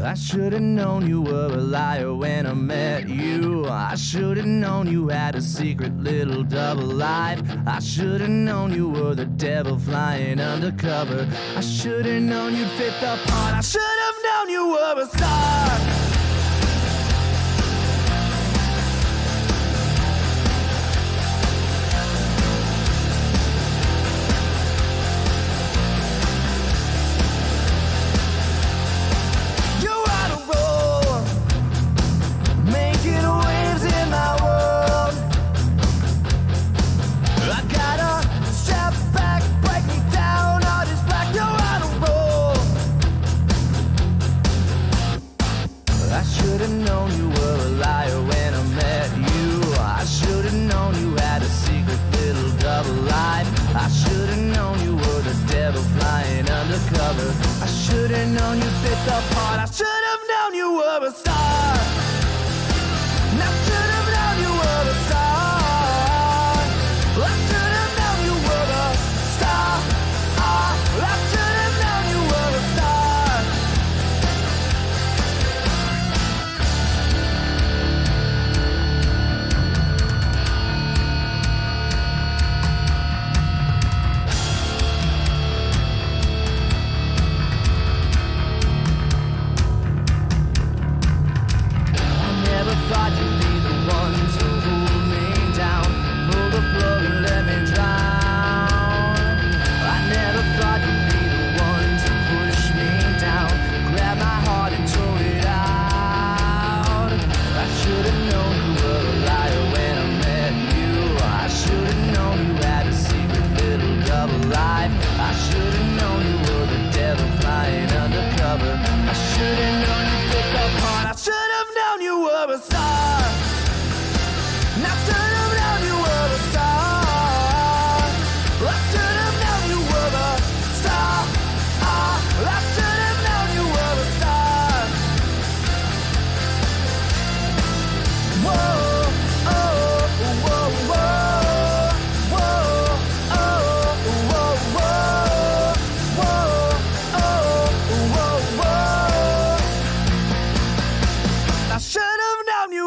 I should've known you were a liar when I met you. I should've known you had a secret little double life. I should've known you were the devil flying undercover. I should've known you'd fit the part. I should've known you were a star. I should've known you were the devil flying undercover. I should've known you fit the part. I should've known you were a star. And I should've known you were a star. I should've known you were a star. I should've known you were a star. Thought you'd be the one to hold me down, pull the plug and let me drown. I never thought you'd be the one to push me down, grab my heart and throw it out. I should've known you were a liar when I met you. I should've known you had a secret little double life. I should've known you were the devil flying undercover. I should've known you fit the part. I should've known you were a star. And I should've known you were a star. I should've known you were a star. I should've known you were a star. Whoa, oh, whoa, whoa, whoa, oh, whoa, whoa, whoa, oh, whoa, whoa. I should've known you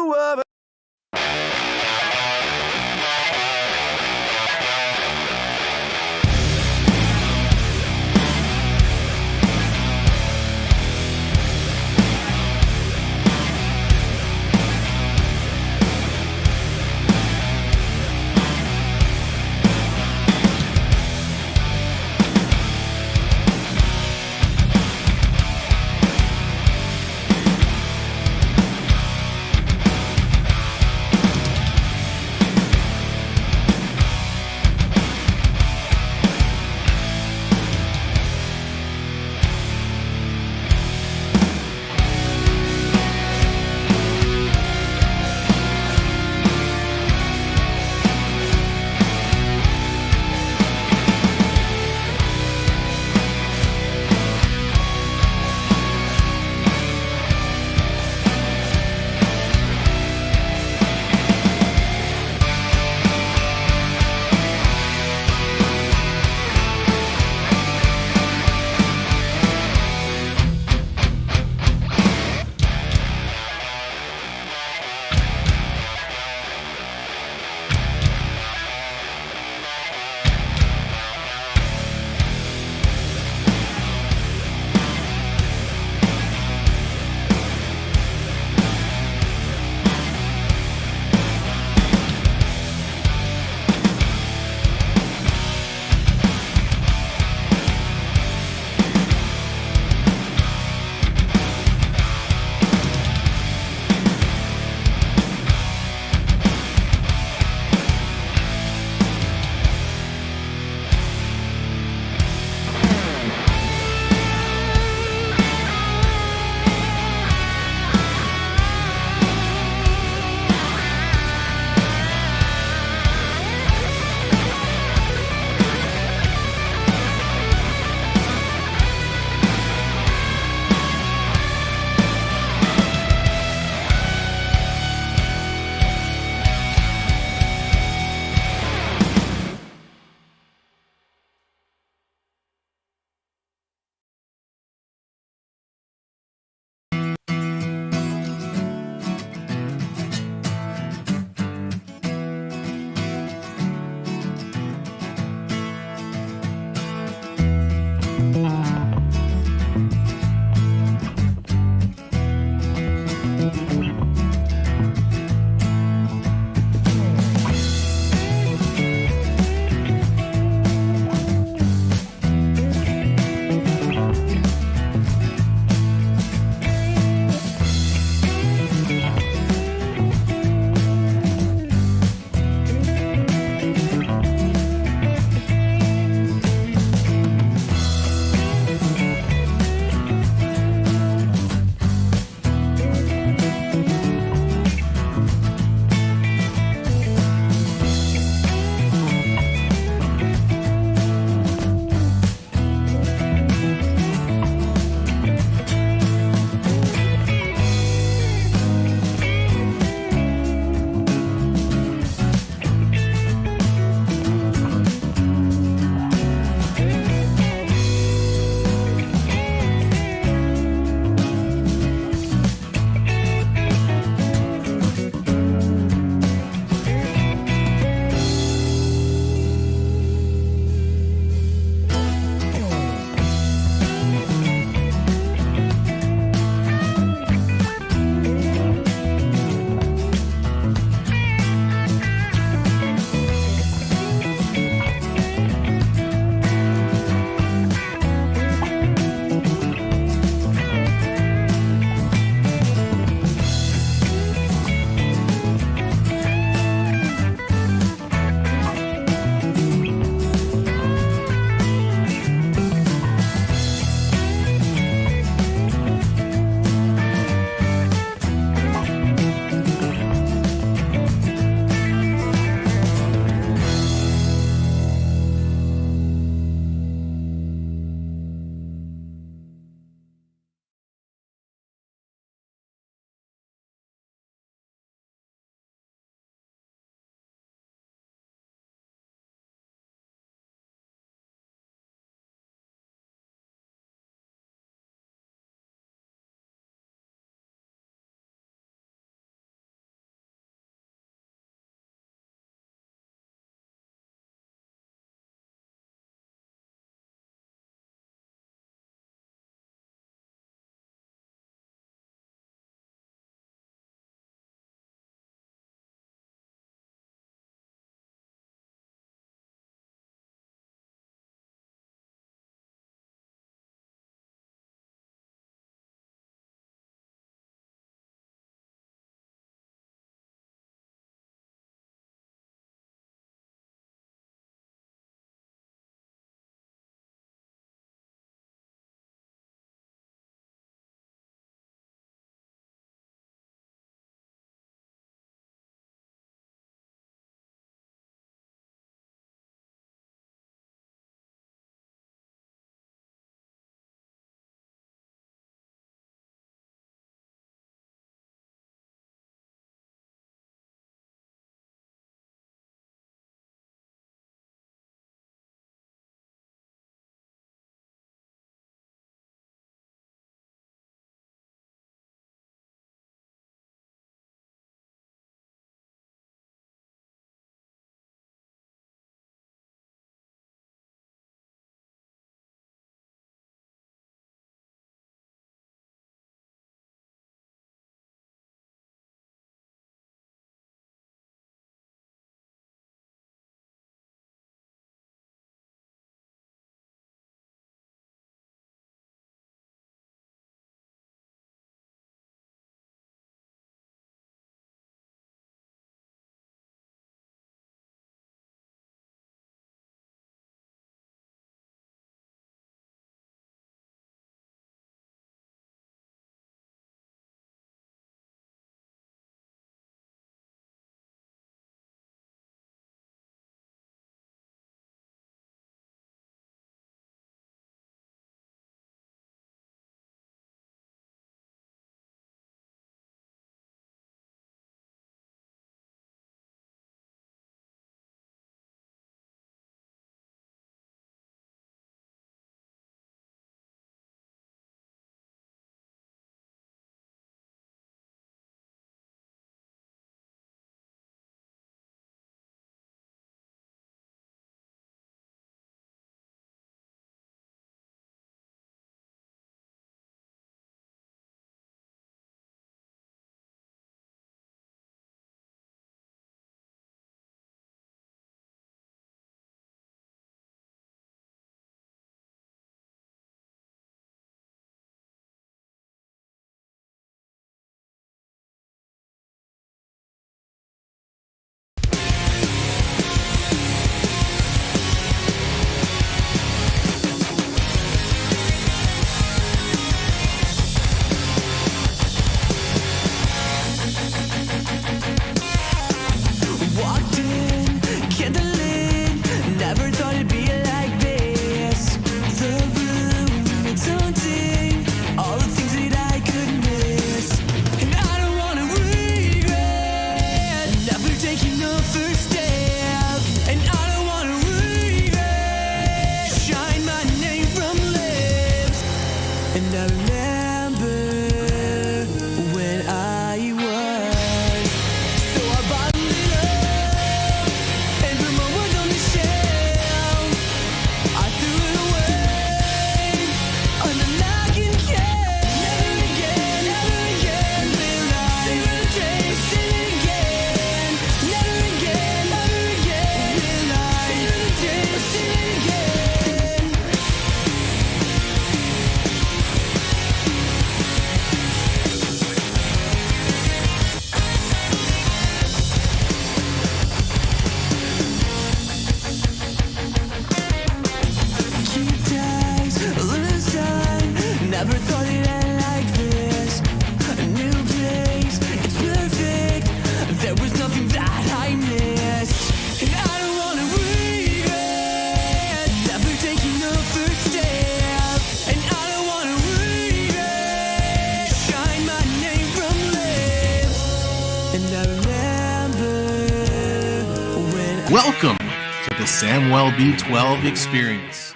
Welcome to the Samuel B12 experience.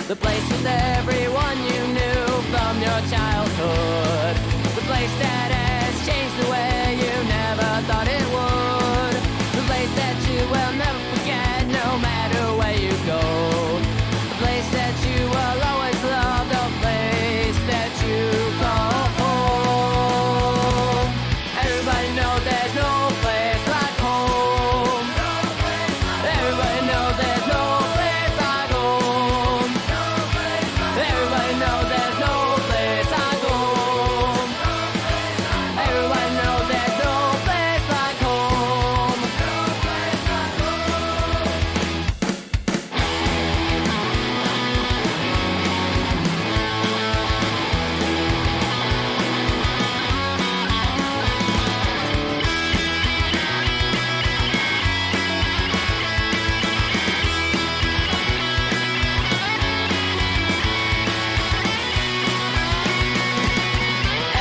The place with everyone you knew from your childhood. The place that has changed the way you never thought it would. The place that you will never forget no matter where you go. The place that you will always love. The place that you call home. Everybody knows there's no place like home. Everybody knows there's no place like home. Everybody knows there's no place like home. Everybody knows there's no place like home.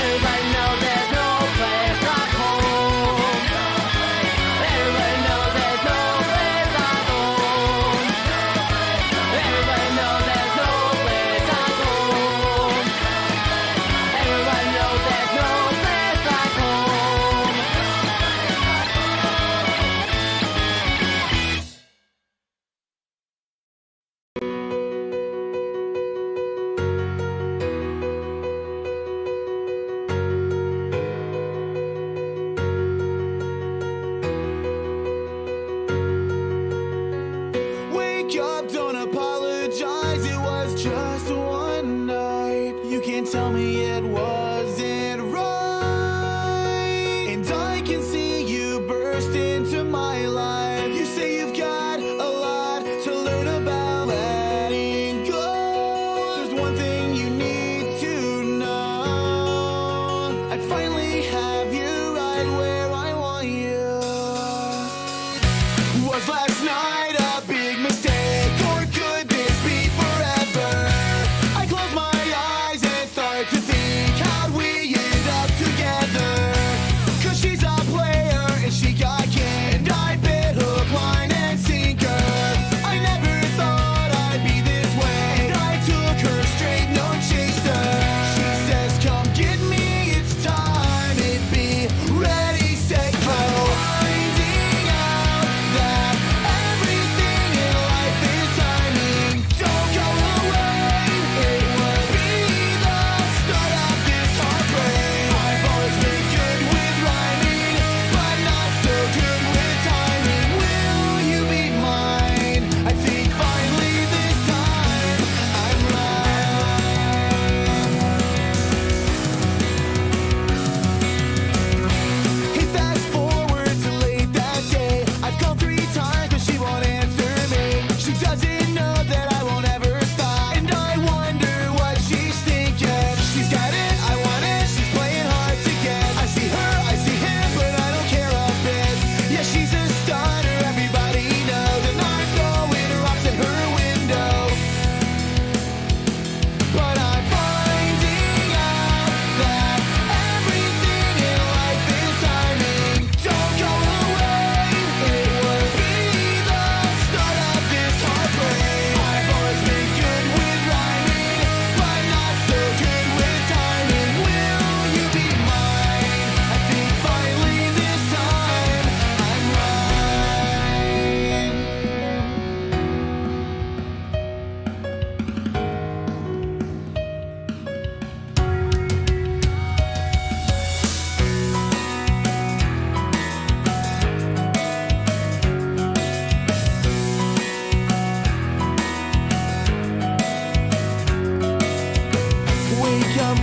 Everybody knows there's no place like home. Everybody knows there's no place like home. Everybody knows there's no place like home. Everybody knows there's no place like home. Wake up, don't apologize, it was just one night. You can't tell me it wasn't right. And I can see you burst into my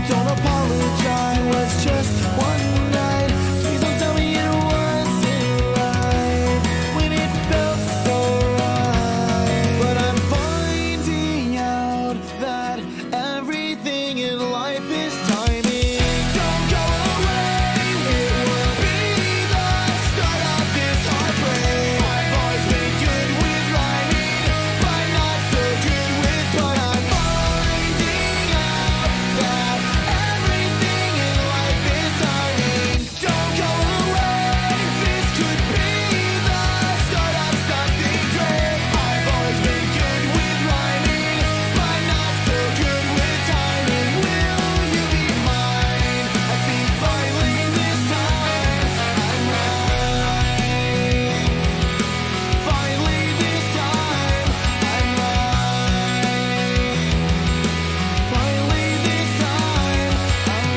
don't apologize. It was just one night. Please don't tell me it wasn't right when it felt so right. But I'm finding out that everything in life is timing. Don't go away. It will be the start of this heartbreak. I've always been good with rhyming, but not so good with what I'm finding out that everything in life is timing. Don't go away. This could be the start of something great. I've always been good with rhyming, but not so good with timing. Will you be mine? I think finally this time I'm right. Finally this time I'm right. Finally this time I'm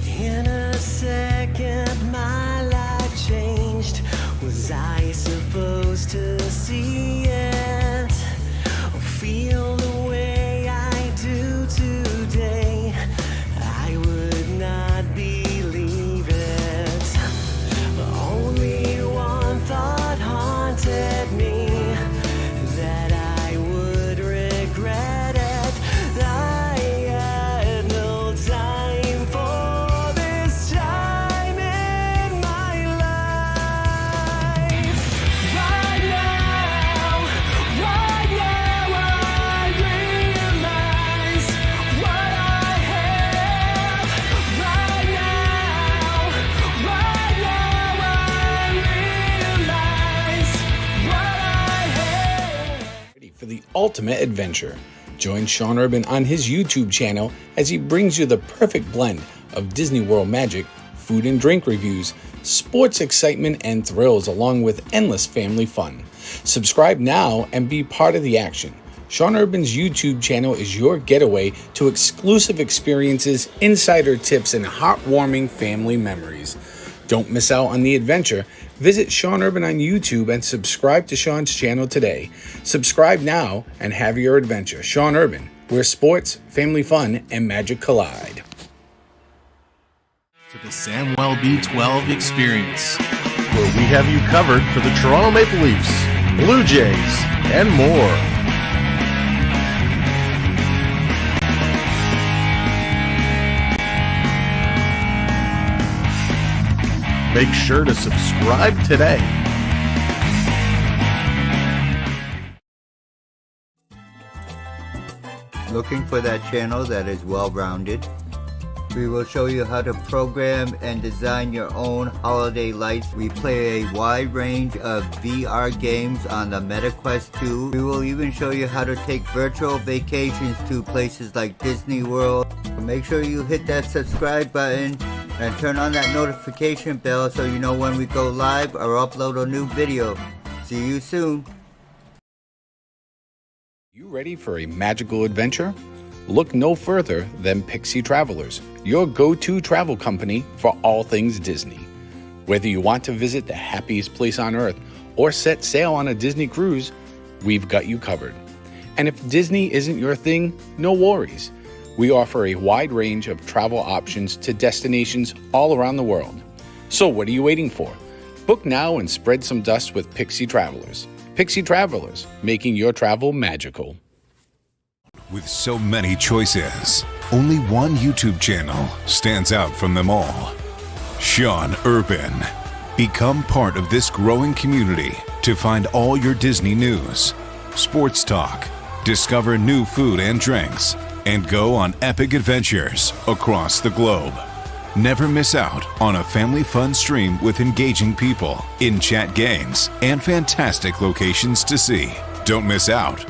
In a second, my life changed. Was I supposed to see it or feel the way I do today? I would not believe it. Only one thought haunted me, that I would regret it. I had no time for this time in my life. Right now, I realize what I have. Right now, I realize what I have. Ready for the ultimate adventure. Join Sean Urban on his YouTube channel as he brings you the perfect blend of Disney World magic, food and drink reviews, sports excitement and thrills, along with endless family fun. Subscribe now and be part of the action. Sean Urban's YouTube channel is your getaway to exclusive experiences, insider tips, and heartwarming family memories. Don't miss out on the adventure. Visit Sean Urban on YouTube and subscribe to Sean's channel today. Subscribe now and have your adventure. Sean Urban, where sports, family fun, and magic collide. To the Samuel B12 experience. where we have you covered for the Toronto Maple Leafs, Blue Jays, and more. Make sure to subscribe today. Looking for that channel that is well-rounded? We will show you how to program and design your own holiday lights. We play a wide range of VR games on the MetaQuest 2. We will even show you how to take virtual vacations to places like Disney World. Make sure you hit that subscribe button and turn on that notification bell so you know when we go live or upload a new video. See you soon. You ready for a magical adventure? Look no further than Pixie Travelers, your go-to travel company for all things Disney. Whether you want to visit the happiest place on earth or set sail on a Disney cruise, we've got you covered. And if Disney isn't your thing, no worries. We offer a wide range of travel options to destinations all around the world. So what are you waiting for? Book now and spread some dust with Pixie Travelers. Pixie Travelers, making your travel magical. With so many choices, only one YouTube channel stands out from them all. Sean Urban. Become part of this growing community to find all your Disney news, sports talk, discover new food and drinks, and go on epic adventures across the globe. Never miss out on a family fun stream with engaging people, in-chat games, and fantastic locations to see. Don't miss out.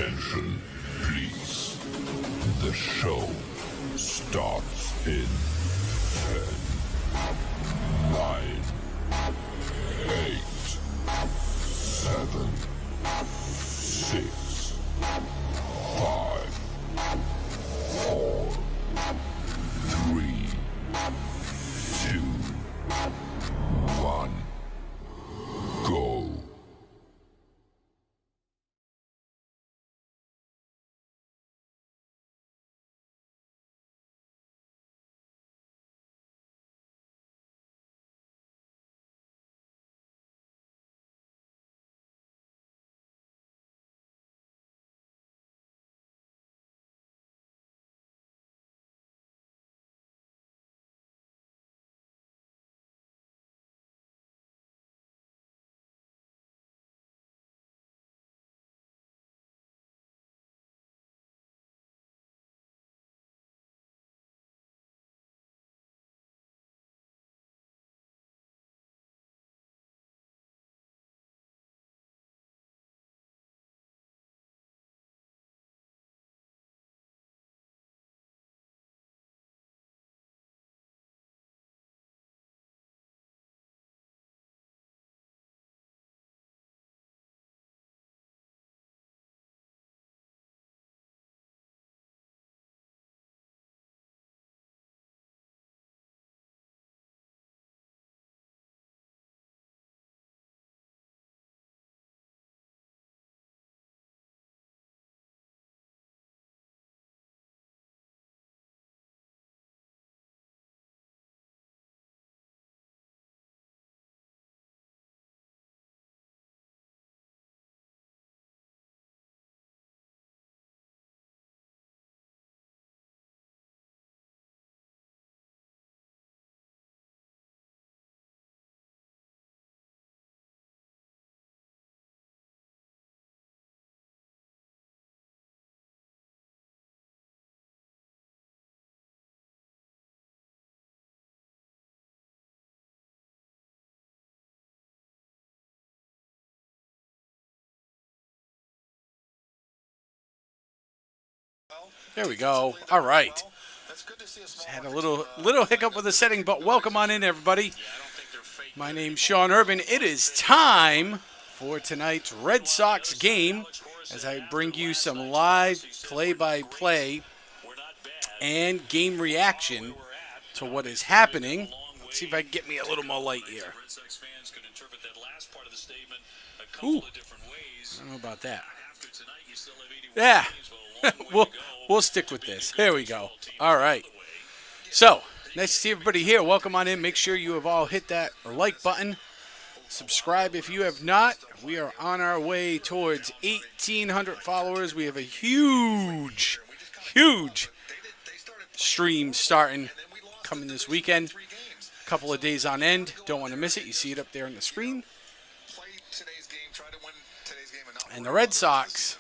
Attention, please. The show starts in 10, 9, 8, 7, 6, 5, 4, 3, 2, 1, go. There we go. All right. Just had a little hiccup with the setting, but welcome on in, everybody. My name's Sean Urban. It is time for tonight's Red Sox game as I bring you some live play-by-play and game reaction to what is happening. Let's see if I can get me a little more light here. Ooh, I don't know about that. Yeah, we'll stick with this. Here we go. All right. So, nice to see everybody here. Welcome on in. Make sure you have all hit that like button. Subscribe if you have not. We are on our way towards 1,800 followers. We have a huge stream starting coming this weekend. A couple of days on end. Don't want to miss it. You see it up there on the screen. And the Red Sox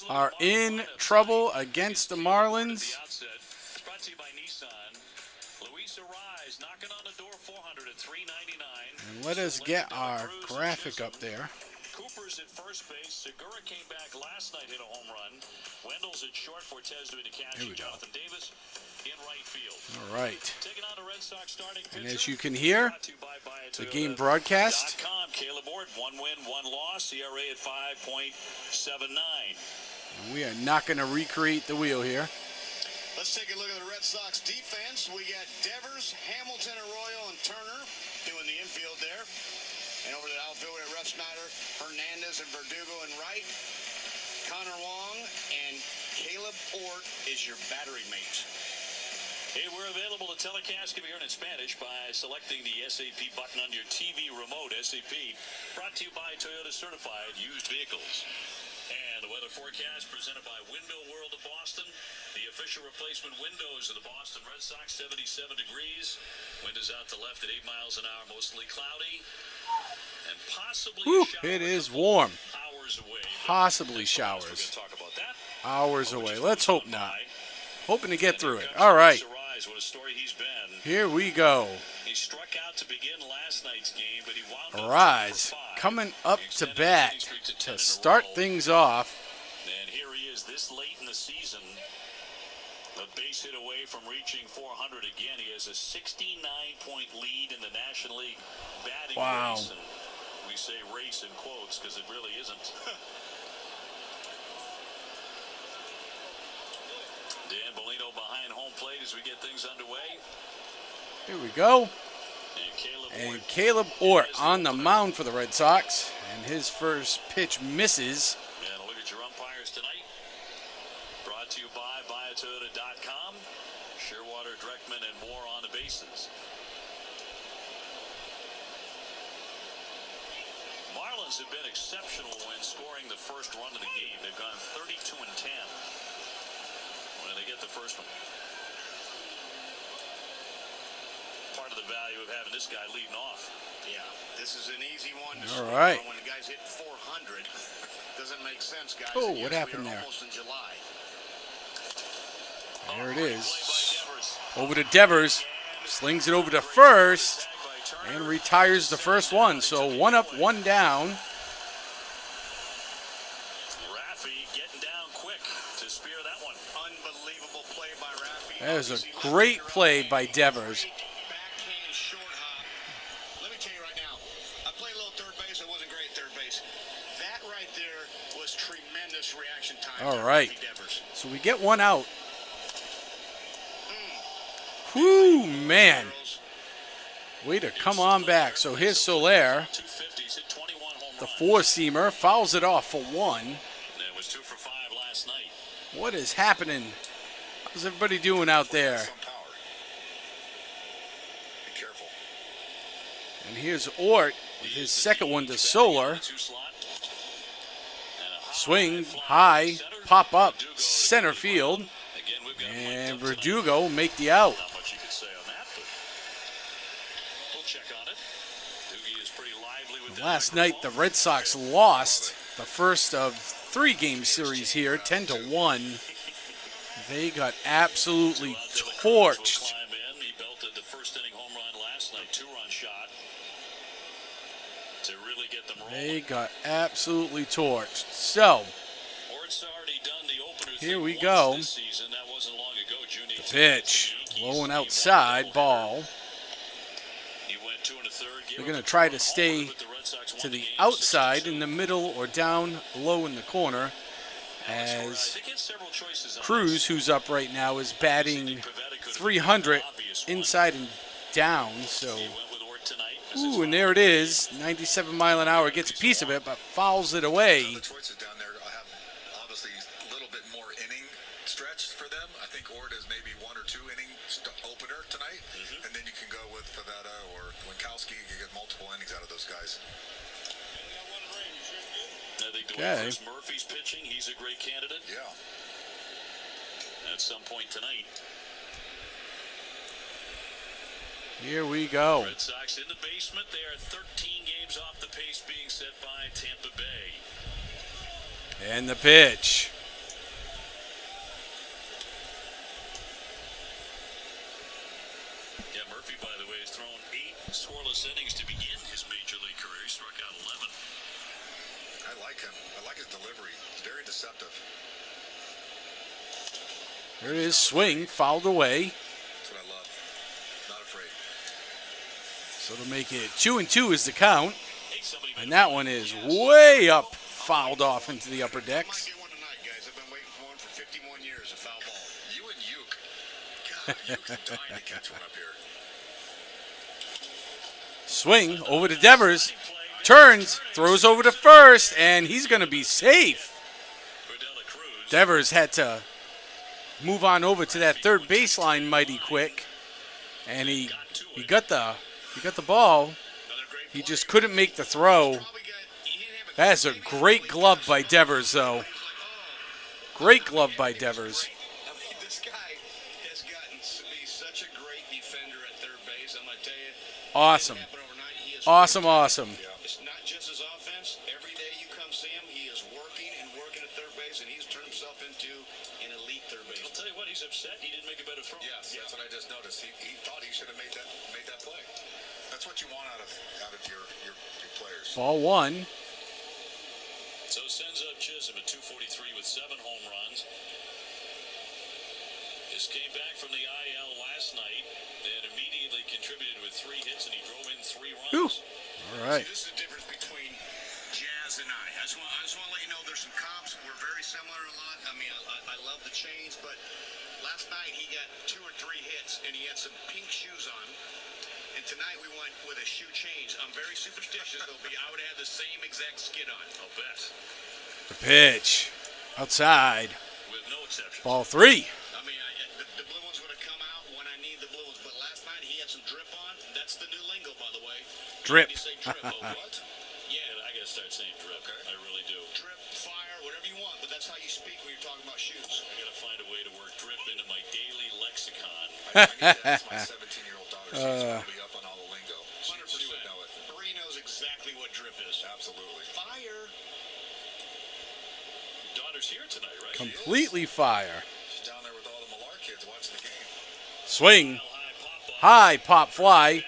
are in trouble against the Marlins. And let us get our graphic up there. Cooper's at first base. Segura came back last night, hit a home run. Wendell's at short. Fortes doing the catching. Jonathan Davis in right field. All right. Taking on the Red Sox starting And as you can hear, the game broadcast. Caleb Ort, 1 win, 1 loss. ERA at 5.79. We are not going to recreate the wheel here. Let's take a look at the Red Sox defense. We got Devers, Hamilton, Arroyo, and Turner doing the infield there. And over to the outfield, we have Ruff Snyder, Hernandez, and Verdugo in right. Connor Wong and Caleb Ort is your battery mate. Hey, we're available to telecast. Can be heard in Spanish by selecting the SAP button on your TV remote. SAP brought to you by Toyota Certified Used Vehicles. And the weather forecast presented by Window World of Boston. The official replacement windows of the Boston Red Sox, 77 degrees. Wind is out to left at 8 miles an hour, mostly cloudy. And possibly a shower. It is warm. Hours away. Possibly showers. Talk about that. Hours away. Let's hope not. Hoping to get through it. All right. What a story he's been. Here we go. He struck out to begin last night's game, but he wound up Rise coming up to bat to start things off. is this late in the season, a base hit away from reaching 400 again. He has a 69-point lead in the National League batting race. And we say race in quotes because it really isn't. Dan Bellino behind home plate as we get things underway. Here we go. And Caleb Ort on the mound for the Red Sox. And his first pitch misses. And look at your umpires tonight. Brought to you by buyatoyota.com. Shearwater, Dreckman, and more on the bases. Marlins have been exceptional when scoring the first run of the game. They've gone 32-10 when they get the first one. Part of the value of having this guy leading off. Yeah, this is an easy one to All score. right. When the guy's hitting 400, doesn't make sense, guys. Oh, And what yes, happened we are there? almost in July. There it is. Over to Devers. Slings it over to first. And retires the first one. So 1 up, 1 down. Raffy getting down quick to spear that one. Unbelievable play by Raffy. That is a great play by Devers. Backhand short hop. Let me tell you right now, I played a little third base. I wasn't great at third base. That right there was tremendous reaction time. All by right. Raffy Devers. So we get 1 out. Whoo, man. Way to come on back. So here's Soler. 250s, hit 21 home The runs. four-seamer fouls it off for 1. And it was 2 for 5 last night. What is happening? How's everybody doing out there? Some power. Be careful. And here's Ort with his second one to Soler. 2 slot. And a Swing, fly high, center. pop up, Verdugo center field. Again, we've got a And mic up tonight. Verdugo make the out. Not much you could say on that, but we'll check on it. Doogie is pretty lively with that Last night, the microphone. Red Sox lost the first of 3-game series here, 10-1. They got absolutely torched. Climb in. He belted the first inning home run last night, 2-run shot to really get them rolling. They got absolutely torched. So, Ort's already done the opener here thing we once go. this season. That wasn't long ago. June 18th, Pitch, the Yankees. low and He outside, won ball. He went 2 1/3. They're going to try to stay to the outside in the middle or down low in the corner, as Cruz, who's up right now, is batting 300 inside and down. So, ooh, and there it is. 97 mile an hour, gets a piece of it, but fouls it away. The choices down there have obviously a little bit more inning stretch for them. I think Ord is maybe 1 or 2 inning opener tonight, and then you can go with Pavetta or Winkowski. You can get multiple innings out of those guys. I think the Okay. way Chris Murphy's pitching, he's a great candidate Yeah. at some point tonight. Here we go. Red Sox in the basement. They are 13 games off the pace being set by Tampa Bay. And the pitch. Yeah, Murphy, by the way, has thrown 8 scoreless innings to begin his major league career. He struck out 11. I like him. I like his delivery. Very deceptive. There it is, swing, fouled away. That's what I love. Not afraid. So to make it 2-2 is the count. And that one is way up, fouled off into the upper Might decks. get one tonight, guys. I've been waiting for one for 51 years, a foul ball. You and Uke. God, Uke's dying to catch one up here. Swing over to Devers. Turns, throws over to first, and he's going to be safe. Devers had to move on over to that third baseline mighty quick, and he got the ball. He just couldn't make the throw. That's a great glove by Devers, though. Great glove by Devers. I mean, this guy has gotten to be such a great defender at third base. I'm going to tell you. Awesome. It happened overnight. He is Awesome, awesome. It's not just his offense. Every day you come see him, he is working and working at third base, and he's turned himself into an elite third base. I'll tell you what, he's upset he didn't make a better throw. Yes, that's what I just noticed. He thought he should have made that play. That's what you want out of your players. Ball 1. So sends up Chisholm at 243 with 7 home runs. Just came back from the IL last night and immediately contributed with 3 hits, and he drove in 3 runs. Ooh. All right. This is the difference between Jazz and I. I just want to let you know there's some comps. We're very similar a lot. I mean, I love the chains, but last night he got 2 or 3 hits, and he had some pink shoes on. And tonight we went with a shoe change. I'm very superstitious. I would have the same exact skid on. I'll bet. The pitch. Outside. With no exception. Ball 3. I mean, the blue ones would have come out when I need the blue ones. But last night he had some drip on. That's the new lingo, by the way. Drip. You say drip. Oh, what? Yeah, I got to start saying drip. Okay. I really do. Drip, fire, whatever you want. But that's how you speak when you're talking about shoes. I got to find a way to work drip into my daily lexicon. I need to ask my 17-year-old daughter. She's probably up on all the lingo. She would know it. Bree knows exactly what drip is. Absolutely. Fire. Daughter's here tonight, right? Completely fire. She's down there with all the Millar kids watching the game. Swing. High pop fly.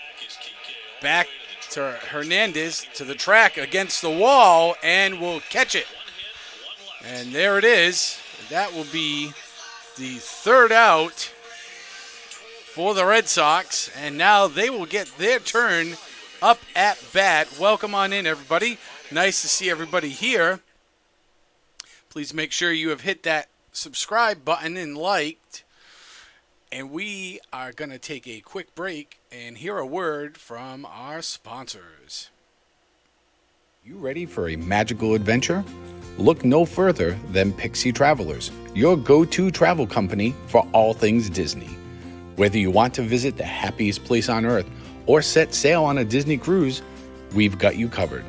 Back to Hernandez to the track against the wall and will catch it. And there it is. That will be the 3rd out for the Red Sox. And now they will get their turn up at bat. Welcome on in, everybody. Nice to see everybody here. Please make sure you have hit that subscribe button and liked. And we are going to take a quick break and hear a word from our sponsors. You ready for a magical adventure? Look no further than Pixie Travelers, your go-to travel company for all things Disney. Whether you want to visit the happiest place on earth or set sail on a Disney cruise, we've got you covered.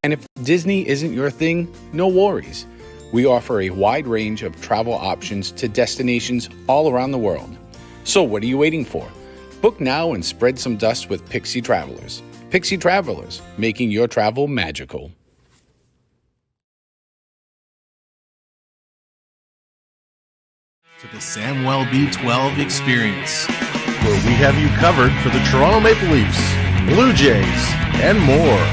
And if Disney isn't your thing, no worries. We offer a wide range of travel options to destinations all around the world. So what are you waiting for? Book now and spread some dust with Pixie Travelers. Pixie Travelers, making your travel magical. To the Samuel B12 experience, Where we have you covered for the Toronto Maple Leafs, Blue Jays, and more.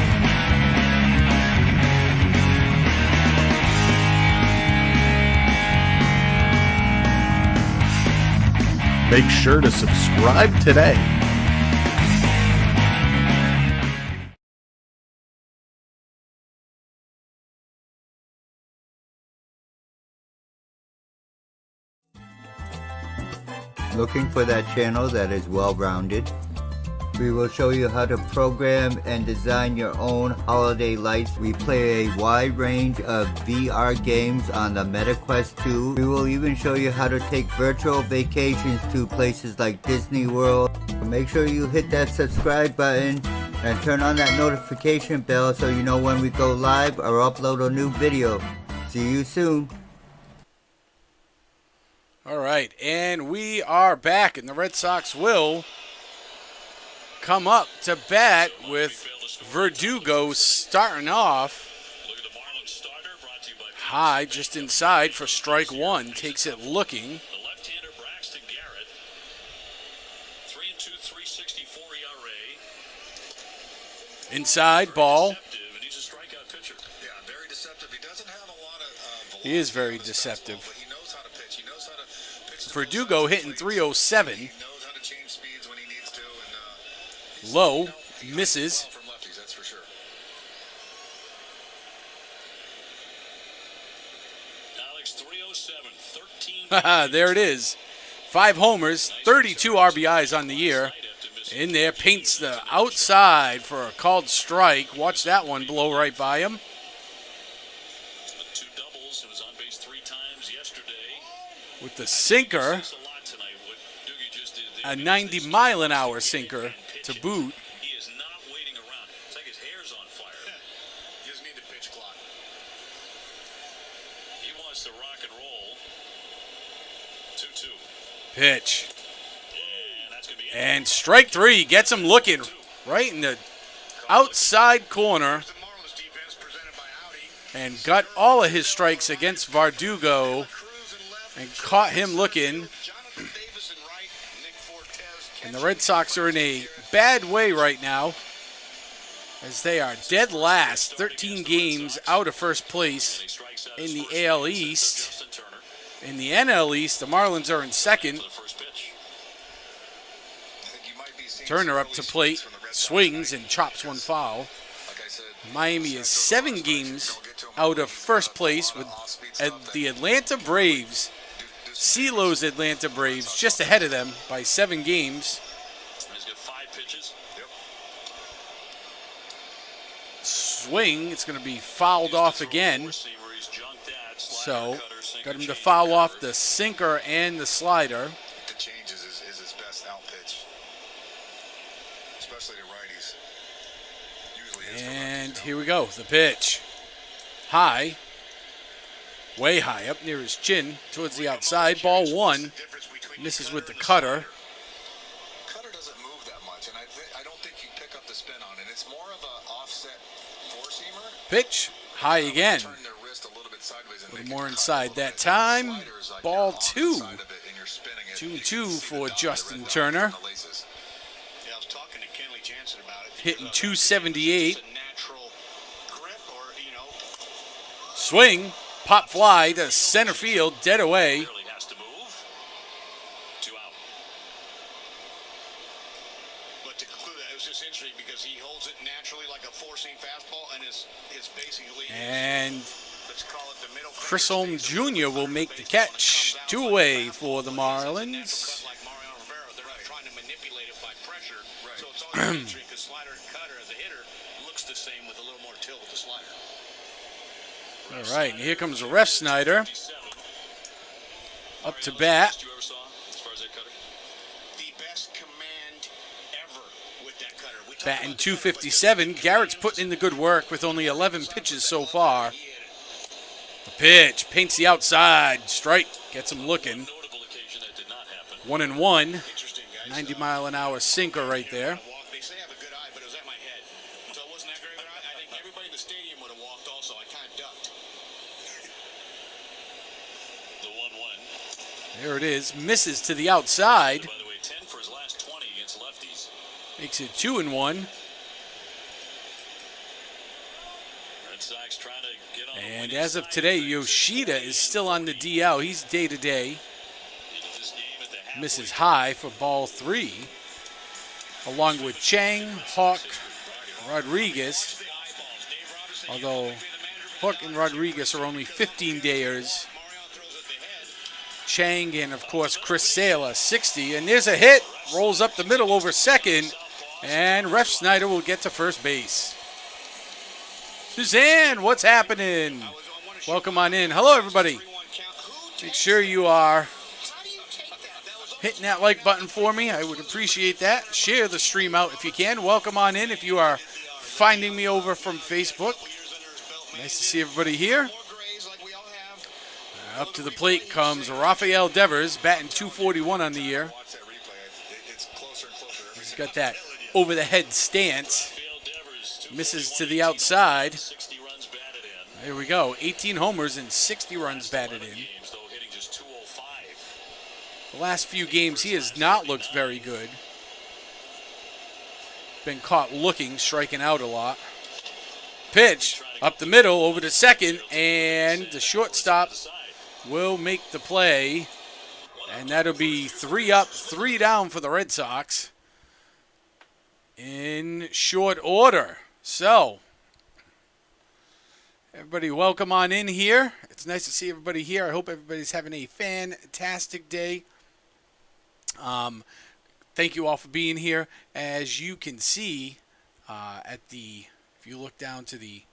Make sure to subscribe today. Looking for that channel that is well-rounded? We will show you how to program and design your own holiday lights. We play a wide range of VR games on the MetaQuest 2. We will even show you how to take virtual vacations to places like Disney World. Make sure you hit that subscribe button and turn on that notification bell so you know when we go live or upload a new video. See you soon. All right, and we are back, and the Red Sox will come up to bat with Verdugo starting off high, just inside for strike 1. Takes it looking. The left-hander Braxton Garrett, 3-2, 3.64 ERA. Inside, ball. And he's a strikeout pitcher. Yeah, very deceptive. He doesn't have a lot of He is very velocity on his deceptive. fastball, but he knows how to pitch. He knows how to pitch the Verdugo ball hitting quickly. 307. He knows how to change speeds when he needs to. And, he's, Low, he misses. well from lefties, that's for sure. Alex, 307, 13. There it is. 5 homers, 32 RBIs on the year. In there, paints the outside for a called strike. Watch that one blow right by him. With 2 doubles, and was on base 3 times yesterday. With the sinker, A lot tonight. What Doogie just did there. a 90-mile-an-hour sinker to boot. He is not waiting around. It's like his hair's on fire. You just need the pitch clock. He wants to rock and roll. 2-2. Pitch. And that's going to be And strike 3 gets him looking right in the outside corner. The Marlins defense presented by Audi. And got all of his strikes against Verdugo. Cruz and left. And caught him looking. Jonathan Davis and right. Nick Fortes. And the Red Sox are in a bad way right now. as they are dead last, 13 games out of first place in the AL East. In the NL East, the Marlins are in second. Turner up to plate, swings and chops one foul. Miami is 7 games out of first place with the Atlanta Braves. CeeLo's Atlanta Braves just ahead of them by 7 games. Swing, it's going to be fouled off again. So, got him to foul off the sinker and the slider. The changes is his best out pitch, especially to righties. And here we go, the pitch. High, way high, up near his chin, towards the outside. Ball 1, misses with the cutter. Cutter doesn't move that much, and I don't think you pick up the spin on it. It's more of an offset four-seamer. Pitch, high again. A little more inside that time. Ball 2. 2-2 for Justin Turner. Hitting .278. Swing, pop fly to center field, dead away. But to conclude that, it was just interesting because he holds it naturally like a four-seam fastball, and is basically. And Chisholm Jr. will make the catch. 2 away for the Marlins. All right, and here comes Ref Snyder. Up to bat. Batting .257. Garrett's putting in the good work with only 11 pitches so far. The pitch paints the outside. Strike gets him looking. 1-1. 90-mile-an-hour sinker right there. They say I have a good eye, but it was at my head. So it wasn't that very good. I think everybody in the stadium would have walked also. I kind of ducked. The 1-1. There it is. Misses to the outside. By the way, 10 for his last 20 against lefties. Makes it 2-1. Red Sox trying to get on. And as of today, Yoshida is still on the DL. He's day-to-day. Misses high for ball 3. Along with Chang, Hawk, Rodriguez. Although Hawk and Rodriguez are only 15-dayers. Chang and, of course, Chris Sale, 60. And there's a hit. Rolls up the middle over second. And Ref Snyder will get to first base. Suzanne, what's happening? Welcome on in. Hello, everybody. Make sure you are hitting that like button for me. I would appreciate that. Share the stream out if you can. Welcome on in if you are finding me over from Facebook. Nice to see everybody here. Up to the plate comes Rafael Devers, batting .241 on the year. He's got that over-the-head stance. Misses to the outside. There we go. 18 homers and 60 runs batted in. The last few games, he has not looked very good. Been caught looking, striking out a lot. Pitch up the middle, over to second, and the shortstop will make the play. And that'll be 3 up, 3 down for the Red Sox in short order. So, everybody welcome on in here. It's nice to see everybody here. I hope everybody's having a fantastic day. Thank you all for being here. As you can see, if you look down to the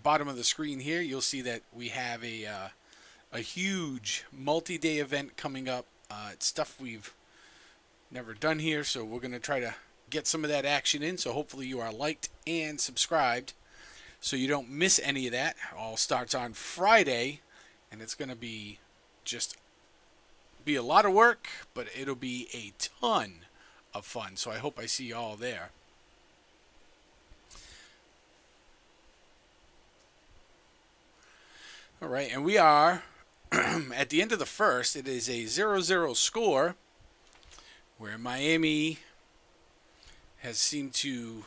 bottom of the screen here, you'll see that we have a huge multi-day event coming up. It's stuff we've never done here, so we're going to try to get some of that action in. So hopefully you are liked and subscribed so you don't miss any of that. All starts on Friday, and it's going to be a lot of work, but it'll be a ton of fun. So I hope I see you all there. All right, and we are at the end of the first. It is a 0-0 score where Miami has seemed to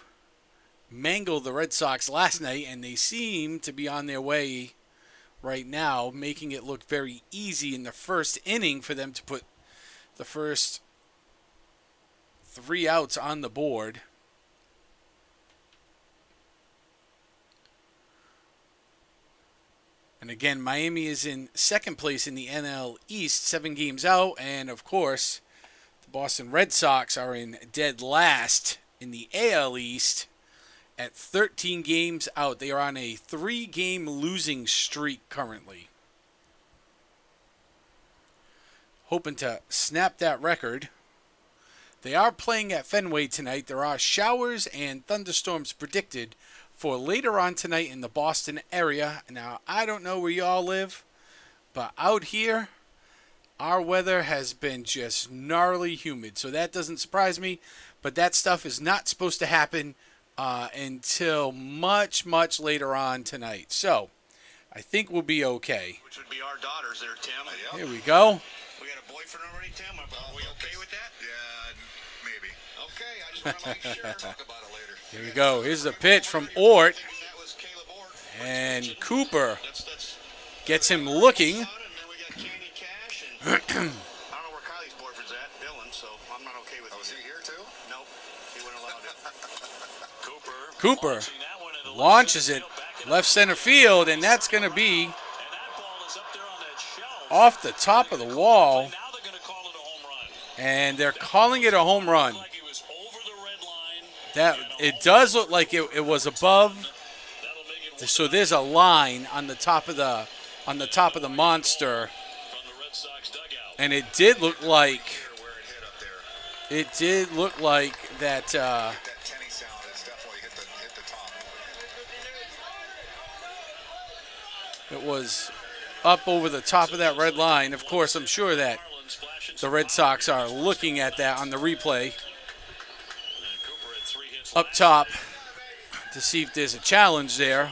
mangled the Red Sox last night, and they seem to be on their way right now, making it look very easy in the first inning for them to put the first 3 outs on the board. And again, Miami is in second place in the NL East, 7 games out. And, of course, the Boston Red Sox are in dead last in the AL East at 13 games out. They are on a 3-game losing streak currently. Hoping to snap that record. They are playing at Fenway tonight. There are showers and thunderstorms predicted for later on tonight in the Boston area. Now, I don't know where y'all live, but out here, our weather has been just gnarly humid. So that doesn't surprise me, but that stuff is not supposed to happen until much, much later on tonight. So I think we'll be okay. Which would be our daughters there, Tim. Here we go. We got a boyfriend already, Tim? Are we okay with that? Yeah, maybe. Okay, I just want to make sure. Talk about it later. Here we go. Here's the pitch from Ort. That was Caleb Ort. And Cooper That's gets him looking. son, and then we got Candy Cash. And I don't know where Kylie's boyfriend's at, Dylan, so I'm not okay with it. Oh, is he here too? Nope, he wouldn't allow it. Cooper launches it left center field, and that's going to be off the top of the wall. And they're calling it a home run. That it does look like it was above. So there's a line on the top of the monster, and it did look like that. That tinny sound has definitely hit the top. It was up over the top of that red line. Of course, I'm sure that the Red Sox are looking at that on the replay up top to see if there's a challenge there.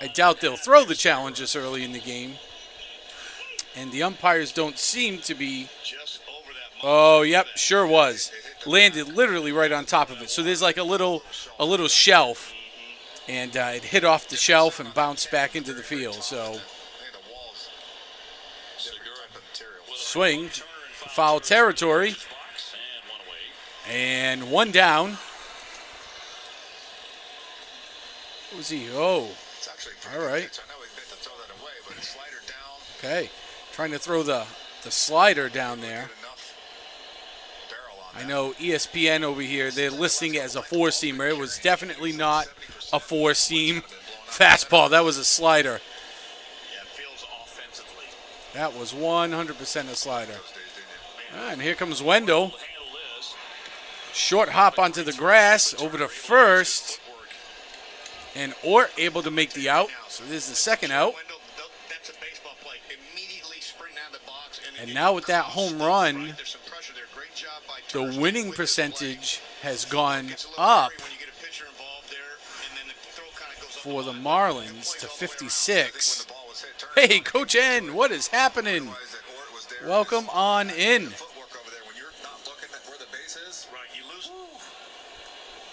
I doubt they'll throw the challenge this early in the game. And the umpires don't seem to be. Oh, yep, sure was. Landed literally right on top of it. So there's like a little shelf. And it hit off the shelf and bounced back into the field. So swing, foul territory. And one down. What was he? Oh, all right. Okay, trying to throw the slider down there. I know ESPN over here, they're listing it as a 4-seamer. It was definitely not a 4-seam fastball. That was a slider. That was 100% a slider. And here comes Wendell. Short hop onto the grass, over to first. And Ort able to make the out. So this is the second out. And now with that home run, the winning percentage has gone up for the Marlins to 56. Hey, Coach N, what is happening? Welcome on in.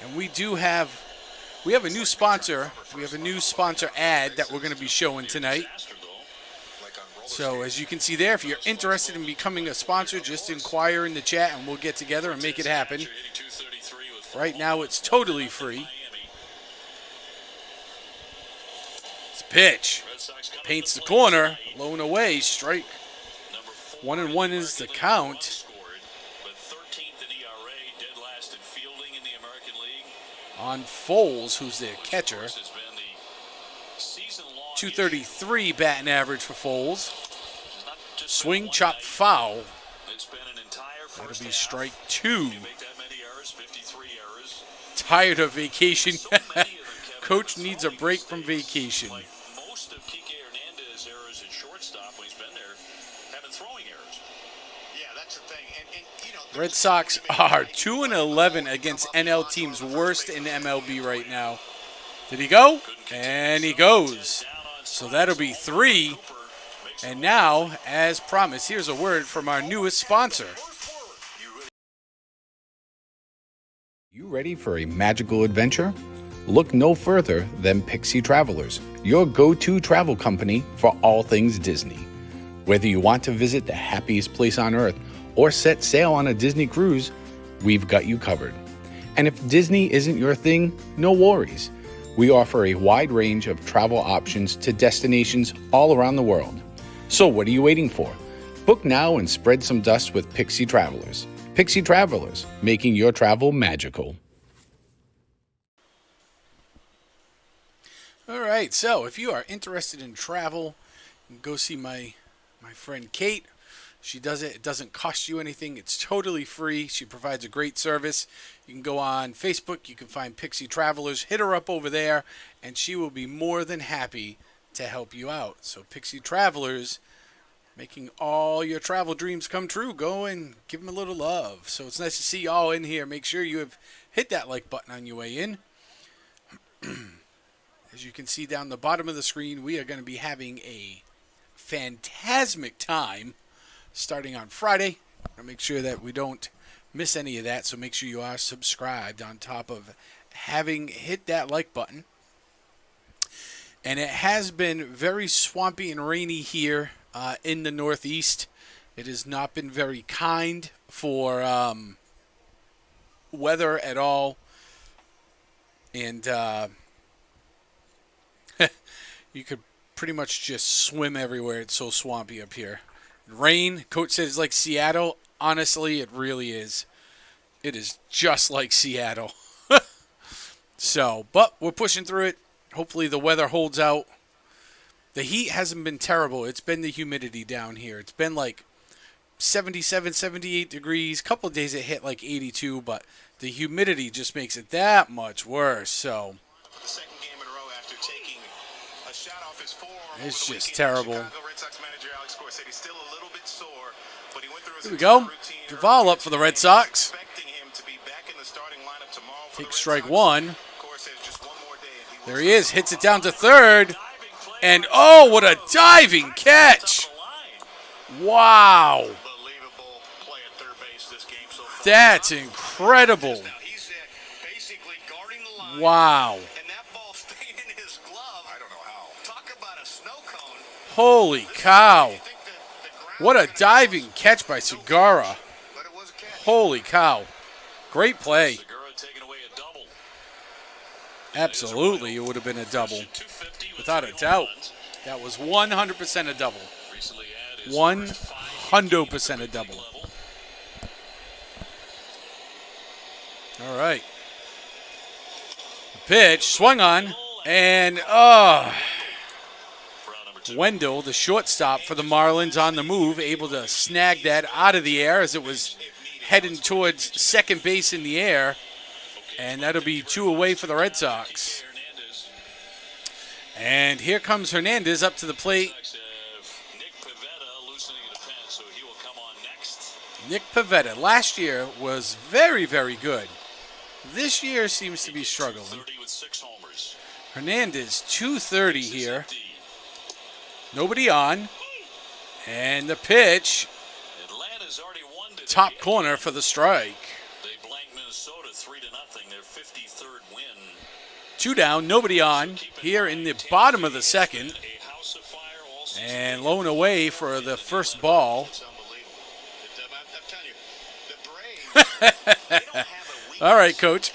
And we have a new sponsor. We have a new sponsor ad that we're going to be showing tonight. So as you can see there, if you're interested in becoming a sponsor, just inquire in the chat and we'll get together and make it happen. Right now it's totally free. It's a pitch. Paints the corner. Low and away. Strike. 1-1 is the count. On Foles, who's their catcher. 233 batting average for Foles. Swing, chop, foul. That'll be strike 2. Tired of vacation. Coach needs a break from vacation. Red Sox are 2-11 against NL teams, worst in MLB right now. Did he go? And he goes. So that'll be 3. And now, as promised, here's a word from our newest sponsor. You ready for a magical adventure? look no further than Pixie Travelers, your go-to travel company for all things Disney. Whether you want to visit the happiest place on earth or set sail on a Disney cruise, we've got you covered. And if Disney isn't your thing, no worries. We offer a wide range of travel options to destinations all around the world. So what are you waiting for? Book now and spread some dust with Pixie Travelers. Pixie Travelers, making your travel magical. All right, so if you are interested in travel, go see my friend Kate. She does it. It doesn't cost you anything. It's totally free. She provides a great service. You can go on Facebook. You can find Pixie Travelers. Hit her up over there, and she will be more than happy to help you out. So Pixie Travelers, making all your travel dreams come true. Go and give them a little love. So it's nice to see y'all in here. Make sure you have hit that like button on your way in. As you can see down the bottom of the screen, we are going to be having a fantastic time starting on Friday. I'll make sure that we don't miss any of that, so make sure you are subscribed on top of having hit that like button. And it has been very swampy and rainy here in the Northeast. It has not been very kind for weather at all. And you could pretty much just swim everywhere. It's so swampy up here. Rain, Coach said it's like Seattle. Honestly, it really is. It is just like Seattle. So, but we're pushing through it. Hopefully the weather holds out. The heat hasn't been terrible. It's been the humidity down here. It's been like 77, 78 degrees. A couple of days it hit like 82, but the humidity just makes it that much worse. So it's just terrible. Here we go. Duvall up for the Red Sox. Take strike one. There he is. Hits it down to third. And oh, what a diving catch. Wow. That's incredible. Wow. Holy cow. What a diving catch by Segura. Holy cow. Great play. Absolutely, it would have been a double. Without a doubt. That was 100% a double. 100% a double. All right. The pitch swung on, and Wendell, the shortstop for the Marlins, on the move, able to snag that out of the air as it was heading towards second base in the air. And that'll be 2 away for the Red Sox. And here comes Hernandez up to the plate. Nick Pivetta last year was very, very good. This year seems to be struggling. Hernandez, 230 here. Nobody on. And the pitch. Top corner for the strike. 2 down, nobody on here in the bottom of the second. And low away for the first ball. All right, Coach.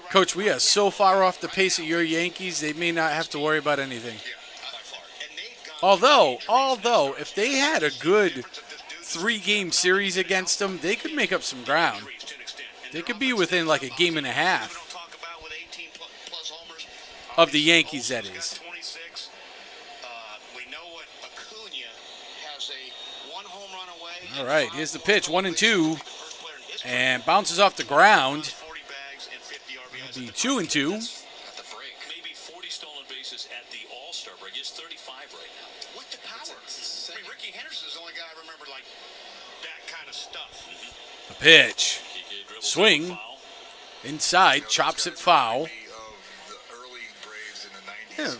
Coach, we are so far off the pace of your Yankees, they may not have to worry about anything. Although, if they had a good 3-game series against them, they could make up some ground. They could be within like a game and a half. Of the Yankees, that is. All right, here's the pitch, 1-2. And bounces off the ground. It'll be 2-2. Maybe 40 stolen bases at the All-Star break. He's 35 right now. With the power. I mean, Ricky Henderson's the only guy I remember like that kind of stuff. The pitch. Swing. Inside, chops it foul. They would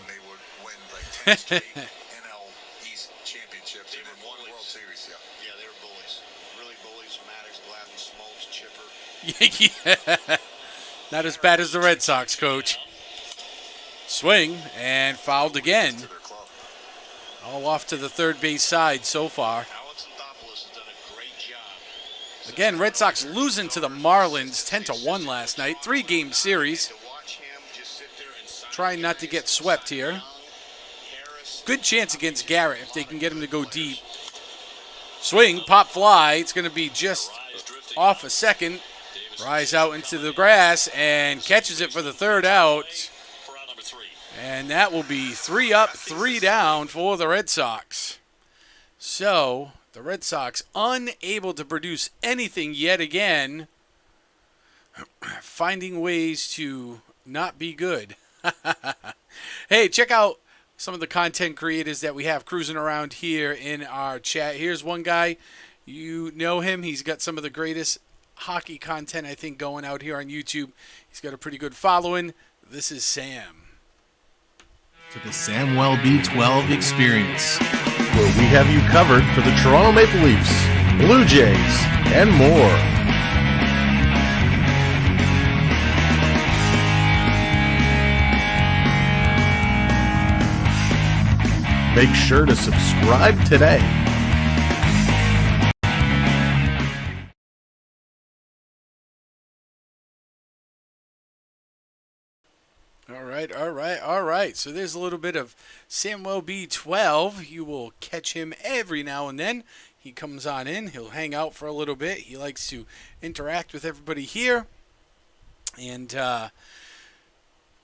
win like 10 straight NL East championships and then won World Series. Yeah, they were bullies. Really bullies. Maddox, Glavine, Smoltz, Chipper. Yeah. Not as bad as the Red Sox, Coach. Swing and fouled again. All off to the third base side so far. Again, Red Sox losing to the Marlins 10-1 last night. 3-game series. Trying not to get swept here. Good chance against Garrett if they can get him to go deep. Swing, pop fly. It's going to be just off a second. Rise out into the grass and catches it for the third out. And that will be 3 up, 3 down for the Red Sox. So, the Red Sox unable to produce anything yet again. Finding ways to not be good. Hey, check out some of the content creators that we have cruising around here in our chat. Here's one guy. You know him. He's got some of the greatest hockey content, I think, going out here on YouTube. He's got a pretty good following. This is Sam. To the Samwell B12 experience, where we have you covered for the Toronto Maple Leafs, Blue Jays, and more. Make sure to subscribe today. All right. So there's a little bit of Samwell B12. You will catch him every now and then. He comes on in. He'll hang out for a little bit. He likes to interact with everybody here. And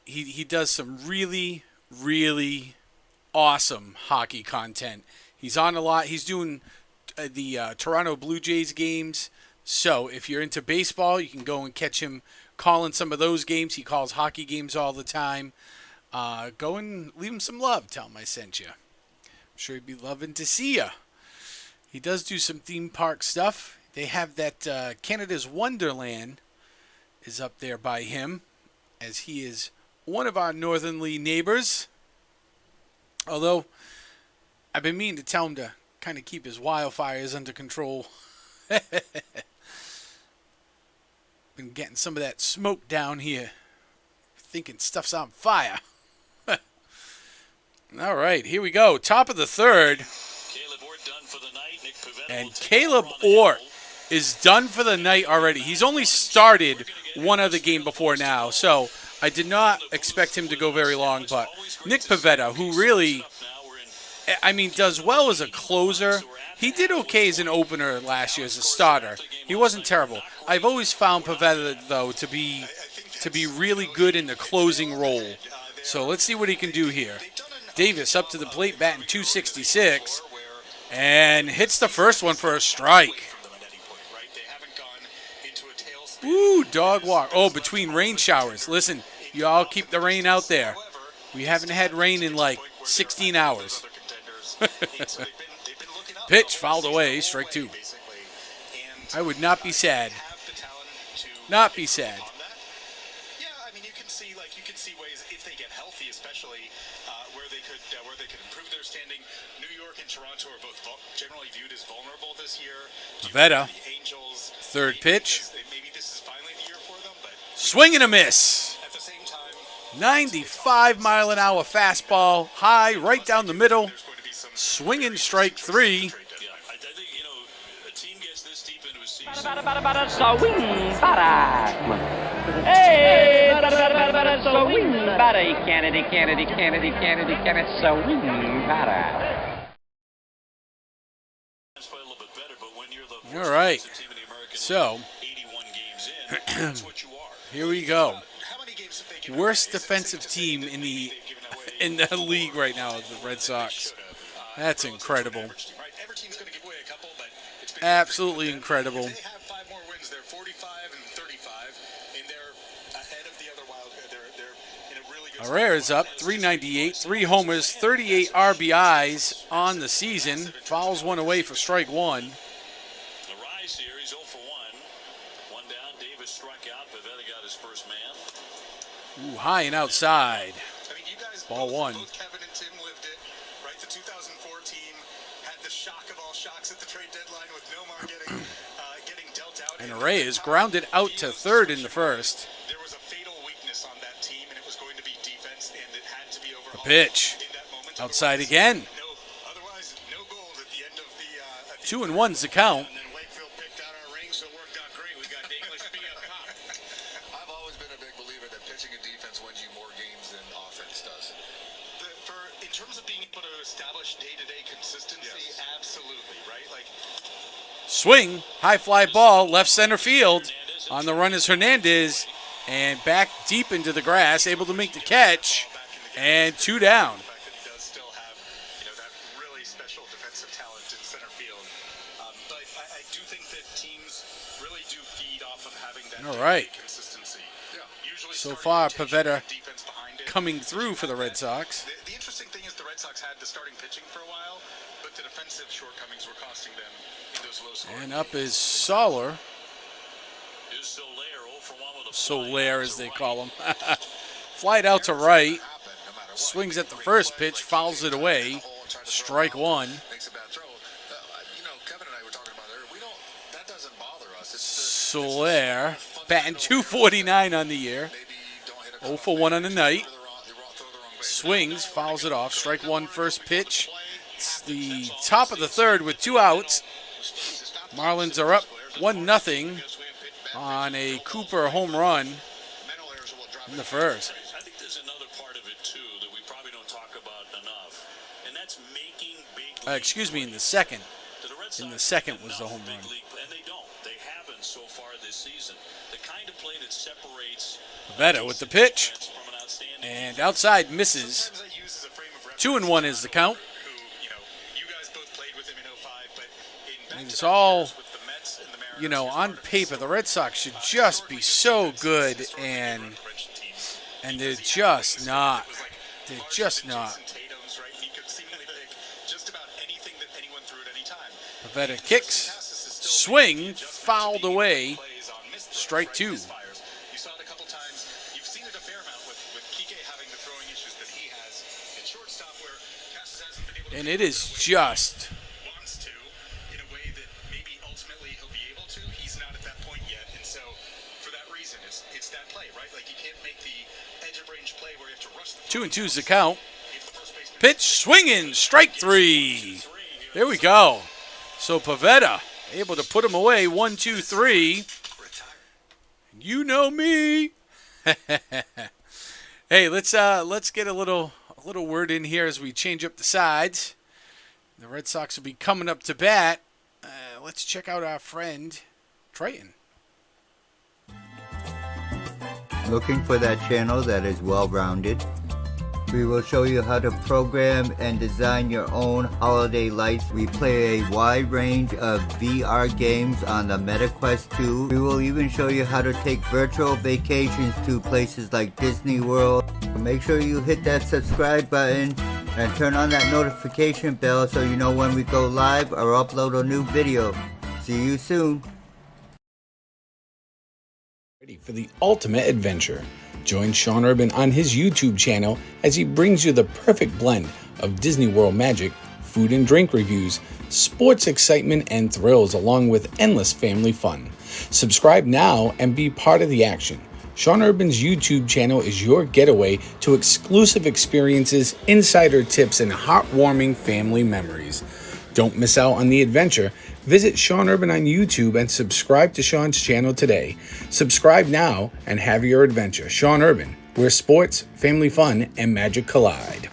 he does some really, really awesome hockey content. He's on a lot. He's doing the Toronto Blue Jays games. So if you're into baseball, you can go and catch him calling some of those games. He calls hockey games all the time. Go and leave him some love. Tell him I sent you. I'm sure he'd be loving to see you. He does do some theme park stuff. They have that Canada's Wonderland is up there by him, as he is one of our northerly neighbors. Although, I've been meaning to tell him to kind of keep his wildfires under control. Been getting some of that smoke down here. Thinking stuff's on fire. All right, here we go. Top of the third. And Caleb Orr is done for the night already. He's only started one other game before now, so I did not expect him to go very long. But Nick Pivetta, who really, does well as a closer. He did okay as an opener last year as a starter. He wasn't terrible. I've always found Pivetta, though, to be really good in the closing role. So let's see what he can do here. Davis up to the plate, batting .266, and hits the first one for a strike. Ooh, dog walk. Oh, between rain showers. Listen, you all keep the rain out there. We haven't had rain in like 16 hours. Pitch fouled away, strike 2. I would not be sad. Not be sad. Yeah, you can see ways if they get healthy, especially where they could improve their standing. New York and Toronto are both generally viewed as vulnerable this year. Pivetta, third pitch. Maybe this is finally the year for them, but swing and a miss. at the same time, 95-mile-an-hour fastball, high, right down the middle. Swinging strike 3. I think, a team gets this deep into a season. Swing, hey, swing, Kennedy, swing, All right, so here we go. Worst defensive team in the league right now is the Red Sox. That's incredible. Absolutely incredible. they have 5 more wins. They're 45-35, and they're ahead of the other wild. They're in a really good. Herrera's up, 398, 3 homers, 38 RBIs on the season. Fouls one away for strike 1. The rise here, he's 0 for 1. One down, Davis struck out. Pivetta got his first man. Ooh, high and outside. You guys, Ball 1. Both Kevin and Tim lived it, right? The 2014 had the shock of all shocks at the trade deadline with Nomar getting dealt out. And Herrera is grounded out to third in the first. There was a fatal weakness on that team, and it was going to be defense, and it had Pitch. Outside again. 2-1's the count. I've always been a big believer that pitching and defense wins you more games than offense does. In terms of being able to establish day-to-day consistency, absolutely, right? Like, Swing, high fly ball, left center field. On the run is Hernandez, and back deep into the grass, able to make the catch, and 2 down. the fact that he does still have, that really special defensive talent in center field. But I do think that teams really do feed off of having that All right. consistency. Usually So starting far, rotation, Pavetta defense behind it. coming through for the Red Sox. The interesting thing is the Red Sox had the starting pitching for a while, but the defensive shortcomings were costing them in those low scores. And up is Soler. Is Soler 0 for 1 with a Soler, as they call him. Flied out to right. Swings at the first pitch, fouls it away. Strike 1. Makes a bad throw. Kevin and I were talking about it earlier. That doesn't bother us. Soler batting .249 on the year. 0 for 1 on the night. Swings, fouls it off. Strike 1, first pitch. It's the top of the third with 2 outs. Marlins are up 1-0 on a Cooper home run in the first. I think there's another part of it, too, that we probably don't talk about enough, and that's making big Excuse me, in the second. To the Red Sox, In the second was the enough home big run. league, and they don't. They haven't so far this season. The kind of play that separates Pavetta with the pitch. from an outstanding And outside misses. 2-1 is the count. You guys both played with him in 05, but in And it's all, with the Mets and the Mariners, on paper, the Red Sox should just be so good, and they're just not. They're just not. Tatum's, right? He could seemingly pick just about anything that anyone threw at any time. Pavetta kicks, swing, fouled away, strike 2. You saw it a couple times. You've seen it a fair amount with Kike having the throwing issues that he has at shortstop, where Casas hasn't been able to. And it is just, Wants to in a way that maybe ultimately he'll be able to. He's not at that point yet, and so for that reason, it's that play, right? Like you can't make the edge of range play where you have to rush the 2-2's the count. Pitch, swinging, strike 3. There we go. So Pavetta able to put him away. 1-2-3. You know me. Hey, let's get a little word in here as we change up the sides. The Red Sox will be coming up to bat. Let's check out our friend Triton. Looking for that channel that is well-rounded? We will show you how to program and design your own holiday lights. We play a wide range of VR games on the MetaQuest 2. We will even show you how to take virtual vacations to places like Disney World. Make sure you hit that subscribe button and turn on that notification bell so you know when we go live or upload a new video. See you soon. Ready for the ultimate adventure. Join Sean Urban on his YouTube channel as he brings you the perfect blend of Disney World magic, food and drink reviews, sports excitement and thrills, along with endless family fun. Subscribe now and be part of the action. Sean Urban's YouTube channel is your getaway to exclusive experiences, insider tips, and heartwarming family memories. Don't miss out on the adventure. Visit Sean Urban on YouTube and subscribe to Sean's channel today. Subscribe now and have your adventure. Sean Urban, where sports, family fun, and magic collide.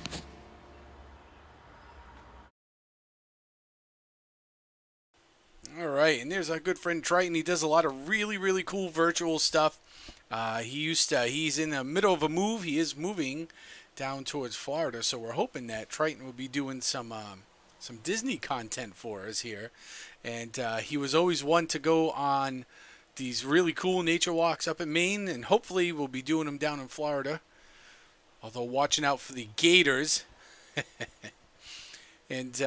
All right, and there's our good friend Triton. He does a lot of really, really cool virtual stuff. He's in the middle of a move. He is moving down towards Florida, so we're hoping that Triton will be doing some Disney content for us here. And he was always one to go on these really cool nature walks up in Maine, and hopefully we'll be doing them down in Florida. Although watching out for the gators. And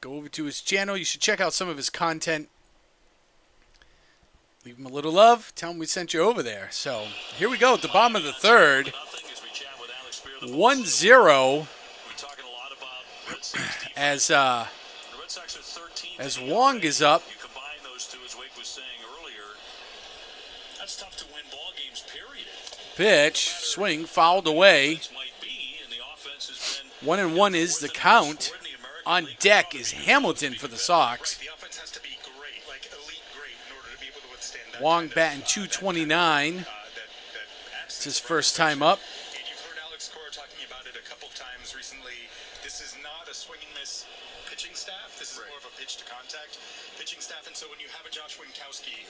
go over to his channel. You should check out some of his content. Leave him a little love. Tell him we sent you over there. So here we go at the bottom of the third. 1-0 as Wong is up. You combine those two, as Wake was saying earlier, that's tough to win ball games, period. Pitch, swing, fouled away. 1-1 is the count. On deck is Hamilton for the Sox. The offense has to be great, like elite great, in order to be able to withstand that. Wong batting .229. It's his first time up. And you've heard Alex Cora talking about it a couple times recently. This is not a swing and miss pitching staff. This is more of a pitch to contact pitching staff. And so when you have a Josh Winkowski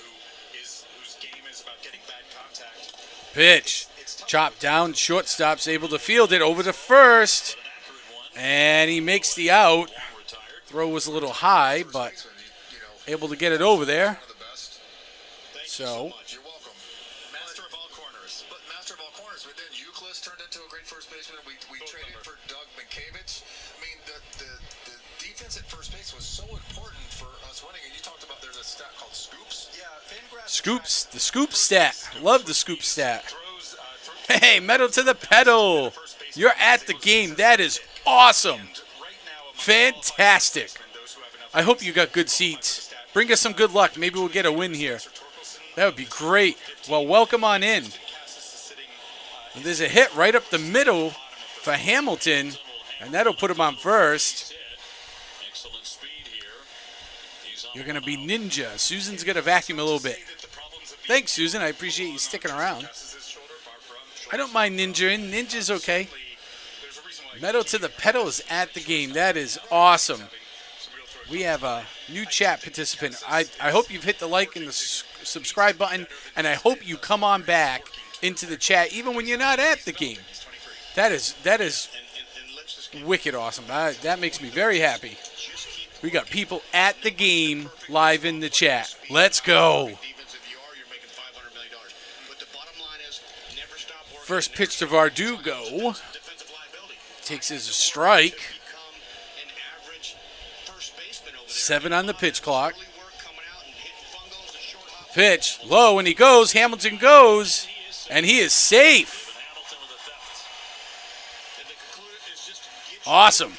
whose game is about getting bad contact. Pitch, chopped down, shortstop's able to field it over to first. And he makes the out. Throw was a little high, but able to get it over there. So, You're welcome. Master of all corners. But master of all corners, but then Euclid turned into a great first baseman. We traded for Doug Minkevich. I mean, the defense at first base was so important for us winning. And you talked about there's a stat called scoops. Yeah, Fangraphs. Scoops, the scoop stat. Love the scoop stat. Hey, metal to the pedal. You're at the game. That is awesome. Fantastic. I hope you got good seats. Bring us some good luck. Maybe we'll get a win here. That would be great. Well, welcome on in. And there's a hit right up the middle for Hamilton, and that'll put him on first. You're going to be Ninja. Susan's going to vacuum a little bit. Thanks, Susan. I appreciate you sticking around. I don't mind Ninja. Ninja's okay. Metal to the pedal is at the game. That is awesome. We have a new chat participant. I hope you've hit the like and the subscribe button, and I hope you come on back into the chat even when you're not at the game. That is wicked awesome. That makes me very happy. We got people at the game live in the chat. Let's go. First pitch to Verdugo. Takes his strike. 7 on the pitch clock. Pitch low, and he goes. Hamilton goes, and he is safe. Awesome.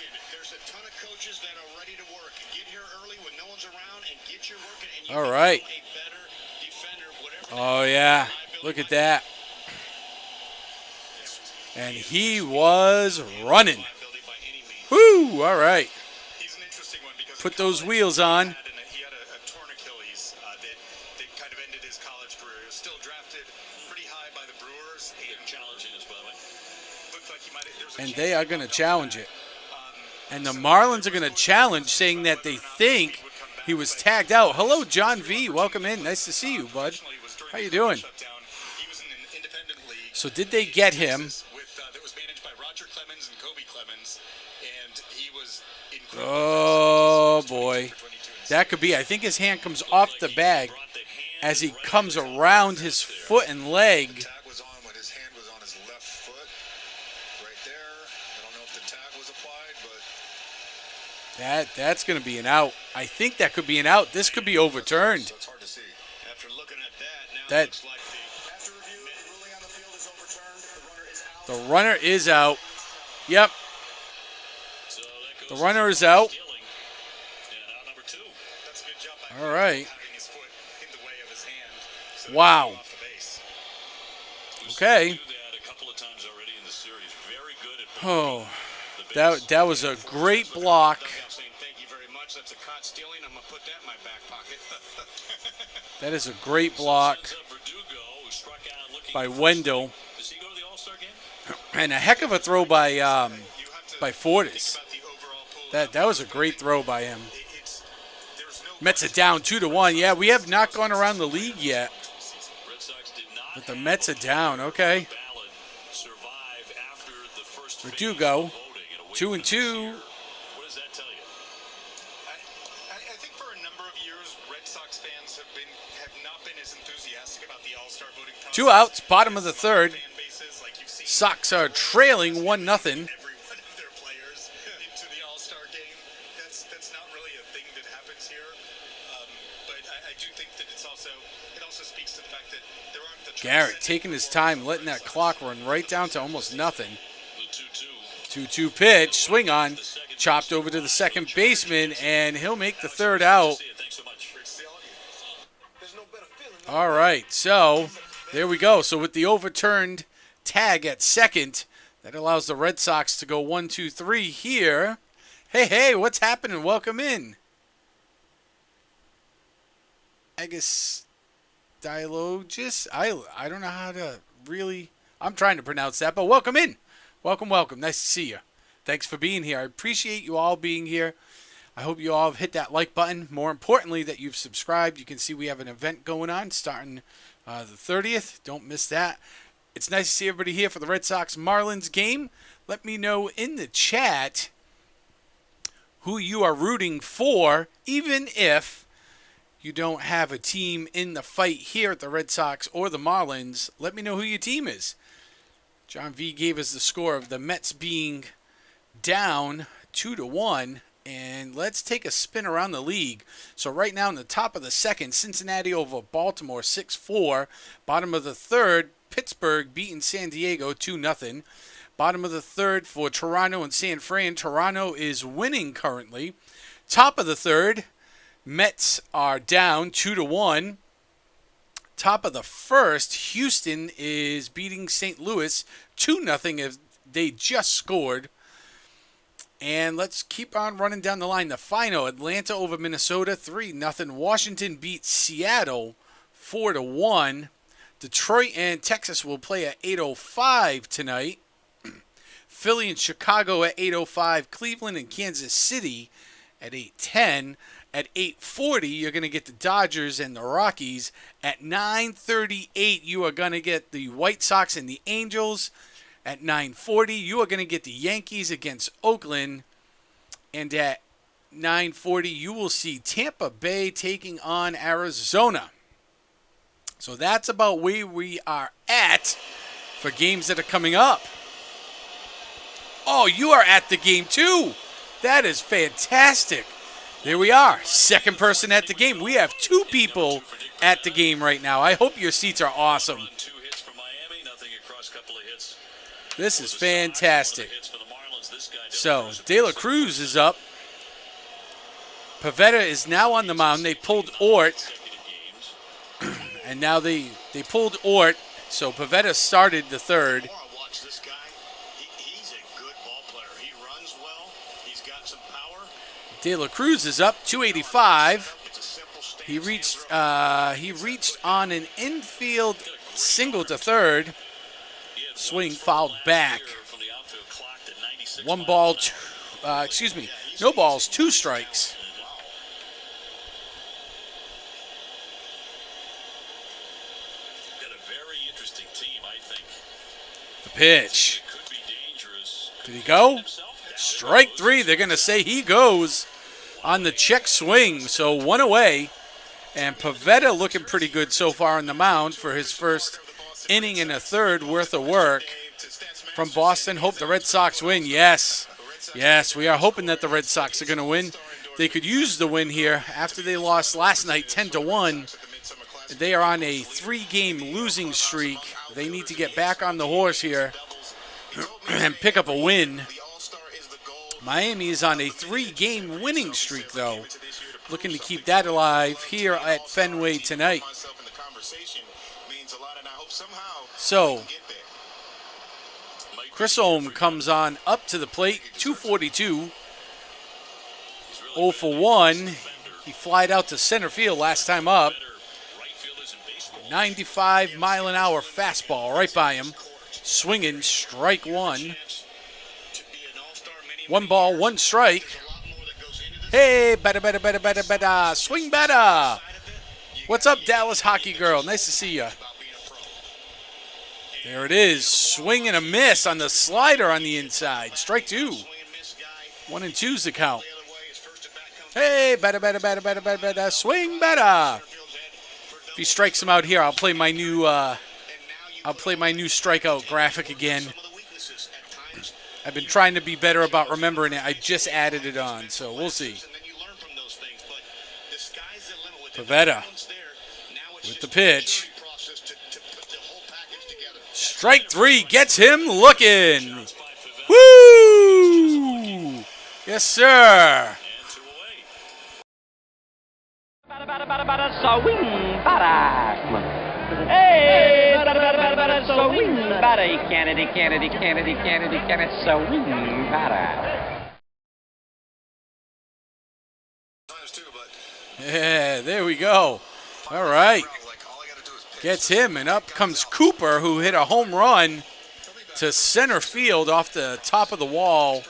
All right. Oh, yeah. Look at that. And he was running. Woo! All right. Put those wheels on. He had a torn Achilles that kind of ended his college career. He was still drafted pretty high by the Brewers. Challenging as well. Looked like he might have, and they are going to challenge it. And the Marlins are going to challenge, saying that they think he was tagged out. Hello, John V. Welcome in. Nice to see you, bud. How you doing? So did they get him? Oh, boy. That could be. I think his hand comes off the bag as he comes around his foot and leg. That's going to be an out. I think that could be an out. This could be overturned. That the runner is out. Yep. The runner is out. All right. Wow. Okay. Oh, that was a great block. That is a great block by Wendell. And a heck of a throw by Fortis. That was a great throw by him. Mets are down 2-1. Yeah, we have not gone around the league yet. But the Mets are down. Okay. Verdugo, 2-2. What does that tell you? I think for a number of years, Red Sox fans have not been as enthusiastic about the All-Star voting process. 2 outs, bottom of the third. Sox are trailing 1-0. Garrett taking his time, letting that clock run right down to almost nothing. 2-2 pitch, swing on, chopped over to the second baseman, and he'll make the third out. All right, so there we go. So with the overturned tag at second. That allows the Red Sox to go 1, 2, 3 here. Hey, what's happening? Welcome in. Dialogus. I don't know how to really. I'm trying to pronounce that, but welcome in. Welcome. Nice to see you. Thanks for being here. I appreciate you all being here. I hope you all have hit that like button. More importantly, that you've subscribed. You can see we have an event going on starting the 30th. Don't miss that. It's nice to see everybody here for the Red Sox Marlins game. Let me know in the chat who you are rooting for, even if you don't have a team in the fight here at the Red Sox or the Marlins. Let me know who your team is. John V gave us the score of the Mets being down 2-1. And let's take a spin around the league. So right now in the top of the second, Cincinnati over Baltimore 6-4. Bottom of the third, Pittsburgh beating San Diego 2-0. Bottom of the third for Toronto and San Fran. Toronto is winning currently. Top of the third, Mets are down 2-1. Top of the first, Houston is beating St. Louis 2-0 as they just scored. And let's keep on running down the line. The final, Atlanta over Minnesota 3-0. Washington beats Seattle 4-1. Detroit and Texas will play at 8:05 tonight. Philly and Chicago at 8:05. Cleveland and Kansas City at 8:10. At 8:40, you're going to get the Dodgers and the Rockies. At 9:38, you are going to get the White Sox and the Angels. At 9:40, you are going to get the Yankees against Oakland. And at 9:40, you will see Tampa Bay taking on Arizona. So that's about where we are at for games that are coming up. Oh, you are at the game too. That is fantastic. There we are. Second person at the game. We have 2 people at the game right now. I hope your seats are awesome. This is fantastic. So, De La Cruz is up. Pivetta is now on the mound. They pulled Ort. And now they pulled Ort. So, Pivetta started the third. De La Cruz is up, 285. He reached on an infield single to third. Swing fouled back. No balls, 2 strikes. The pitch. Did he go? Strike 3. They're going to say he goes on the check swing. So 1 away. And Pivetta looking pretty good so far on the mound for his first inning and a third worth of work from Boston. Hope the Red Sox win. Yes, we are hoping that the Red Sox are going to win. They could use the win here after they lost last night 10-1. They are on a 3-game losing streak. They need to get back on the horse here and pick up a win. Miami is on a 3-game winning streak, though. Looking to keep that alive here at Fenway tonight. So, Chris Ohm comes on up to the plate, 242. 0 for 1. He flied out to center field last time up. 95-mile-an-hour fastball right by him. Swinging, strike 1. 1 ball, 1 strike. Hey, better. Swing better. What's up, Dallas hockey girl? Nice to see you. There it is. Swing and a miss on the slider on the inside. Strike 2. 1 and 2's the count. Hey, better. Swing better. If he strikes him out here, I'll play my new strikeout graphic again. I've been trying to be better about remembering it. I just added it on, so we'll see. Pivetta with the pitch. Strike 3 gets him looking. Woo! Yes, sir. Swing, para. Hey, swing batter, Kennedy, swing batter. Yeah, there we go. All right. Gets him, and up comes Cooper, who hit a home run to center field off the top of the wall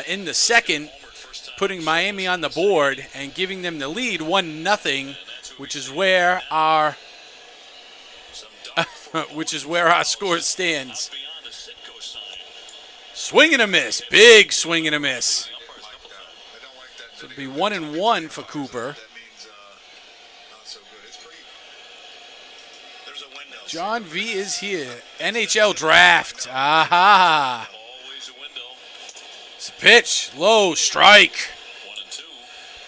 in the second, putting Miami on the board and giving them the lead 1-0, which is where our score stands. Swing and a miss, big swing and a miss. So it'll be 1-1 for Cooper. John V is here. NHL draft. Aha. It's a pitch. Low strike.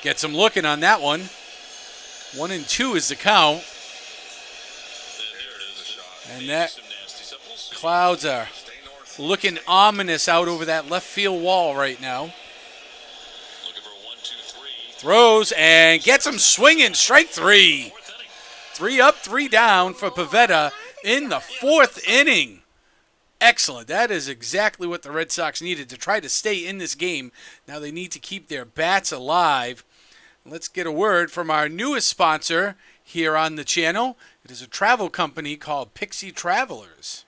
Gets him looking on that one. 1-2 is the count. And that clouds are looking ominous out over that left field wall right now. Throws and gets him swinging. Strike 3. 3 up, 3 down for Pivetta in the 4th inning. Excellent. That is exactly what the Red Sox needed to try to stay in this game. Now they need to keep their bats alive. Let's get a word from our newest sponsor here on the channel. It is a travel company called Pixie Travelers.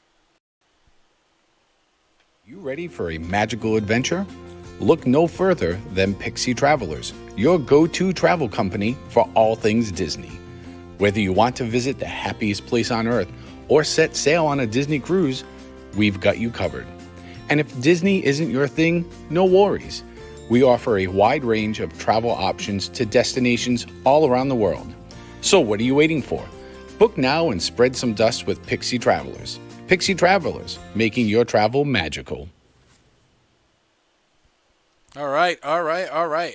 You ready for a magical adventure? Look no further than Pixie Travelers, your go-to travel company for all things Disney. Whether you want to visit the happiest place on earth or set sail on a Disney cruise, we've got you covered. And if Disney isn't your thing, no worries. We offer a wide range of travel options to destinations all around the world. So what are you waiting for? Book now and spread some dust with Pixie Travelers. Pixie Travelers, making your travel magical. All right.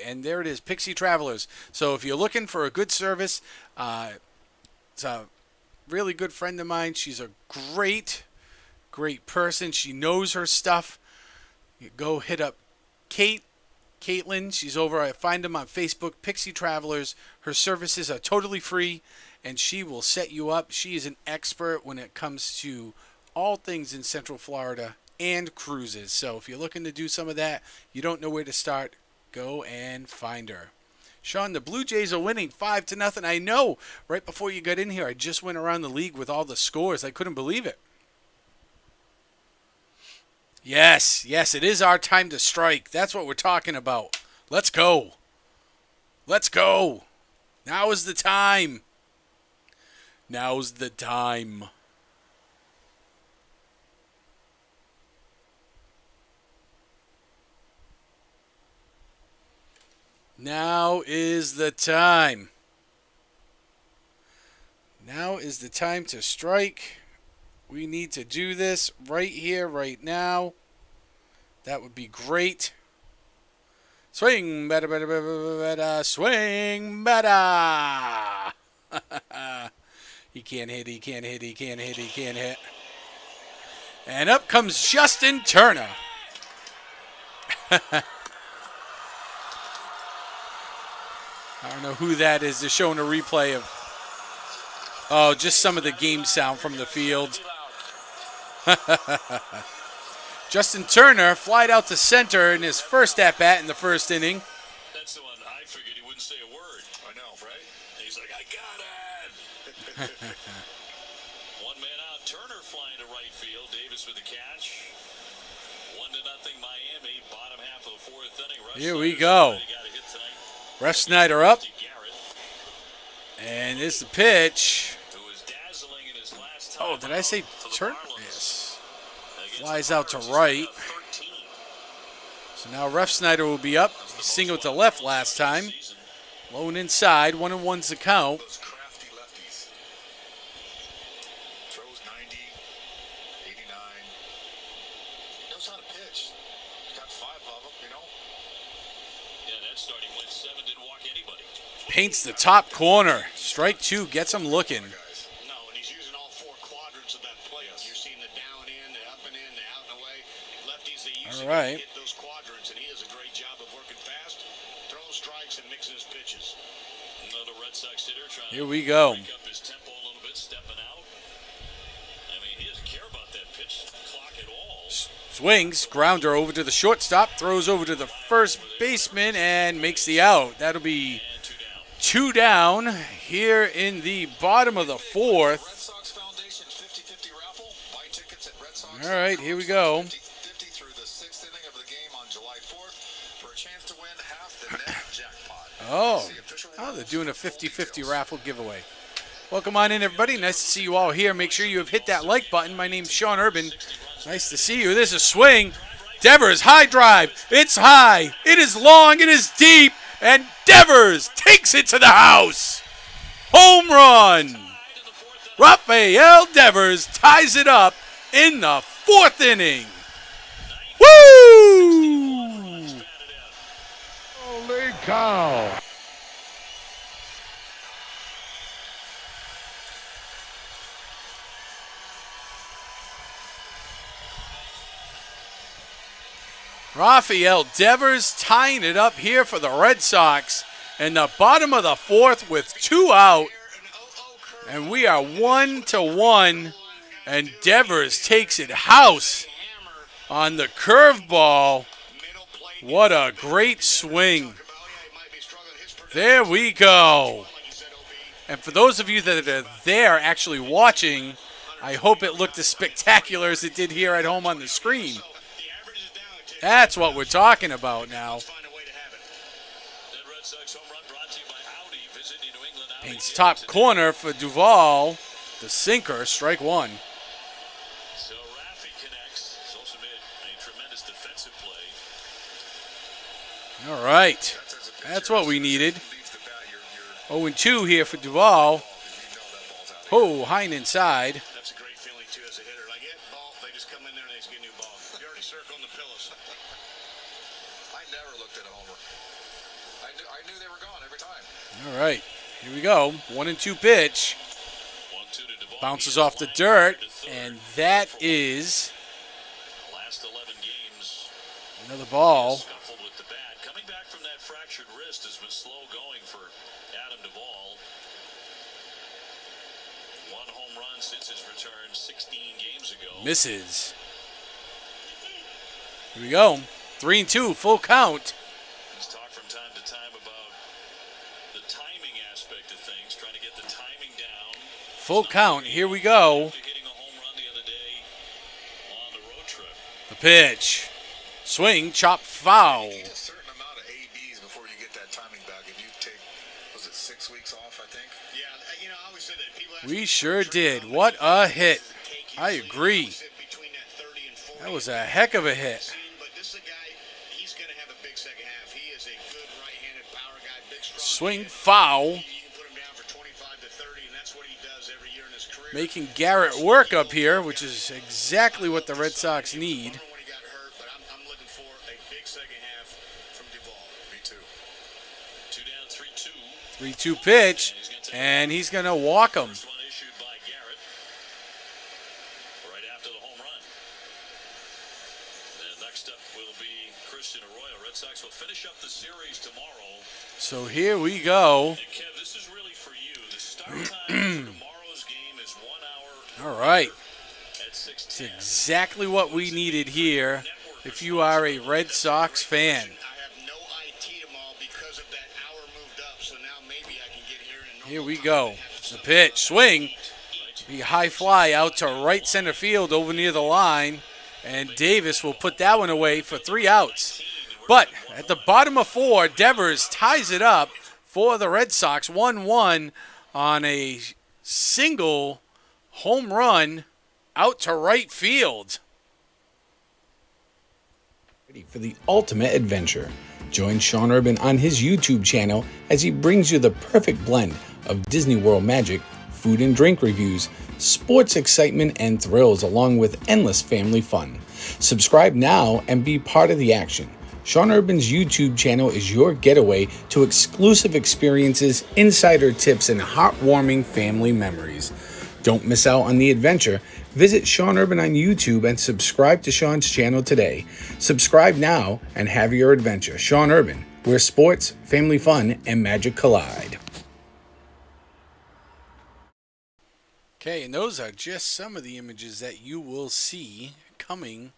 And there it is, Pixie Travelers. So if you're looking for a good service, it's a really good friend of mine. She's a great person. She knows her stuff. You go hit up Caitlin. She's over. I find them on Facebook, Pixie Travelers. Her services are totally free, and she will set you up. She is an expert when it comes to all things in Central Florida and cruises. So if you're looking to do some of that, you don't know where to start, go and find her. Sean, the Blue Jays are winning 5-0. I know. Right before you got in here, I just went around the league with all the scores. I couldn't believe it. Yes, it is our time to strike. That's what we're talking about. Let's go. Now is the time. Now's the time. Now is the time. Now is the time to strike. We need to do this right here, right now. That would be great. Swing, better, swing, better. He can't hit. And up comes Justin Turner. I don't know who that is. They're showing a replay of, just some of the game sound from the field. Justin Turner flied out to center in his first at-bat in the first inning. That's the one I figured he wouldn't say a word. I know, right? He's like, I got it. One man out. Turner flying to right field. Davis with the catch. 1-0 Miami. Bottom half of the 4th inning. Here we go. Ref Snyder up. And it's the pitch. Oh, did I say Turner? Yes. Flies out to right. So now Ref Snyder will be up. He singled to left last time. Low and inside. 1-1's the count. Throws 90, 89. Knows how to pitch. Got 5 of them, you know. Yeah, that starting went 7, didn't walk anybody. Paints the top corner. Strike 2 gets him looking. No, and he's using all 4 quadrants of that play. You're seeing the down in, the up and in, the out and away. Lefties, they usually hit those quadrants, and he does a great job of working fast, throwing strikes, and mixing his pitches. Another Red Sox hitter trying Here we go. to break up his tempo a little bit, stepping out. Swings, grounder over to the shortstop, throws over to the first baseman, and makes the out. That'll be 2 down here in the bottom of the 4th. All right, here we go. Oh, they're doing a 50-50 raffle giveaway. Welcome on in, everybody. Nice to see you all here. Make sure you have hit that like button. My name's Sean Urban. Nice to see you. There's a swing. Devers, high drive. It's high. It is long. It is deep. And Devers takes it to the house. Home run. Rafael Devers ties it up in the 4th inning. Woo! Holy cow. Rafael Devers tying it up here for the Red Sox in the bottom of the 4th with 2 out. And we are 1-1. And Devers takes it house on the curveball. What a great swing. There we go. And for those of you that are there actually watching, I hope it looked as spectacular as it did here at home on the screen. That's what we're talking about now. Paints top corner for Duvall. The sinker, strike 1. So Rafi connects. He's also made a tremendous defensive play. All right. That's what we needed. 0-2 here for Duvall. Oh, high and inside. That's a great feeling, too, as a hitter. Like, ball, they just come in there and they just get a new ball. You're already circling the pillows. I never looked at a homer. I knew they were gone every time. All right. Here we go. 1-2 pitch. Bounces off the dirt, and that is another ball. Coming back from that fractured wrist has been slow going for Adam Duvall. 1 home run since his return 16 games ago. Misses. Here we go. 3-2, full count. He's talked from time to time about the timing aspect of things, trying to get the timing down. Full count. Here we go. The pitch. Swing, chop, foul. You need a certain amount of ABs before you get that timing back. If you take, was it 6 weeks off, I think? Yeah, I always said that people We sure did. What a hit. I agree. That was a heck of a hit. But this is a guy, he's going to have a big second half. He is a good right-handed power guy, big strong. Swing, foul. You can put him down for 25 to 30, and that's what he does every year in his career. Making Garrett work up here, which is exactly what the Red Sox need. When he got hurt, but I'm looking for a big second half from Duvall. Me too. 2 down, 3-2. 3-2 pitch, and he's going to walk him. First one issued by Garrett right after the home run. And next up will be Christian Arroyo. Red Sox will finish up the series tomorrow. So here we go. And Kev, this is really for you. The start time for tomorrow's game is 1 hour. All right. At 6:10. It's exactly what we needed here if you are a Red Sox fan. I have no IT tomorrow because of that hour moved up, so now maybe I can get here in a Here we go. The pitch. Swing. The high fly out to right center field over near the line. And Davis will put that one away for 3 outs. But at the bottom of 4, Devers ties it up for the Red Sox. 1-1 on a single home run out to right field. Ready for the ultimate adventure. Join Sean Urban on his YouTube channel as he brings you the perfect blend of Disney World magic, food and drink reviews, sports excitement and thrills, along with endless family fun. Subscribe now and be part of the action. Sean Urban's YouTube channel is your getaway to exclusive experiences, insider tips, and heartwarming family memories. Don't miss out on the adventure. Visit Sean Urban on YouTube and subscribe to Sean's channel today. Subscribe now and have your adventure. Sean Urban, where sports, family fun, and magic collide. Okay, and those are just some of the images that you will see coming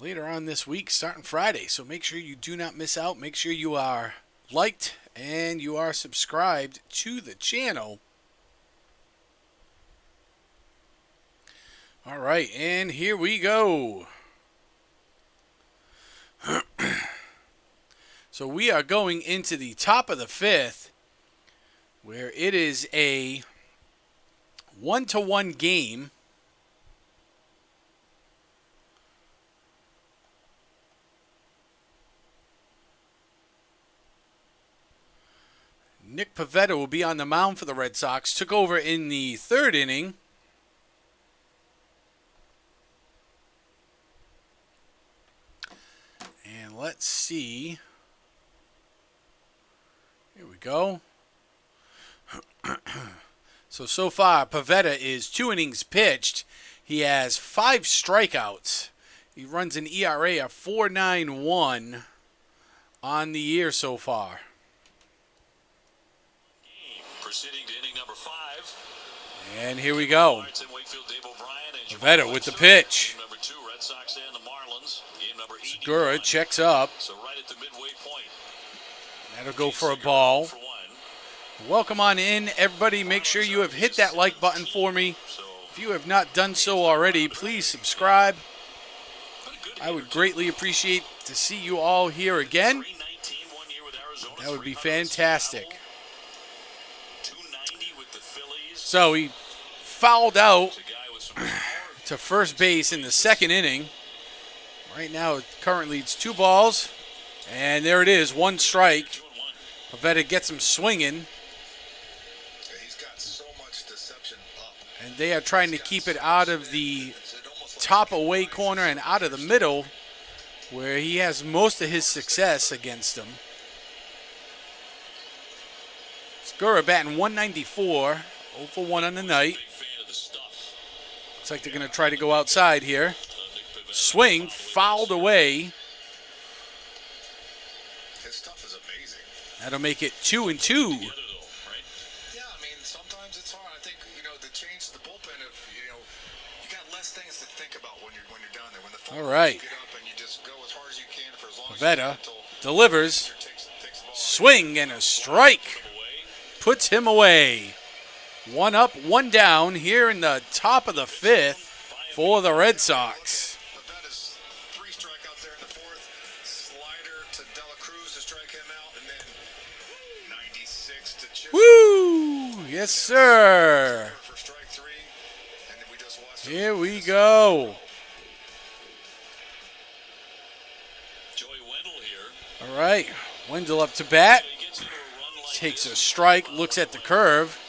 later on this week, starting Friday. So make sure you do not miss out. Make sure you are liked and you are subscribed to the channel. All right, and here we go. So we are going into the top of the fifth, where it is a 1-1 game. Nick Pivetta will be on the mound for the Red Sox. Took over in the third inning. And let's see. Here we go. So far, Pivetta is 2 innings pitched. He has 5 strikeouts. He runs an ERA of 4.91 on the year so far. Proceeding to inning number 5. And here we go. Pivetta with the pitch. Game number 2, Red Sox and the Marlins. Game number 8. Segura checks up. So right at the midway point. That'll go for a ball. Welcome on in, everybody. Make sure you have hit that like button for me. If you have not done so already, please subscribe. I would greatly appreciate to see you all here again. That would be fantastic. So he fouled out to first base in the second inning. Right now, currently it's 2 balls. And there it is, 1 strike. Pivetta gets him swinging. And they are trying to keep it out of the top away corner and out of the middle, where he has most of his success against them. Segura batting 194, 0 for 1 on the night. Looks like they're going to try to go outside here. Swing, fouled away. His stuff is amazing. That'll make it 2-2. All right. Pivetta delivers. Swing and a strike. Puts him away. 1 up, 1 down here in the top of the 5th for the Red Sox. Pivetta's 3 strikeouts there in the 4th. Slider to Dela Cruz to strike him out, and then 96 to Chip. Woo! Yes, sir. For strike 3, and then we just watched. Here we go. All right, Wendell up to bat. Takes a strike, looks at the curve.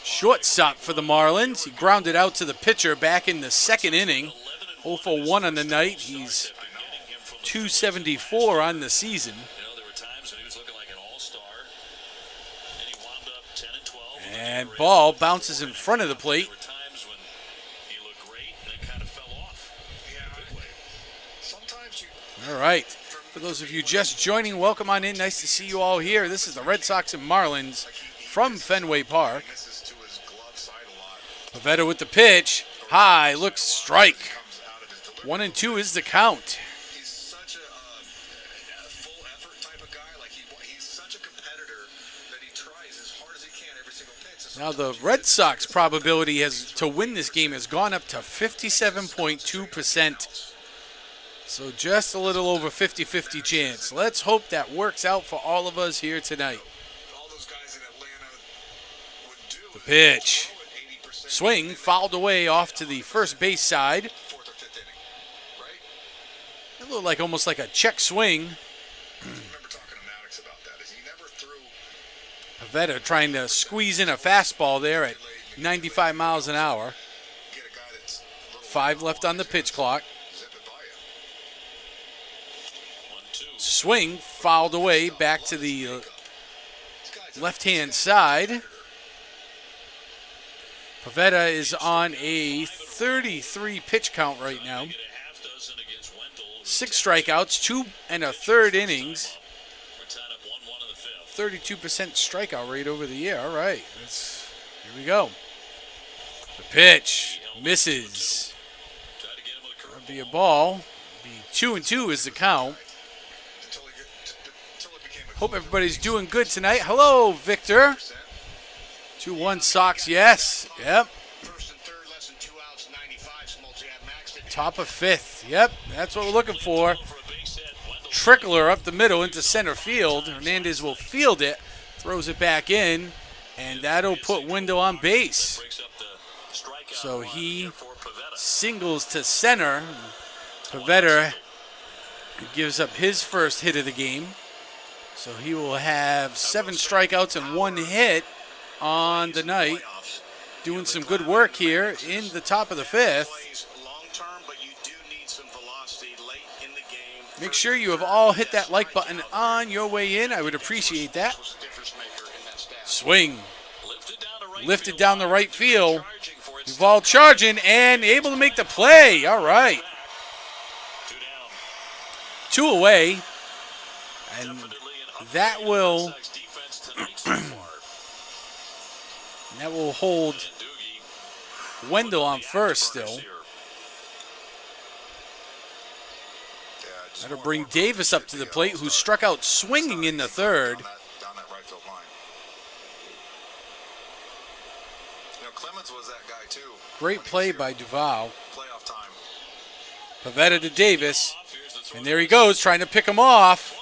Shortstop for the Marlins. He grounded out to the pitcher back in the second inning. 0 for 1 on the night. He's 274 on the season. And ball bounces in front of the plate. All right. For those of you just joining, welcome on in. Nice to see you all here. This is the Red Sox and Marlins from Fenway Park. Pivetta with the pitch. High, looks strike. 1-2 is the count. He's such a full effort type of guy. Like he's such a competitor that he tries as hard as he can every single pitch. Now the Red Sox probability to win this game has gone up to 57.2%. So just a little over 50-50 chance. Let's hope that works out for all of us here tonight. The pitch. Swing, fouled away off to the first base side. It looked like almost like a check swing. Pivetta trying to squeeze in a fastball there at 95 miles an hour. 5 left on the pitch clock. Swing, fouled away back to the left-hand side. Pivetta is on a 33 pitch count right now. 6 strikeouts, 2 1/3 innings. 32% strikeout rate over the year. All right, here we go. The pitch misses. That'll be a ball. Be 2-2 is the count. Hope everybody's doing good tonight. Hello, Victor. 2-1 Sox, yes. Yep. Top of fifth. Yep, that's what we're looking for. Trickler up the middle into center field. Hernandez will field it, throws it back in, and that'll put Wendell on base. So he singles to center. Pavetta gives up his first hit of the game. So he will have 7 strikeouts and 1 hit on the night. Doing some good work here in the top of the fifth. Make sure you have all hit that like button on your way in. I would appreciate that. Swing. Lifted down the right field. Duvall charging and able to make the play. All right. 2 away. And that will hold Wendell on first still. That'll bring Davis up to the plate, who struck out swinging in the third. Great play by Duvall. Pavetta to Davis. And there he goes, trying to pick him off.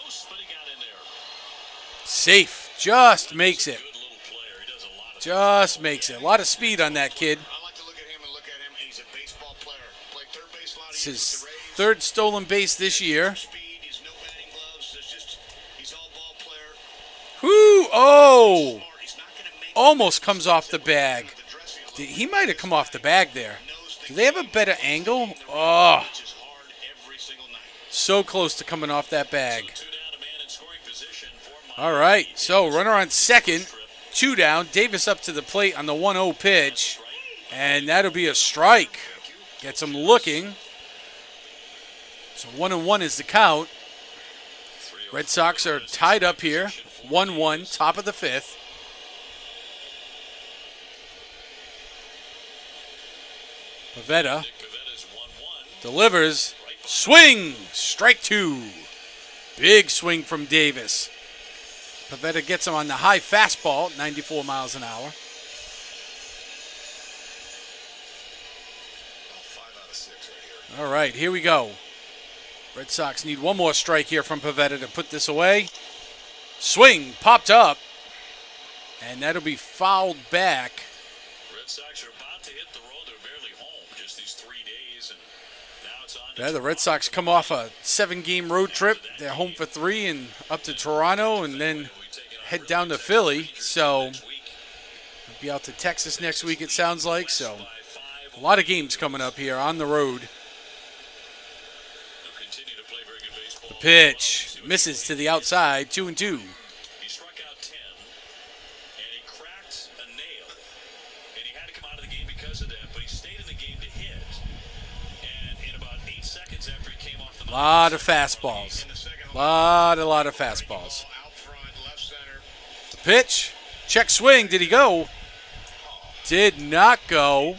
Safe. Just makes it. Just makes it. A lot of speed on that kid. It's his 3rd stolen base this year. Whoo! Oh! Almost comes off the bag. He might have come off the bag there. Do they have a better angle? Oh! So close to coming off that bag. All right, so runner on second. 2 down. Davis up to the plate on the 1-0 pitch. And that'll be a strike. Gets him looking. So 1-1 is the count. Red Sox are tied up here. 1-1, top of the fifth. Pavetta delivers. Swing! Strike 2. Big swing from Davis. Pavetta gets him on the high fastball, 94 miles an hour. All right, here we go. Red Sox need 1 more strike here from Pavetta to put this away. Swing, popped up, and that'll be fouled back. Red Sox are about to hit the road. They're barely home just these 3 days, and now it's on. Yeah, the Red Sox come off a 7-game road trip. They're home for 3 and up to Toronto, and then head down to Philly. So we'll be out to Texas next week, it sounds like. So a lot of games coming up here on the road. The pitch misses to the outside, 2-2. He struck out 10, and he cracked a nail, and he had to come out of the game because of that, but he stayed in the game to hit, and in about 8 seconds after he came off the mound, Lot of fastballs. Lot of fastballs. The pitch, check swing, did he go? Did not go.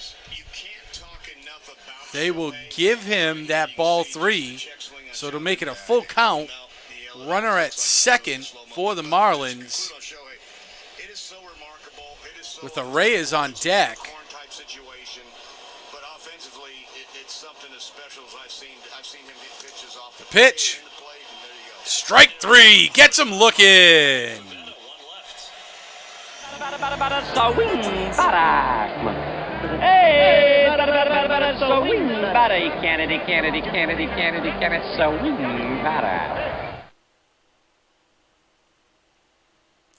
They will give him that ball 3. So to make it a full count, runner at second for the Marlins. With Reyes on deck. The pitch. Strike 3. Gets him looking. Hey, so win, Kennedy, so win,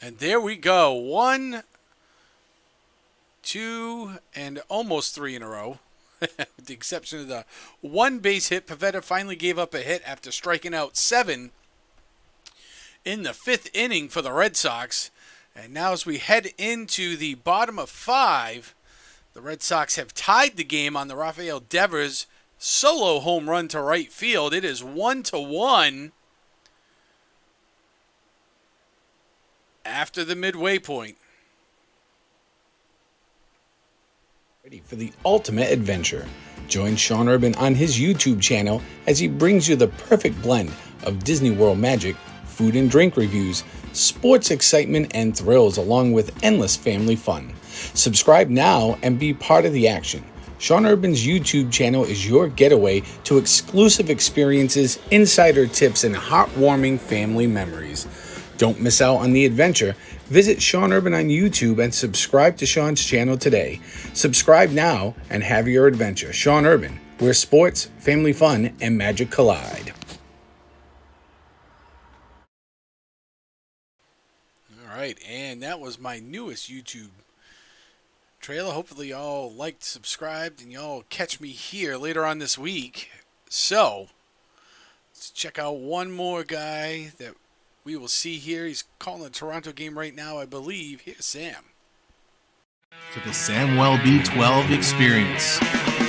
And there we go. 1, 2, and almost 3 in a row. With the exception of the 1 base hit. Pavetta finally gave up a hit after striking out 7 in the 5th inning for the Red Sox. And now as we head into the bottom of 5, the Red Sox have tied the game on the Rafael Devers solo home run to right field. It is 1-1 after the midway point. Ready for the ultimate adventure. Join Sean Urban on his YouTube channel as he brings you the perfect blend of Disney World magic, food and drink reviews, sports excitement and thrills, along with endless family fun. Subscribe now and be part of the action. Sean Urban's YouTube channel is your getaway to exclusive experiences, insider tips, and heartwarming family memories. Don't miss out on the adventure. Visit Sean Urban on YouTube and subscribe to Sean's channel today. Subscribe now and have your adventure. Sean Urban, where sports, family fun, and magic collide. All right, and that was my newest YouTube trailer. Hopefully y'all liked, subscribed, and y'all catch me here later on this week. So, let's check out one more guy that we will see here. He's calling the Toronto game right now, I believe. Here's Sam. To the Samwell B12 experience,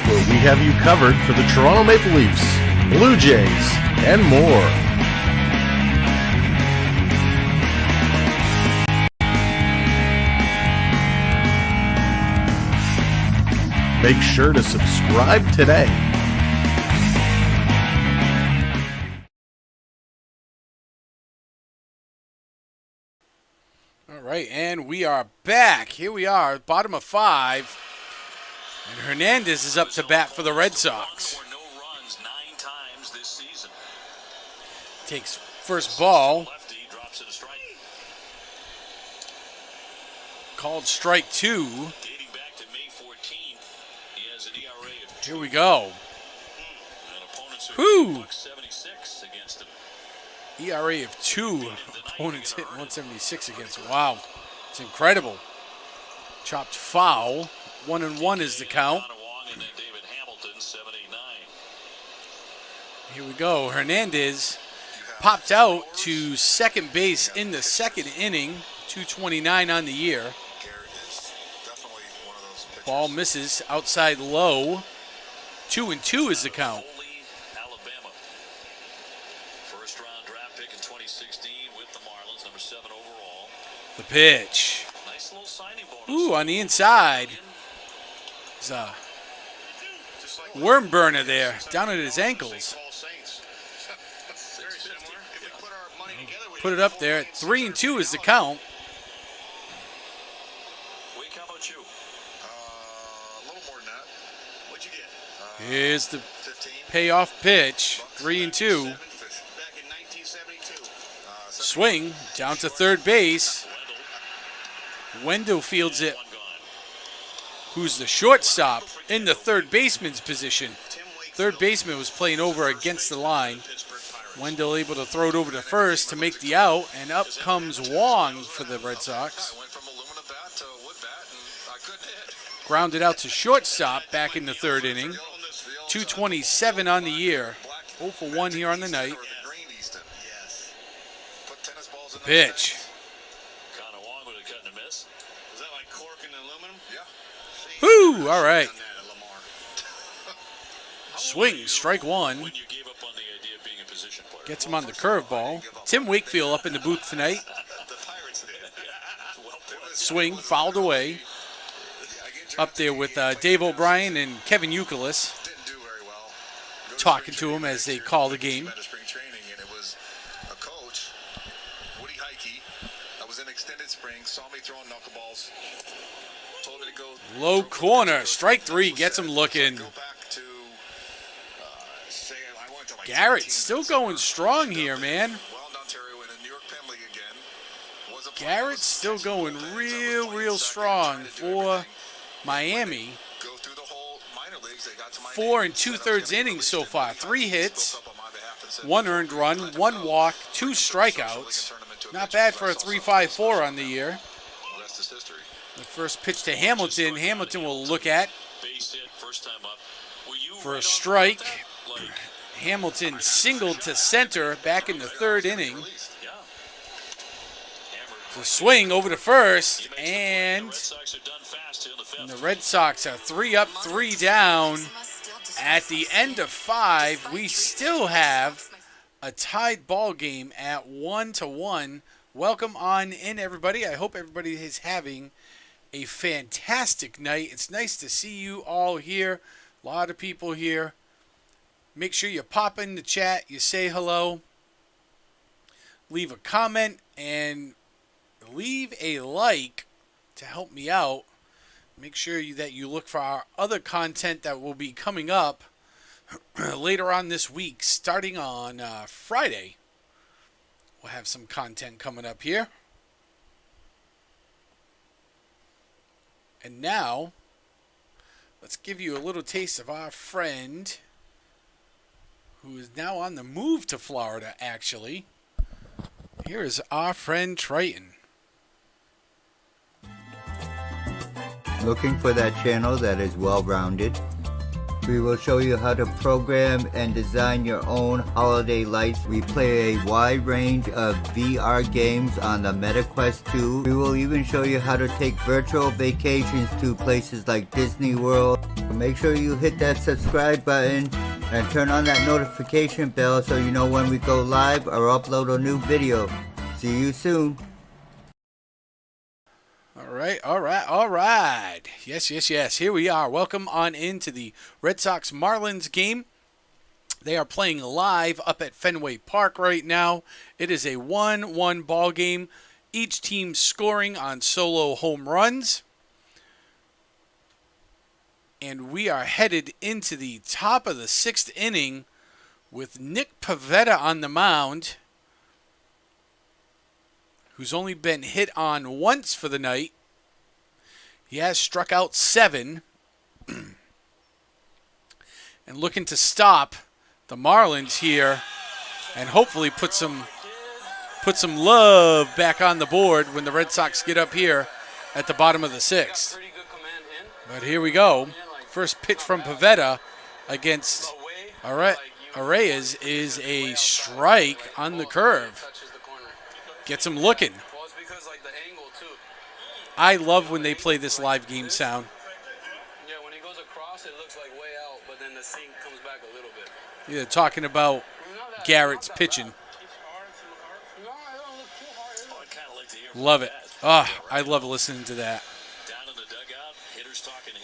where we have you covered for the Toronto Maple Leafs, Blue Jays, and more. Make sure to subscribe today. All right, and we are back. Here we are, bottom of 5. And Hernandez is up to bat for the Red Sox. Takes first ball. Called strike 2. Here we go. Whoo! ERA of 2. Opponents hit 176 against. Wow. It's incredible. Chopped foul. 1-1 is the count. Here we go. Hernandez popped out to second base in the second inning. 229 on the year. Ball misses outside low. 2-2 is the count. First round draft pick in 2016 with the Marlins, number 7 overall. The pitch. Nice little signing bonus. Ooh, on the inside. There's a worm burner there down at his ankles. Put it up there. 3-2 is the count. Wake, how about you? A little more than that. What'd you get? Here's the payoff pitch. 3-2. Swing down to third base. Wendell fields it. Who's the shortstop in the third baseman's position. Third baseman was playing over against the line. Wendell able to throw it over to first to make the out, and up comes Wong for the Red Sox. Grounded out to shortstop back in the third inning. 227 on the year. 0 for 1 here on the night. The pitch. Whoo! All right. Swing, strike 1. Gets him on the curveball. Tim Wakefield up in the booth tonight. Swing, fouled away. Up there with Dave O'Brien and Kevin Youkilis. Talking to him as they call the game. Low corner, strike 3, gets him looking. Garrett still going strong here, man. Garrett's still going real strong for Miami. 4 2/3 innings so far. 3 hits, 1 earned run, 1 walk, 2 strikeouts. Not bad for a 3.54 on the year. The first pitch to Hamilton. Hamilton will look at for a strike. Hamilton singled to center back in the third inning. The swing over to first, and the Red Sox are 3 up, 3 down. At the end of 5, we still have a tied ball game at 1-1. Welcome on in, everybody. I hope everybody is having a fantastic night. It's nice to see you all here. A lot of people here. Make sure you pop in the chat. You say hello. Leave a comment and leave a like to help me out. Make sure that you look for our other content that will be coming up later on this week, starting on Friday. We'll have some content coming up here. And now, let's give you a little taste of our friend who is now on the move to Florida, actually. Here is our friend Triton. Looking for that channel that is well-rounded? We will show you how to program and design your own holiday lights. We play a wide range of VR games on the MetaQuest 2. We will even show you how to take virtual vacations to places like Disney World. Make sure you hit that subscribe button and turn on that notification bell so you know when we go live or upload a new video. See you soon. All right. Yes. Here we are. Welcome on into the Red Sox Marlins game. They are playing live up at Fenway Park right now. It is a 1-1 ball game. Each team scoring on solo home runs. And we are headed into the top of the 6th inning with Nick Pivetta on the mound, who's only been hit on once for the night. He has struck out 7. And looking to stop the Marlins here and hopefully put some love back on the board when the Red Sox get up here at the bottom of the 6th. But here we go. First pitch from Pivetta against Arraez is a strike on the curve. Gets him looking. I love when they play this live game sound. Yeah, when he goes across, it looks like way out, but then the sink comes back a little bit. Yeah, talking about Garrett's pitching. Love it. I love listening to that.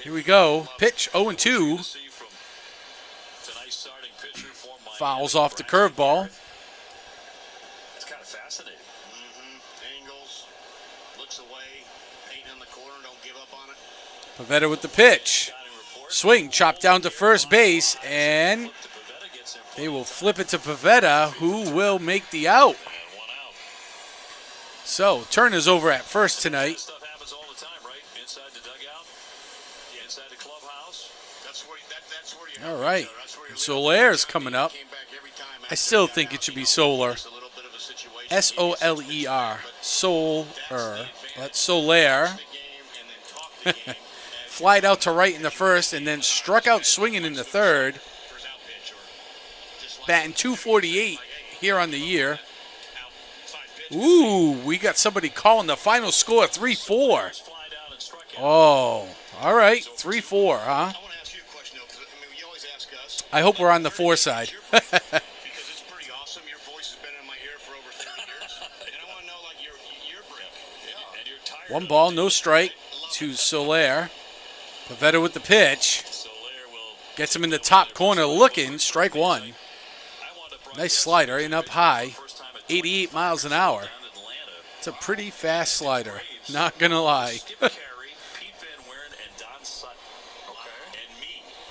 Here we go. Pitch 0-2. Fouls off the curveball. It's kind of fascinating. Angles, looks away, paint in the corner, don't give up on it. Pivetta with the pitch. Swing, chopped down to first base, and they will flip it to Pivetta, who will make the out. So, Turner's over at first tonight. All right. Solaire's coming up. I still think it should be Soler. S-O-L-E-R. Soler. But Solaire. Flied out to right in the first and then struck out swinging in the third. Batting .248 here on the year. Ooh, we got somebody calling the final score 3-4. Oh, all right. 3-4, huh? I hope we're on the 4 side. One ball, no strike to Soler. Pivetta with the pitch. Gets him in the top corner looking. Strike 1. Nice slider in up high. 88 miles an hour. It's a pretty fast slider. Not going to lie.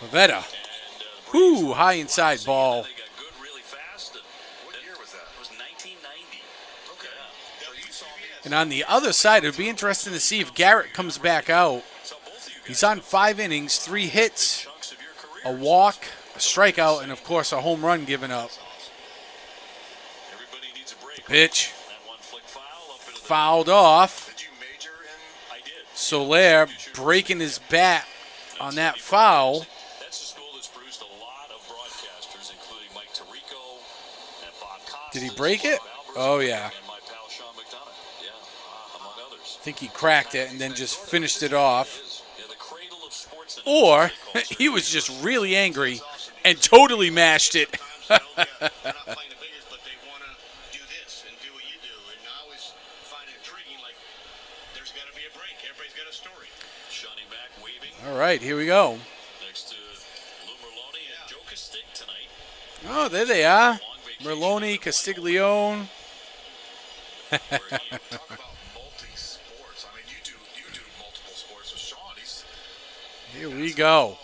Pivetta. Whoo, high inside ball. And on the other side, it would be interesting to see if Garrett comes back out. He's on 5 innings, 3 hits, a walk, a strikeout, and of course a home run given up. The pitch. Fouled off. Soler breaking his bat on that foul. Did he break it? Oh, yeah. I think he cracked it and then just finished it off. Or he was just really angry and totally mashed it. All right, here we go. Oh, there they are. Merloni, Castiglione. Talk about multi-sports. I mean, you do multiple sports with Sean. Here we go.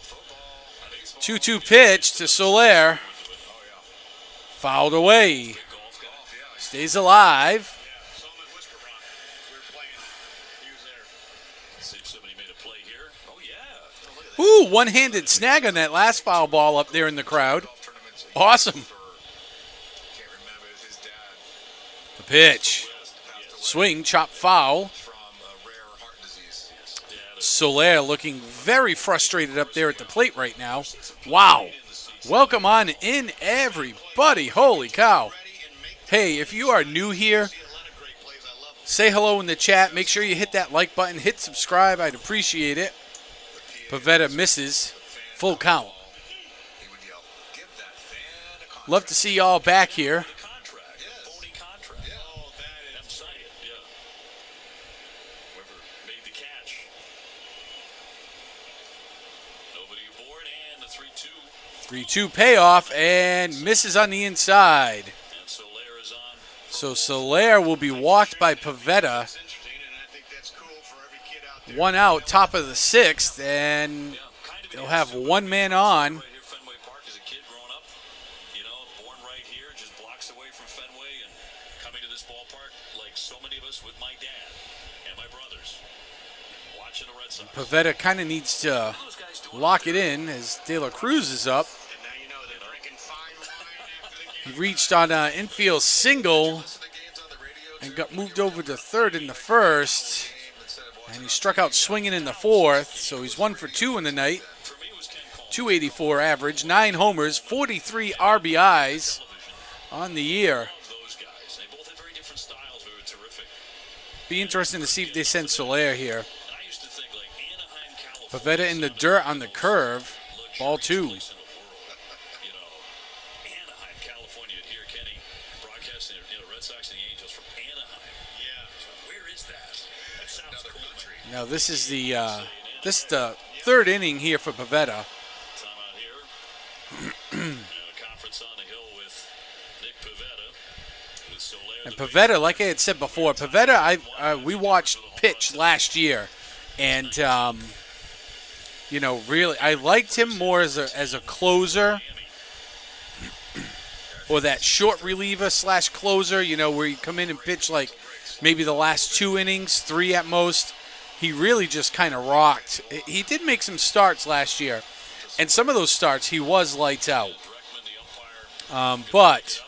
2-2 pitch to Soler. Fouled away. Stays alive. Ooh, one-handed snag on that last foul ball up there in the crowd. Awesome. The pitch. Swing, chop, foul. Soler looking very frustrated up there at the plate right now. Wow. Welcome on in, everybody. Holy cow. Hey, if you are new here, say hello in the chat. Make sure you hit that like button. Hit subscribe. I'd appreciate it. Pavetta misses. Full count. Love to see y'all back here. The 3-2 payoff and misses on the inside. So Soler will be walked by Pavetta. One out, top of the sixth, and they'll have one man on. Pavetta kind of needs to lock it in as De La Cruz is up. He reached on an infield single and got moved over to third in the first. And he struck out swinging in the fourth, so he's 1 for 2 in the night. 284 average, 9 homers, 43 RBIs on the year. Be interesting to see if they send Soler here. Pavetta in the dirt on the curve. Ball 2. Now this is the third inning here for Pavetta. And Pavetta, like I had said before, Pavetta, we watched pitch last year, and really, I liked him more as a closer, or that short reliever / closer. Where you come in and pitch like maybe the last 2 innings, 3 at most. He really just kind of rocked. He did make some starts last year, and some of those starts he was lights out. But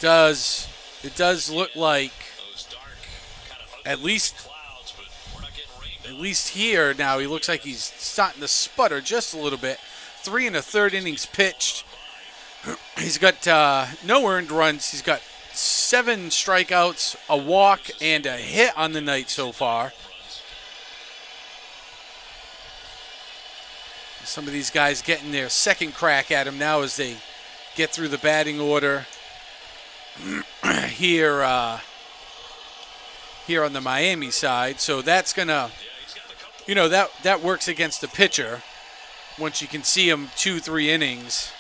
it does look like at least here now he looks like he's starting to sputter just a little bit. 3 1/3 innings pitched. He's got no earned runs. He's got 7 strikeouts, a walk, and a hit on the night so far. Some of these guys getting their second crack at him now as they get through the batting order here on the Miami side. So that's going to, that works against the pitcher once you can see him 2-3 innings.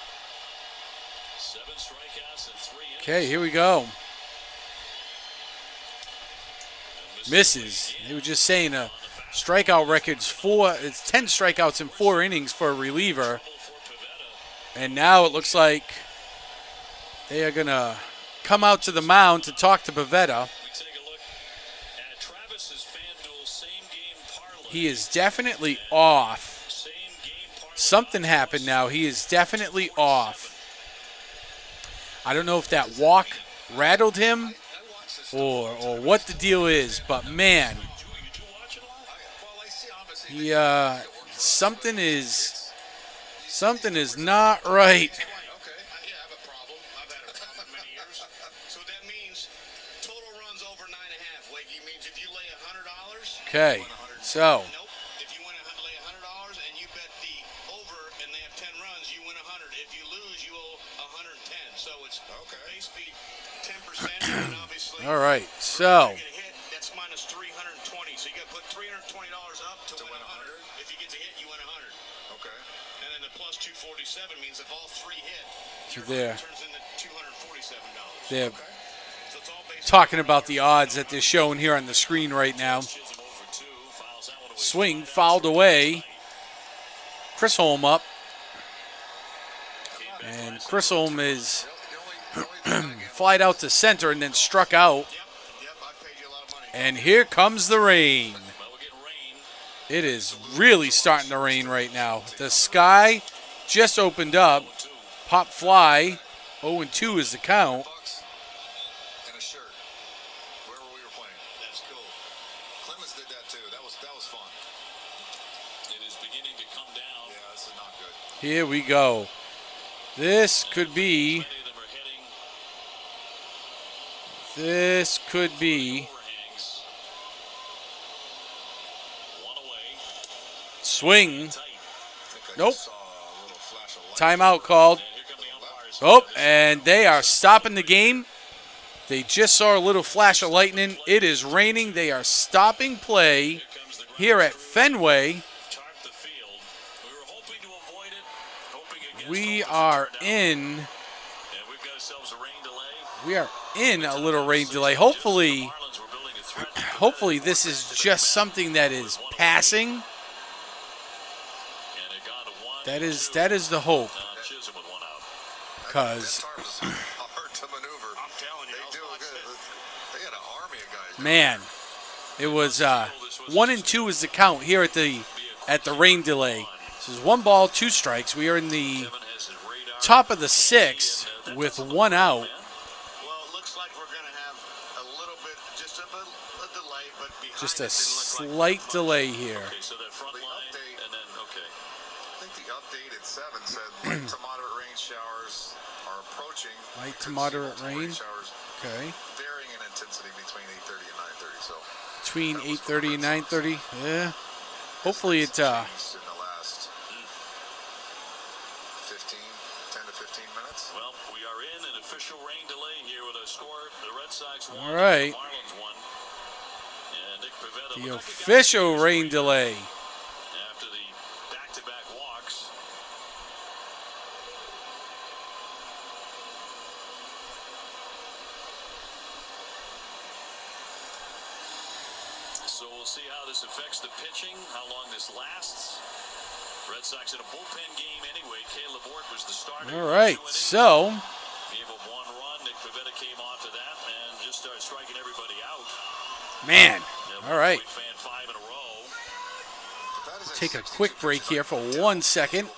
Okay, here we go. Misses. They were just saying a strikeout record's 10 strikeouts in 4 innings for a reliever. And now it looks like they are going to come out to the mound to talk to Pavetta. He is definitely off. Something happened now. He is definitely off. I don't know if that walk rattled him or what the deal is, but man, he something is not right. Okay, so all right, so $20 up to win 100. If you get to hit, you win 100. Okay. And then the plus 247 means if all three hit, So there. turns into $247. They're So it's all based talking about the odds that they're showing here on the screen right now. Swing fouled away. Chris Holm up. And Chris Holm is flied out to center and then struck out. And here comes the rain. It is really starting to rain right now. The sky just opened up. Pop fly. 0-2 is the count. And a shirt. Wherever we were playing. That's cool. Clemens did that too. That was fun. It is beginning to come down. Yeah, this is not good. Here we go. This could be. This could be. Swing. Nope. Timeout called. Oh, and they are stopping the game. They just saw a little flash of lightning. It is raining. They are stopping play here at Fenway. We are in. We are in a little rain delay. Hopefully this is just something that is passing. That is the hope. Because hard to maneuver. I'm telling you, they do good. They had an army of guys. Man, it was 1-2 is the count here at the rain delay. This is 1 ball, 2 strikes. We are in the top of the 6th with 1 out. Well, it looks like we're going to have a little bit, just a delay, but behind Just a it didn't look slight delay here. Okay, so that front line, and then, okay. I think the update at 7 said light to moderate rain showers are approaching. Light to moderate rain. Showers Okay. varying in intensity between 8:30 and 9:30. So Between 8:30 and 9:30. Yeah. Hopefully it. in the last 10 to 15 minutes. Well, we are in an official rain delay here with a score. The Red Sox won. All right. The Marlins won. And Nick Pivetta The looked like he got official the rain delay. after the back-to-back walks. So we'll see how this affects the pitching, how long this lasts. Red Sox in a bullpen game anyway. Caleb Ort was the starter. All right. So Gave up 1 run. Nick Pivetta came off to that and just started striking everybody out. man. All right. Fan 5 in a row. Take a quick break here for 1 second.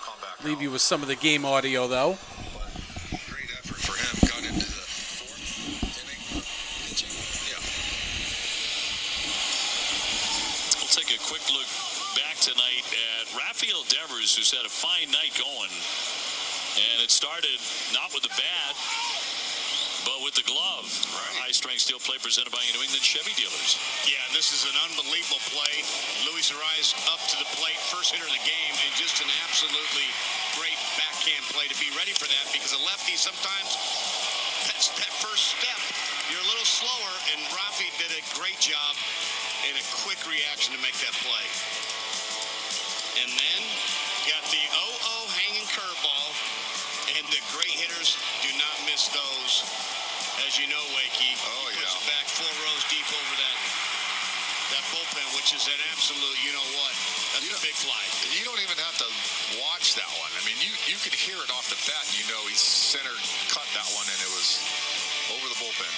Leave you with some of the game audio though. Great effort for him. Got into the 4th inning pitching. Yeah. We'll take a quick look back tonight at Rafael Devers, who's had a fine night going. And it started not with the bat, but with the glove. High-strength steel plate presented by New England Chevy dealers. Yeah, this is an unbelievable play. Luis Ariz up to the plate, first hitter of the game, and just an absolutely great backhand play to be ready for that, because a lefty sometimes, that's that first step, you're a little slower, and Rafi did a great job and a quick reaction to make that play. And then got the 0-0 hanging curveball, and the great hitters do not miss those. As you know, Wakey, puts it back 4 rows deep over that bullpen, which is an absolute, you know what, that's a big fly. You don't even have to watch that one. I mean, you could hear it off the bat. You know he center cut that one, and it was over the bullpen.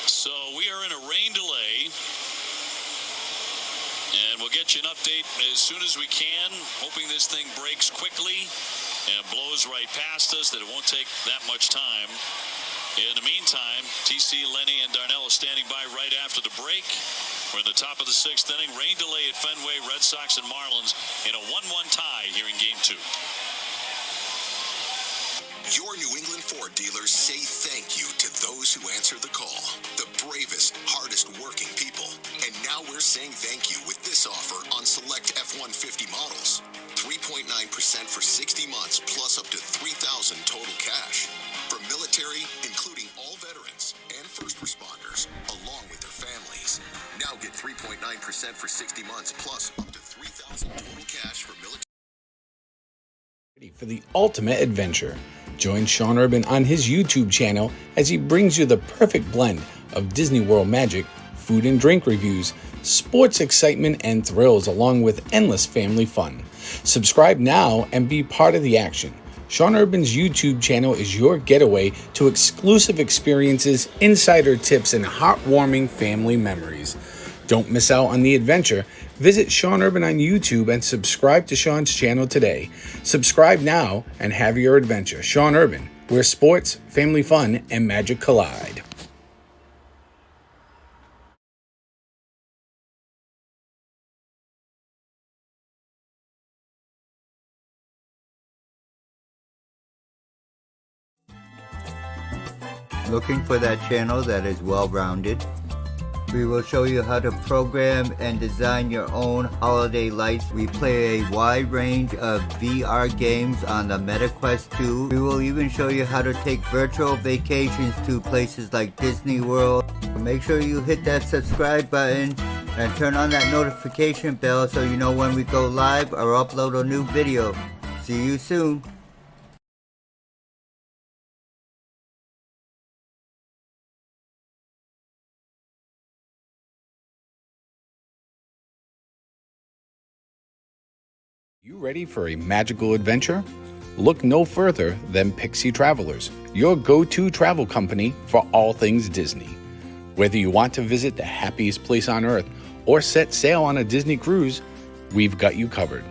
So we are in a rain delay. And we'll get you an update as soon as we can, hoping this thing breaks quickly and blows right past us, that it won't take that much time. In the meantime, TC, Lenny, and Darnell are standing by right after the break. We're in the top of the 6th inning. Rain delay at Fenway, Red Sox and Marlins in a 1-1 tie here in Game 2. Your New England Ford dealers say thank you to those who answer the call. The bravest, hardest working people. And now we're saying thank you with this offer on select F-150 models. 3.9% for 60 months plus up to $3,000 total cash. For for military, including all veterans and first responders, along with their families. Now get 3.9% for 60 months plus up to $3,000 total cash for military. For the ultimate adventure, join Sean Urban on his YouTube channel as he brings you the perfect blend of Disney World magic, food and drink reviews, sports excitement and thrills, along with endless family fun. Subscribe now and be part of the action. Sean Urban's YouTube channel is your getaway to exclusive experiences, insider tips, and heartwarming family memories. Don't miss out on the adventure. Visit Sean Urban on YouTube and subscribe to Sean's channel today. Subscribe now and have your adventure. Sean Urban, where sports, family fun, and magic collide. Looking for that channel that is well-rounded? We will show you how to program and design your own holiday lights. We play a wide range of VR games on the MetaQuest 2. We will even show you how to take virtual vacations to places like Disney World. Make sure you hit that subscribe button and turn on that notification bell so you know when we go live or upload a new video. See you soon. You ready for a magical adventure? Look no further than Pixie Travelers, your go-to travel company for all things Disney. Whether you want to visit the happiest place on earth or set sail on a Disney cruise, we've got you covered.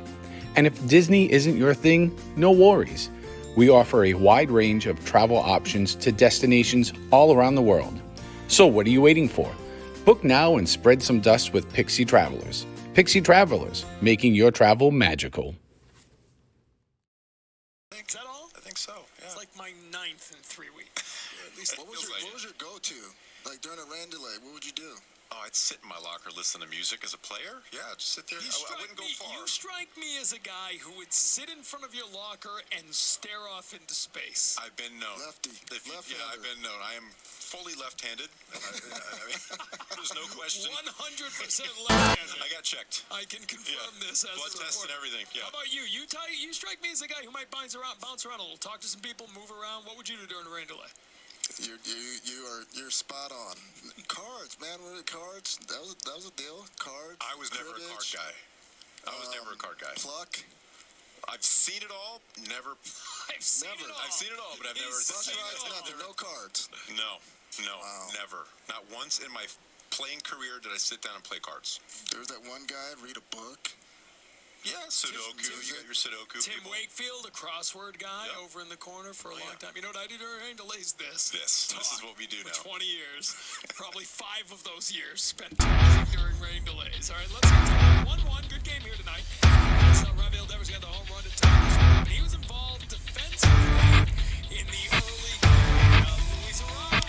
And if Disney isn't your thing, no worries. We offer a wide range of travel options to destinations all around the world. So what are you waiting for? Book now and spread some dust with Pixie Travelers. Pixie Travelers, making your travel magical. Is that all? I think so. Yeah. It's like my 9th in 3 weeks. Yeah, at least what was your go-to? Like during a rain delay, what would you do? Oh, I'd sit in my locker, listen to music as a player. Yeah, just sit there. I wouldn't go far. You strike me as a guy who would sit in front of your locker and stare off into space. I've been known. Lefty. Yeah, I've been known. I am fully left-handed. There's no question. 100% left-handed. I got checked. I can confirm this as blood a test and reporter. everything. Yeah. How about you? You strike me as a guy who might bounce around a little, talk to some people, move around. What would you do during a rain delay? You're spot on. Cards, man. What are the cards? That was a deal. Cards. I was never a card guy. I was never a card guy. Pluck. I've seen it all. Never. I've seen it all, but I've never seen it all. Nothing. No cards. No, wow. Never. Not once in my playing career did I sit down and play cards. There's that one guy read a book. Yeah, Sudoku. You got your Sudoku. Tim Wakefield, a crossword guy, over in the corner for a long time. You know what I do during rain delays? This is what we do now. 20 years. Probably 5 of those years spent during rain delays. All right, let's get to 1-1. Good game here tonight. Rafael Devers got the home run to tie. He was involved defensively in the early Luis Arraez.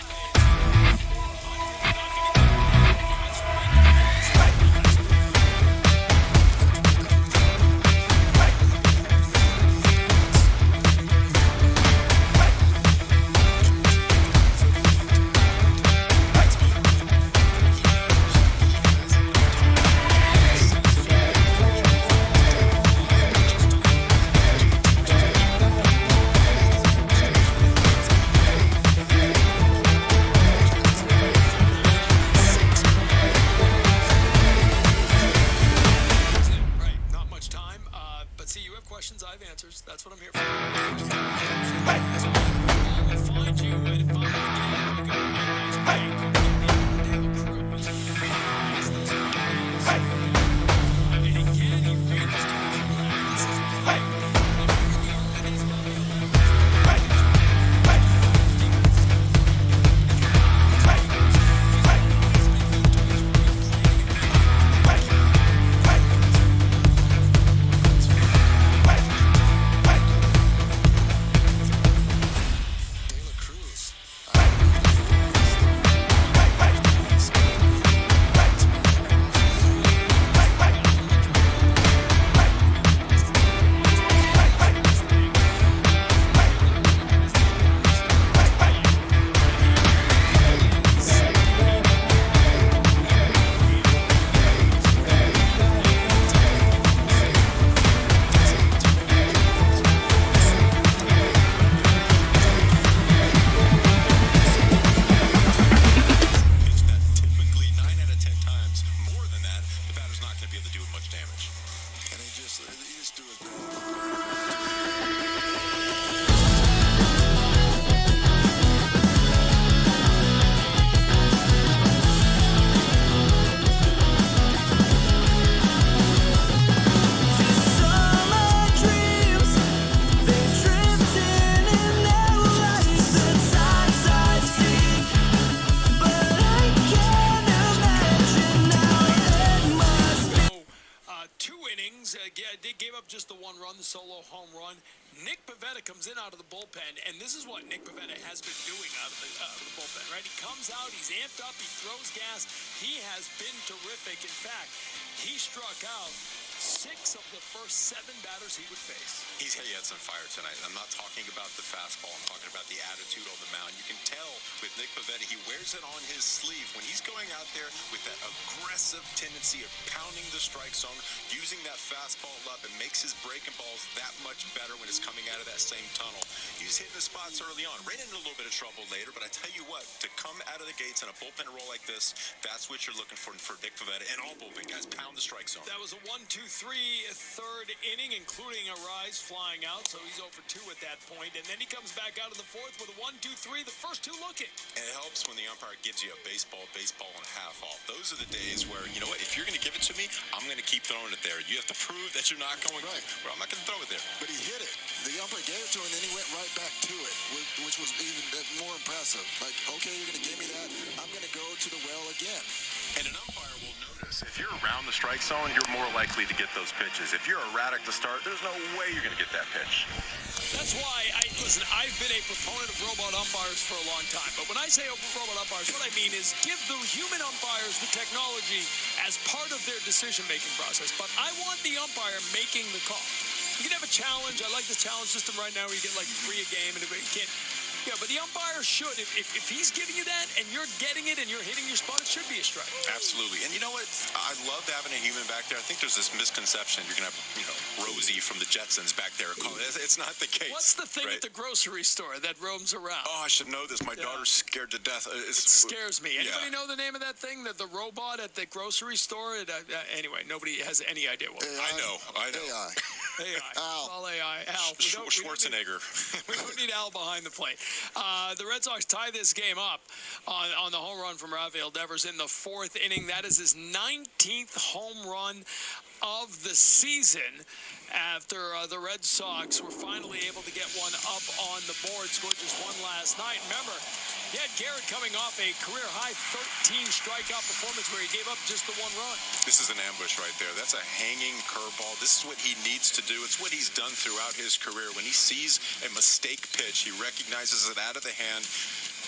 on the solo home run. Nick Pivetta comes in out of the bullpen, and this is what Nick Pivetta has been doing out of the bullpen, right? He comes out, he's amped up, he throws gas. He has been terrific. In fact, he struck out 6 of the first 7 batters he would face. He had some fire tonight. I'm not talking about the fastball. I'm talking about the attitude on the mound. You can tell with Nick Pivetta, he wears it on his sleeve when he's going out there with that aggressive tendency of pounding the strike zone, using that fastball up. It makes his breaking balls that much better when it's coming out of that same tunnel. He was hitting the spots early on. Ran into a little bit of trouble later, but I tell you what, to come out of the gates in a bullpen roll like this, that's what you're looking for Nick Pivetta and all bullpen guys. Pound the strike zone. That was a 1-2-3 third inning, including a rise flying out, so he's 0 for 2 at that point. And then he comes back out in the fourth with a 1-2-3, the first 2 looking. And it helps when the umpire gives you a baseball and a half off. Those are the days where, you know what, if you're going to give it to me, I'm going to keep throwing it there. You have to prove that you're not going to. Well, I'm not going to throw it there. But he hit it. The umpire gave it to him, and then he went right back to it, which was even more impressive. Like, okay, you're going to give me that. I'm going to go to the well again. And an umpire will notice if you're around the strike zone, you're more likely to get those pitches. If you're erratic to start, there's no way you're going to get that pitch. That's why, I've been a proponent of robot umpires for a long time. But when I say robot umpires, what I mean is give the human umpires the technology as part of their decision-making process. But I want the umpire making the call. You can have a challenge. I like the challenge system right now where you get like 3 a game and you can't. Yeah, but the umpire should, if he's giving you that and you're getting it and you're hitting your spot, it should be a strike. Absolutely. And you know what? I love having a human back there. I think there's this misconception you're going to have, Rosie from the Jetsons back there. It's not the case. What's the thing at the grocery store that roams around? Oh, I should know this. My daughter's scared to death. It scares me. Anybody know the name of that thing, the robot at the grocery store? Anyway, nobody has any idea what. I know. AI. Al. All AI. Al. Schwarzenegger. We don't need Al behind the plate. The Red Sox tie this game up on the home run from Rafael Devers in the 4th inning. That is his 19th home run of the season after the Red Sox were finally able to get one up on the board. Scored just 1 last night. Remember, you had Garrett coming off a career-high 13 strikeout performance where he gave up just the 1 run. This is an ambush right there. That's a hanging curveball. This is what he needs to do. It's what he's done throughout his career. When he sees a mistake pitch, he recognizes it out of the hand,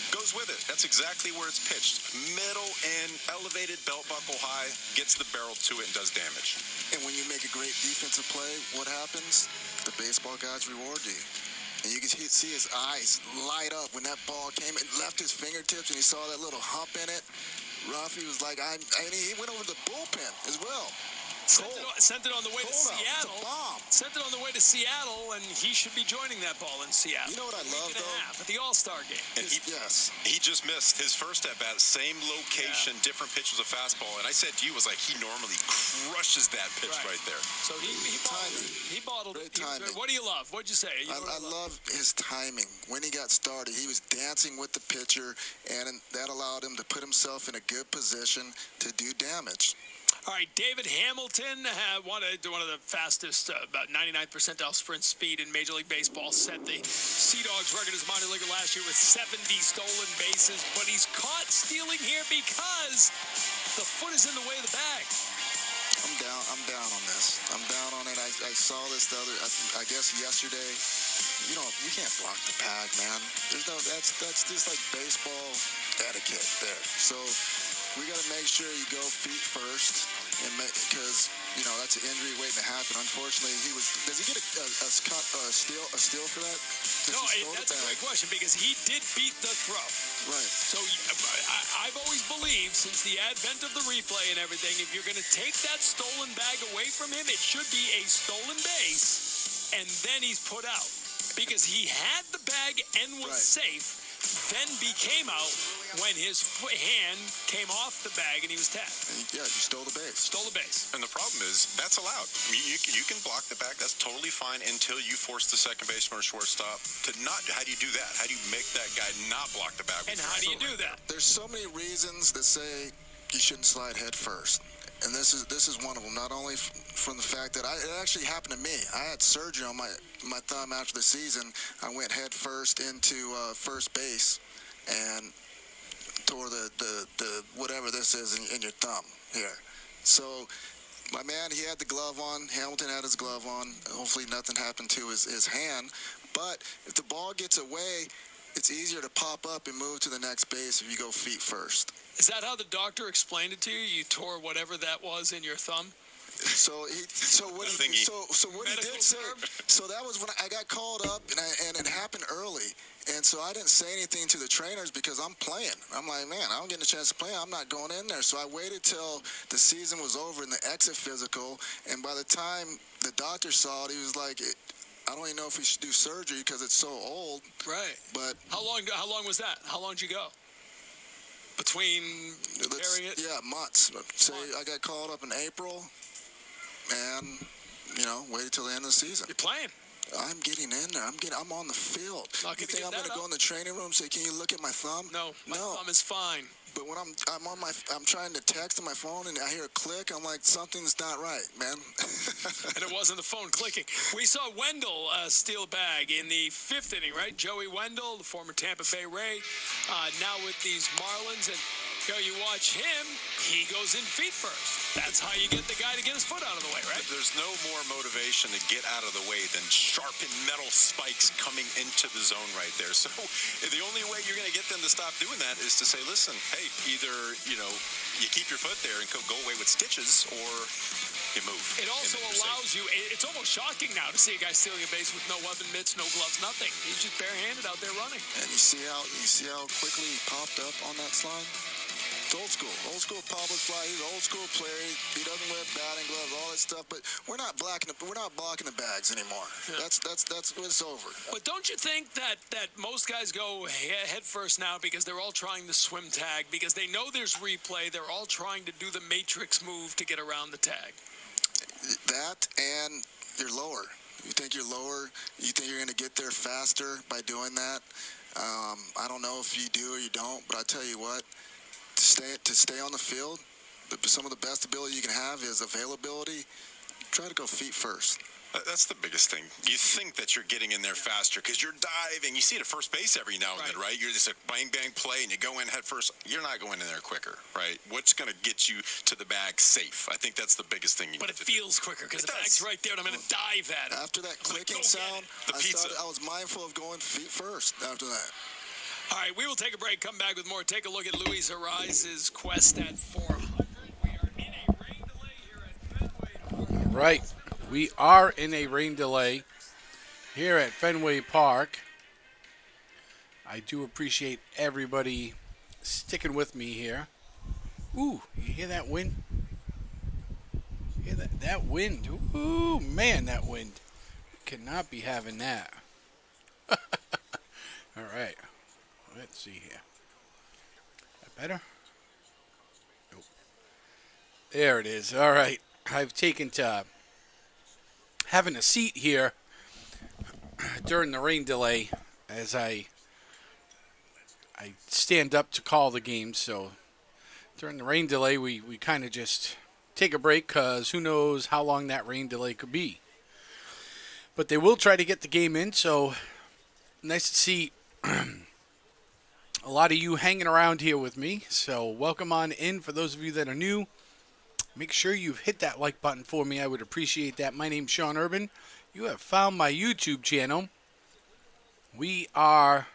goes with it. That's exactly where it's pitched. Middle and elevated, belt buckle high, gets the barrel to it and does damage. And when you make a great defensive play, what happens? The baseball guys reward you. And you can see his eyes light up when that ball came and left his fingertips and he saw that little hump in it. Rafi was like, he went over the bullpen as well. Sent it on the way to Seattle. Sent it on the way to Seattle, and he should be joining that ball in Seattle. You know what I love, though? At the All-Star game. And he just missed his first at-bat, same location, different pitch was a fastball. And I said to you, was like, he normally crushes that pitch right there. So he bottled it. What do you love? What'd you say? I love his timing. When he got started, he was dancing with the pitcher, and that allowed him to put himself in a good position to do damage. All right, David Hamilton, one of the fastest, about 99th percentile sprint speed in Major League Baseball, set the Sea Dogs record as minor leaguer last year with 70 stolen bases, but he's caught stealing here because the foot is in the way of the bag. I'm down on this. I'm down on it. I saw this I guess yesterday. You can't block the bag, man. That's just like baseball etiquette there. So we got to make sure you go feet first, because that's an injury waiting to happen. Unfortunately, does he get a steal for that? No, that's a great question because he did beat the throw. Right. So I've always believed, since the advent of the replay and everything, if you're going to take that stolen bag away from him, it should be a stolen base, and then he's put out. Because he had the bag and was safe, then became out when his hand came off the bag and he was tagged. Yeah, you stole the base. Stole the base. And the problem is, that's allowed. You can block the bag. That's totally fine until you force the second baseman or shortstop to not. How do you do that? How do you make that guy not block the bag? And how do you do that? There's so many reasons that say you shouldn't slide head first. And this is one of them. Not only from the fact that it actually happened to me. I had surgery on my thumb after the season. I went head first into first base and tore the whatever this is in your thumb here. So My man, he had the glove on. Hamilton had his glove on. Hopefully nothing happened to his hand. But if the ball gets away, it's easier to pop up and move to the next base if you go feet first. Is that how the doctor explained it to you? You tore whatever that was in your thumb? So what he did say. So that was when I got called up, and it happened early. And so I didn't say anything to the trainers because I'm playing. I'm like, man, I don't get a chance to play. I'm not going in there. So I waited till the season was over in the exit physical. And by the time the doctor saw it, he was like, I don't even know if we should do surgery because it's so old. Right. But how long was that? How long did you go? Between repairing it? Yeah, months. Say I got called up in April, and waited till the end of the season. You're playing. I'm getting in there. I'm on the field. You think I'm going to go in the training room and say, "Can you look at my thumb?" No, my thumb is fine. But when I'm trying to text on my phone and I hear a click, I'm like, something's not right, man. And it wasn't the phone clicking. We saw Wendell steal a bag in the 5th inning, right? Joey Wendell, the former Tampa Bay Ray, now with these Marlins, and you watch him, he goes in feet first. That's how you get the guy to get his foot out of the way, right? There's no more motivation to get out of the way than sharpened metal spikes coming into the zone right there. So the only way you're going to get them to stop doing that is to say, listen, hey, either, you keep your foot there and go away with stitches, or you move. It also allows you, it's almost shocking now to see a guy stealing a base with no weapon mitts, no gloves, nothing. He's just barehanded out there running. And you see how quickly he popped up on that slide? It's old school pop and fly. He's an old school player. He doesn't wear batting gloves, all that stuff. But we're not blocking the bags anymore. Yeah. That's it's over. But don't you think that most guys go head first now because they're all trying the swim tag, because they know there's replay. They're all trying to do the matrix move to get around the tag. That, and you're lower. You think you're lower. You think you're going to get there faster by doing that. I don't know if you do or you don't, but I tell you what. To stay on the field, some of the best ability you can have is availability. Try to go feet first. That's the biggest thing. You think that you're getting in there faster because you're diving. You see it at first base every now and then, right? You're just a bang play and you go in head first. You're not going in there quicker, right? What's going to get you to the bag safe? I think that's the biggest thing. But it feels quicker because the bag's right there and I'm going to dive at it. After that clicking sound, I was mindful of going feet first after that. All right, we will take a break, come back with more. Take a look at Luis Arraez's quest at 400. We are in a rain delay here at Fenway Park. Right. We are in a rain delay here at Fenway Park. I do appreciate everybody sticking with me here. Ooh, you hear that wind? You hear that wind? Ooh, man, that wind. Cannot be having that. All right. Let's see here. That better? Nope. There it is. All right. I've taken to having a seat here during the rain delay as I stand up to call the game. So during the rain delay, we kind of just take a break because who knows how long that rain delay could be. But they will try to get the game in, so nice to see a lot of you hanging around here with me, so welcome on in. For those of you that are new, make sure you've hit that like button for me. I would appreciate that. My name's Sean Urban. You have found my YouTube channel. We are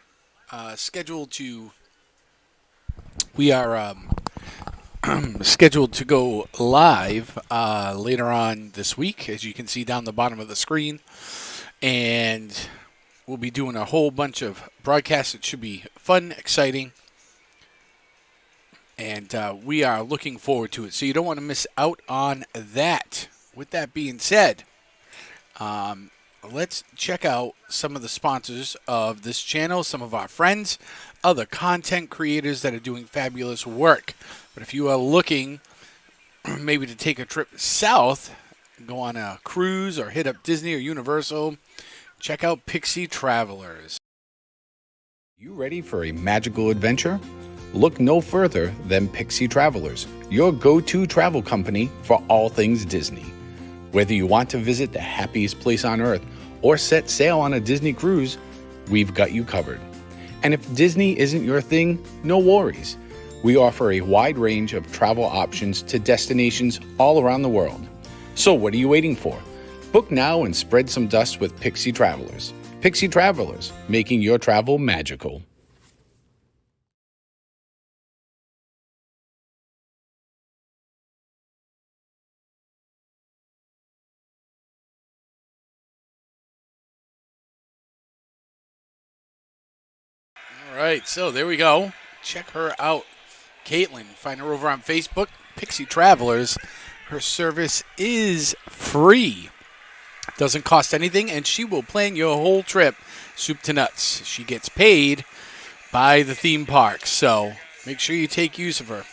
scheduled to go live later on this week, as you can see down the bottom of the screen, and we'll be doing a whole bunch of broadcasts. It should be fun, exciting, and we are looking forward to it. So you don't want to miss out on that. With that being said, let's check out some of the sponsors of this channel, some of our friends, other content creators that are doing fabulous work. But if you are looking maybe to take a trip south, go on a cruise or hit up Disney or Universal, check out Pixie Travelers. You ready for a magical adventure? Look no further than Pixie Travelers, your go-to travel company for all things Disney. Whether you want to visit the happiest place on earth or set sail on a Disney cruise, we've got you covered. And if Disney isn't your thing, no worries. We offer a wide range of travel options to destinations all around the world. So what are you waiting for? Book now and spread some dust with Pixie Travelers. Pixie Travelers, making your travel magical. All right, so there we go. Check her out. Caitlin, find her over on Facebook, Pixie Travelers. Her service is free. Doesn't cost anything, and she will plan your whole trip, soup to nuts. She gets paid by the theme park, so make sure you take use of her.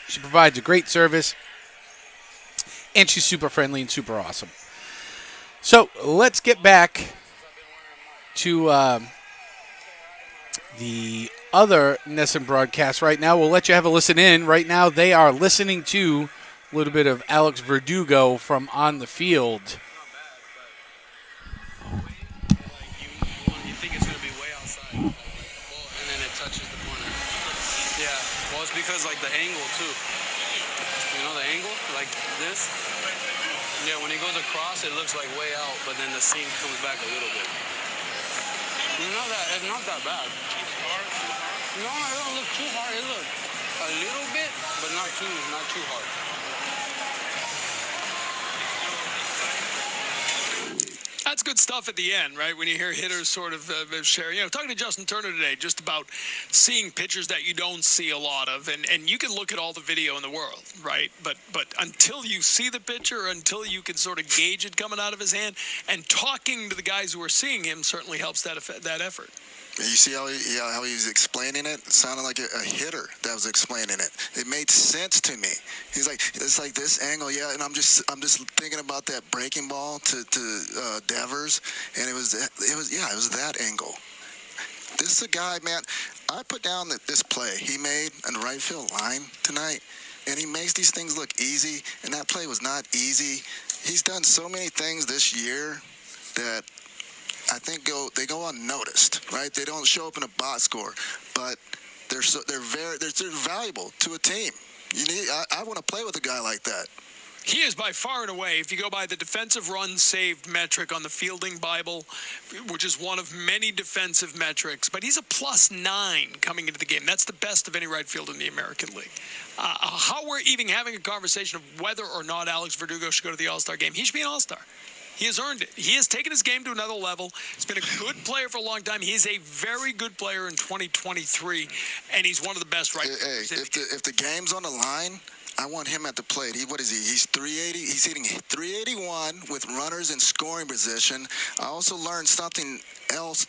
She provides a great service, and she's super friendly and super awesome. So let's get back to the other NESN broadcast right now. We'll let you have a listen in. Right now they are listening to a little bit of Alex Verdugo from On the Field. You think it's going to be way outside, and then it touches the corner. Yeah, well, it's because, like, the angle, too. You know the angle? Like this? Yeah, when he goes across, it looks like way out, but then the seam comes back a little bit. It's not that bad. No, it don't look too hard. It looks a little bit, but not too hard. That's good stuff at the end, right? When you hear hitters sort of share. You know, talking to Justin Turner today just about seeing pitchers that you don't see a lot of. And you can look at all the video in the world, right? But until you see the pitcher, until you can sort of gauge it coming out of his hand, and talking to the guys who are seeing him certainly helps that effort. You see how he was explaining it? It sounded like a hitter that was explaining it. It made sense to me. He's like, it's like this angle, yeah. And I'm just thinking about that breaking ball to Devers, and it was that angle. This is a guy, man. I put down this play he made in the right field line tonight, and he makes these things look easy. And that play was not easy. He's done so many things this year that I think they go unnoticed, right? They don't show up in a box score, but they're valuable to a team. I want to play with a guy like that. He is by far and away, if you go by the defensive runs saved metric on the Fielding Bible, which is one of many defensive metrics, but he's a +9 coming into the game. That's the best of any right fielder in the American League. How we're even having a conversation of whether or not Alex Verdugo should go to the All-Star game, he should be an All-Star. He has earned it. He has taken his game to another level. He's been a good player for a long time. He is a very good player in 2023, and he's one of the best right fielders. If the game's on the line, I want him at the plate. What is he? He's 380. He's hitting 381 with runners in scoring position. I also learned something else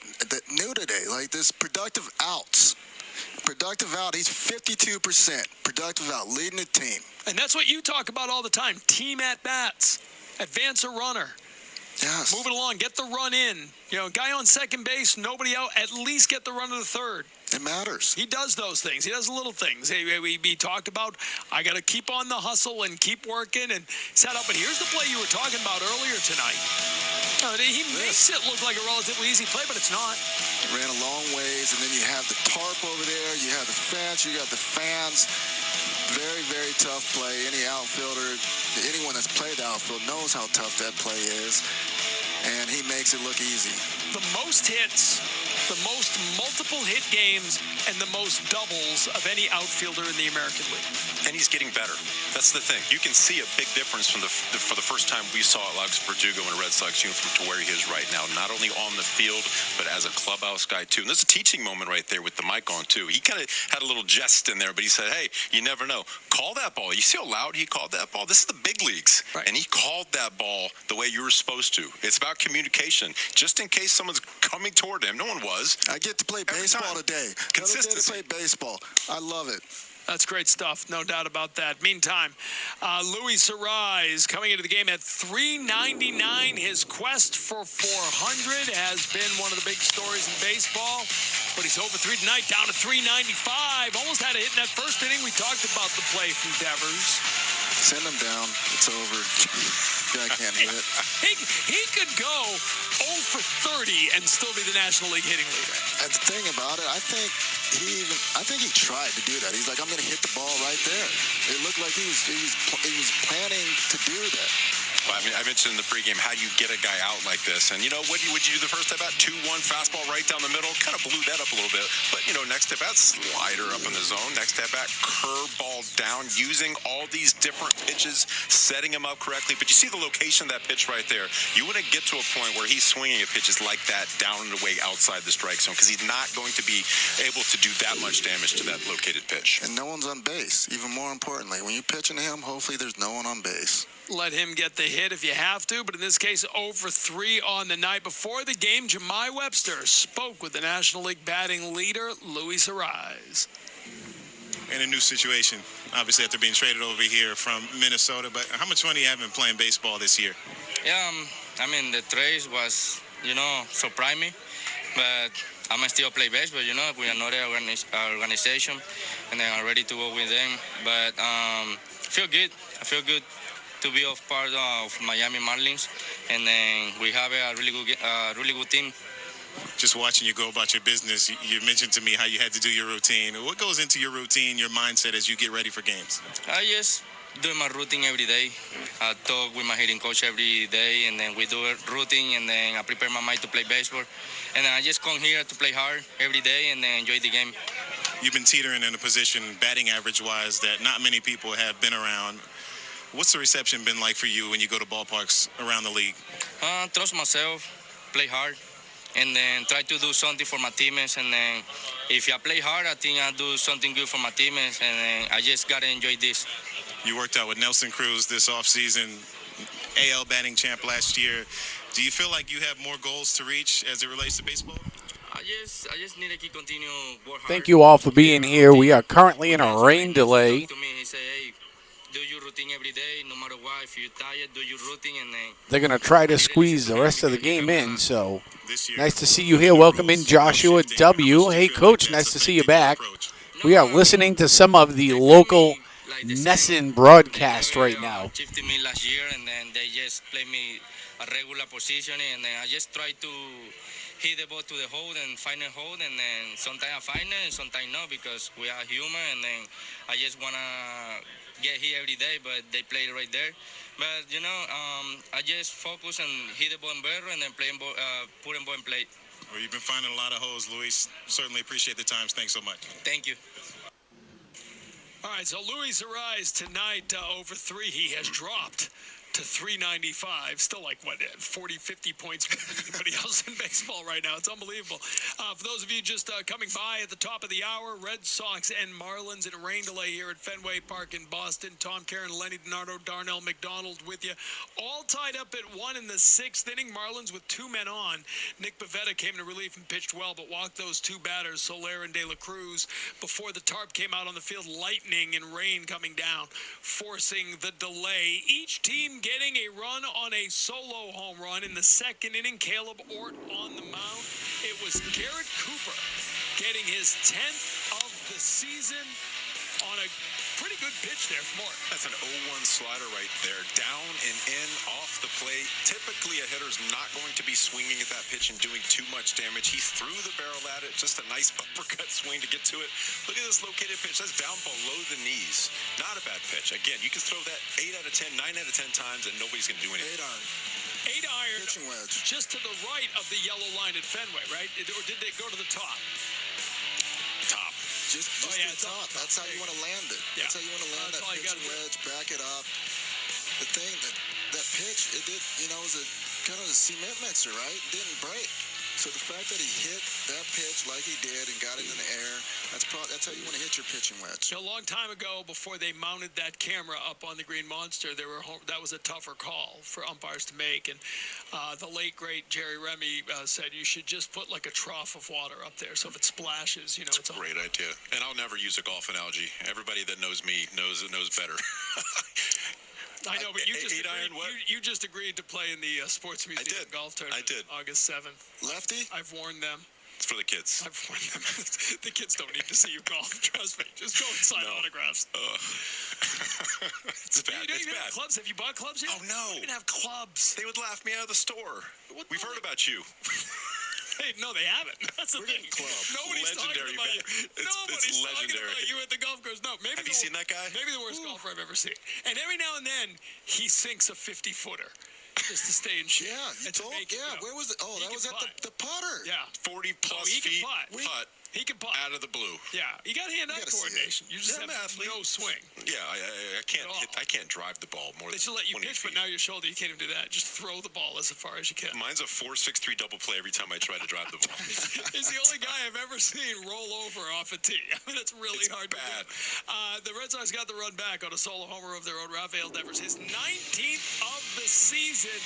new today, like this productive outs. Productive out, he's 52%. Productive out, leading the team. And that's what you talk about all the time. Team at-bats. Advance a runner. Yes. Move it along. Get the run in. You know, guy on second base, nobody out. At least get the run to the third. It matters. He does those things. He does little things. We talked about, I got to keep on the hustle and keep working and set up. But here's the play you were talking about earlier tonight. He makes it look like a relatively easy play, but it's not. Ran a long ways, and then you have the tarp over there. You have the fence. You got the fans. Very, very tough play. Any outfielder, anyone that's played outfield knows how tough that play is. And he makes it look easy. The most hits, the most multiple hit games, and the most doubles of any outfielder in the American League. And he's getting better. That's the thing. You can see a big difference from for the first time we saw Alex Verdugo in a Red Sox uniform to where he is right now. Not only on the field, but as a clubhouse guy, too. And there's a teaching moment right there with the mic on, too. He kind of had a little jest in there, but he said, hey, you never know. Call that ball. You see how loud he called that ball? This is the big leagues. Right. And he called that ball the way you were supposed to. It's about communication. Just in case someone's coming toward him. No one was. I get to play baseball today. Consistency. I get to play baseball. I love it. That's great stuff, no doubt about that. Meantime, Luis Arraez coming into the game at .399. His quest for 400 has been one of the big stories in baseball. But he's over 3 tonight, down to .395. Almost had a hit in that first inning. We talked about the play from Devers. Send him down. It's over. Guy can't hit. He could go 0 for 30 and still be the National League hitting leader. And the thing about it, I think he tried to do that. He's like, I'm going to hit the ball right there. It looked like he was planning to do that. Well, I mean, I mentioned in the pregame, how do you get a guy out like this? And, what would you do the first at bat? 2-1 fastball right down the middle. Kind of blew that up a little bit. But, next at bat, slider up in the zone. Next at bat, curveball down, using all these different pitches, setting him up correctly. But you see the location of that pitch right there. You wouldn't get to a point where he's swinging at pitches like that down and away outside the strike zone, because he's not going to be able to do that much damage to that located pitch. And no one's on base. Even more importantly, when you're pitching to him, hopefully there's no one on base. Let him get the hit if you have to, but in this case, 0 for 3 on the night. Before the game, Jemai Webster spoke with the National League batting leader, Luis Arise. In a new situation, obviously after being traded over here from Minnesota, but how much fun do you have been playing baseball this year? Yeah, I mean, the trade was, surprised me, but I'm still play baseball, with another organization, and then I'm ready to go with them. But I feel good to be a part of Miami Marlins, and then we have a really good team. Just watching you go about your business, you mentioned to me how you had to do your routine. What goes into your routine, your mindset as you get ready for games? I just do my routine every day. I talk with my hitting coach every day, and then we do a routine, and then I prepare my mind to play baseball. And then I just come here to play hard every day and then enjoy the game. You've been teetering in a position, batting average-wise, that not many people have been around. What's the reception been like for you when you go to ballparks around the league? Trust myself, play hard, and then try to do something for my teammates. And then if I play hard, I think I'll do something good for my teammates, and then I just got to enjoy this. You worked out with Nelson Cruz this offseason, AL batting champ last year. Do you feel like you have more goals to reach as it relates to baseball? I just need to keep continue work hard. Thank you all for being here. We are currently in a rain delay. To me, he said, hey, do your routine every day, no matter what. If you're tired, do your routine, and then They're going to try to squeeze the rest of the game in, so nice to see you here. Welcome in Joshua W. Hey, Coach, nice to see you back. We are listening to some of the local Nesson broadcast right now. 50 me last year, and then they just play me a regular position, and then I just try to hit the ball to the hole and find a hole, and then sometimes I find it and sometimes no, because we are human, and then I just want to get here every day, but they play it right there. But, I just focus and hit the ball in barrel and then put in ball in plate. Well, you've been finding a lot of holes, Luis. Certainly appreciate the times. Thanks so much. Thank you. All right, so Luis Arise tonight, over 3. He has dropped to 395. Still like, 40, 50 points more than anybody else in baseball right now. It's unbelievable. For those of you just coming by at the top of the hour, Red Sox and Marlins in a rain delay here at Fenway Park in Boston. Tom Karen, Lenny DiNardo, Darnell McDonald with you. All tied up at 1 in the 6th inning. Marlins with 2 men on. Nick Pivetta came to relief and pitched well, but walked those 2 batters, Soler and De La Cruz, before the tarp came out on the field. Lightning and rain coming down, forcing the delay. Each team getting a run on a solo home run in the 2nd inning. Caleb Ort on the mound. It was Garrett Cooper getting his 10th of the season on a pretty good pitch there from Ort. That's an 0-1 slider right there. Down and in, off the plate. Typically, a hitter's not going to be swinging at that pitch and doing too much damage. He threw the barrel at it. Just a nice uppercut swing to get to it. Look at this located pitch. That's down below the knees. Not a bad pitch. Again, you can throw that 8 out of 10, 9 out of 10 times, and nobody's going to do anything. 8 iron, pitching wedge, just to the right of the yellow line at Fenway, right? Or did they go to the top? Top. Just the top. That's how you want to land it. Yeah. That's how you want to land that pitching wedge, back it up. The thing, that pitch, it did, it was a kind of a cement mixer, right? It didn't break. So the fact that he hit that pitch like he did and got it in the air, that's how you want to hit your pitching wedge. A long time ago, before they mounted that camera up on the Green Monster, that was a tougher call for umpires to make. And the late, great Jerry Remy said you should just put like a trough of water up there, so if it splashes, it's a great idea. And I'll never use a golf analogy. Everybody that knows me knows better. I know, but you just agreed to play in the Sports Museum golf tournament. I did. August 7th. Lefty? I've warned them. It's for the kids. I've warned them. The kids don't need to see you golf. Trust me. Just go and sign autographs. It's bad. You don't It's even bad. have clubs. Have you bought clubs yet? Oh, no. You don't even have clubs. They would laugh me out of the store. We've heard about you. Hey, no, they haven't. That's the thing. Nobody's Legendary talking about bad. you. It's Nobody's talking legendary. about you at the golf course. No, maybe Have you seen that guy? Maybe the worst golfer I've ever seen. And every now and then, he sinks a 50-footer just to stay in shape. Yeah, you told. Where was it? Oh, that was at the putter. Yeah. 40-plus he feet can putt. He can putt. out of the blue. Yeah, you got hand-eye coordination. You just Yeah, have I'm an athlete. no swing. Yeah, I can't hit. I can't drive the ball more They than should let you 20 pitch, but feet. now your shoulder, you can't even do that. Just throw the ball as far as you can. Mine's a 4.63 double play every time I try to drive the ball. He's the only guy I've ever seen roll over off a tee. I mean, that's really hard to do. The Red Sox got the run back on a solo homer of their own. Rafael Devers, his 19th of the season.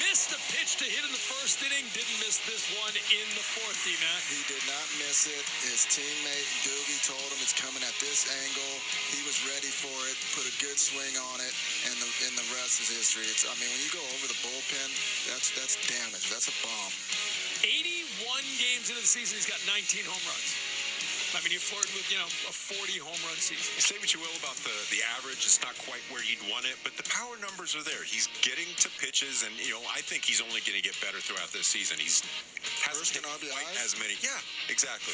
Missed a pitch to hit in the first inning. Didn't miss this one in the fourth, D-Mac. He did not miss it. His teammate Doogie told him it's coming at this angle. He was ready for it, put a good swing on it, and the rest is history. I mean, when you go over the bullpen, that's damage. That's a bomb. 81 games into the season, he's got 19 home runs. I mean, he flirted with, a 40 home run season. Say what you will about the average, it's not quite where you'd want it, but the power numbers are there. He's getting to pitches, and I think he's only going to get better throughout this season. He's hasn't hit quite as many. Yeah, exactly.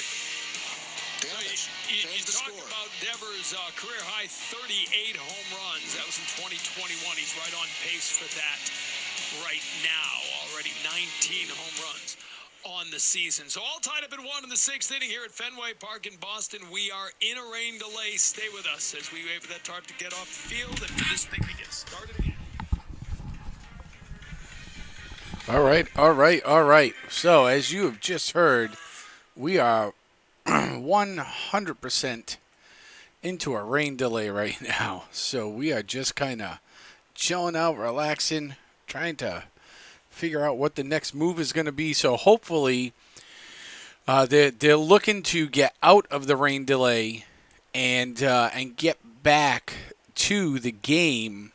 Damage. You talked about Devers' career high 38 home runs. That was in 2021. He's right on pace for that right now. Already 19 home runs on the season. So all tied up in one in the sixth inning here at Fenway Park in Boston. We are in a rain delay. Stay with us as we wait for that tarp to get off the field and for this thing to get started again. All right. So as you have just heard, we are 100% into a rain delay right now. So we are just kind of chilling out, relaxing, trying to figure out what the next move is going to be. So hopefully they're looking to get out of the rain delay and get back to the game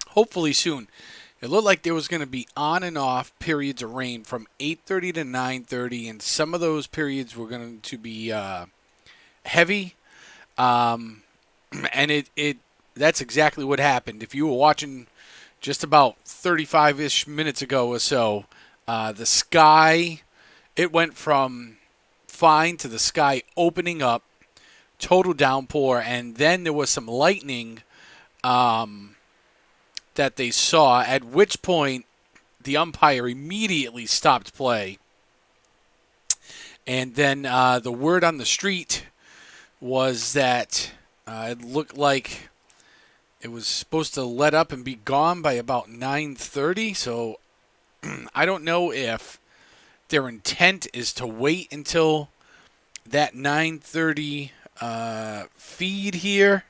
hopefully soon. It looked like there was going to be on and off periods of rain from 8:30 to 9:30, and some of those periods were going to be heavy, and it that's exactly what happened. If you were watching just about 35-ish minutes ago or so, the sky, it went from fine to the sky opening up, total downpour, and then there was some lightning that they saw, at which point the umpire immediately stopped play. And then the word on the street was that it looked like it was supposed to let up and be gone by about 9:30. So I don't know if their intent is to wait until that 9:30 feed here.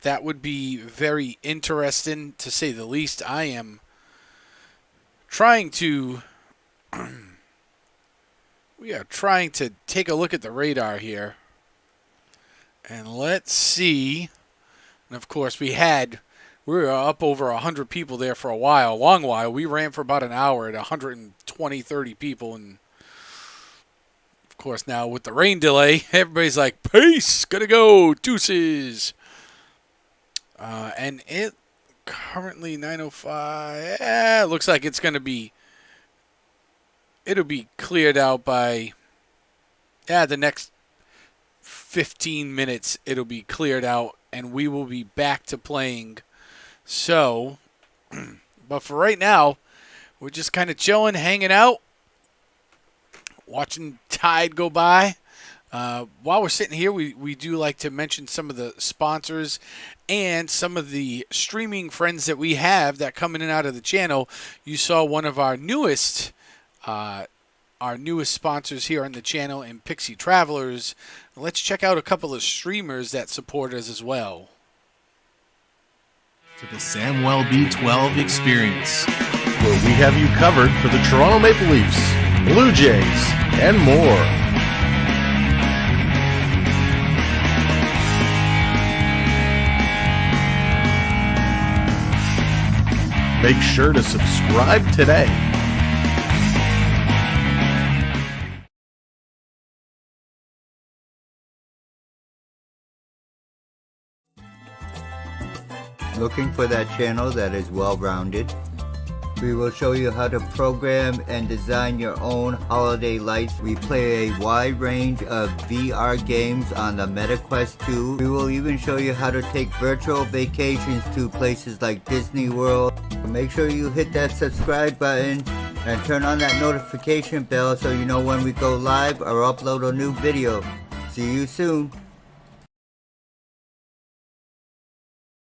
That would be very interesting, to say the least. I am trying to... we are trying to take a look at the radar here. And let's see. And, of course, we were up over 100 people there for a long while. We ran for about an hour at 120, 30 people. And, of course, now with the rain delay, everybody's like, peace, gotta go, deuces. And it currently 9:05. It looks like it's going to be. It'll be cleared out by. The next 15 minutes. It'll be cleared out, and we will be back to playing. So, but for right now, we're just kind of chilling, hanging out, watching tide go by. While we're sitting here, we do like to mention some of the sponsors and some of the streaming friends that we have that come in and out of the channel. You saw one of our newest sponsors here on the channel in Pixie Travelers. Let's check out a couple of streamers that support us as well. To the Samwell B12 experience, where we have you covered for the Toronto Maple Leafs, Blue Jays, and more. Make sure to subscribe today. Looking for that channel that is well-rounded? We will show you how to program and design your own holiday lights. We play a wide range of VR games on the MetaQuest 2. We will even show you how to take virtual vacations to places like Disney World. Make sure you hit that subscribe button and turn on that notification bell so you know when we go live or upload a new video. See you soon.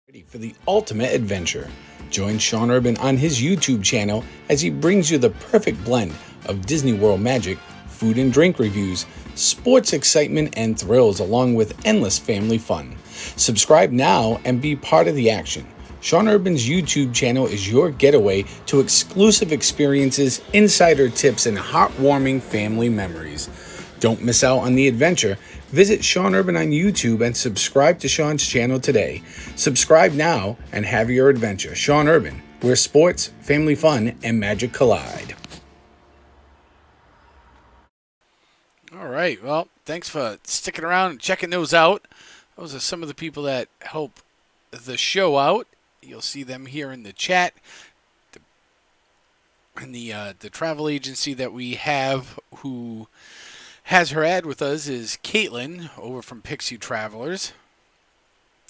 Ready for the ultimate adventure. Join Sean Urban on his YouTube channel as he brings you the perfect blend of Disney World magic, food and drink reviews, sports excitement and thrills, along with endless family fun. Subscribe now and be part of the action. Sean Urban's YouTube channel is your getaway to exclusive experiences, insider tips, and heartwarming family memories. Don't miss out on the adventure. Visit Sean Urban on YouTube and subscribe to Sean's channel today. Subscribe now and have your adventure. Sean Urban, where sports, family fun, and magic collide. All right. Well, thanks for sticking around and checking those out. Those are some of the people that help the show out. You'll see them here in the chat. And the travel agency that we have who has her ad with us is Caitlin over from Pixie Travelers.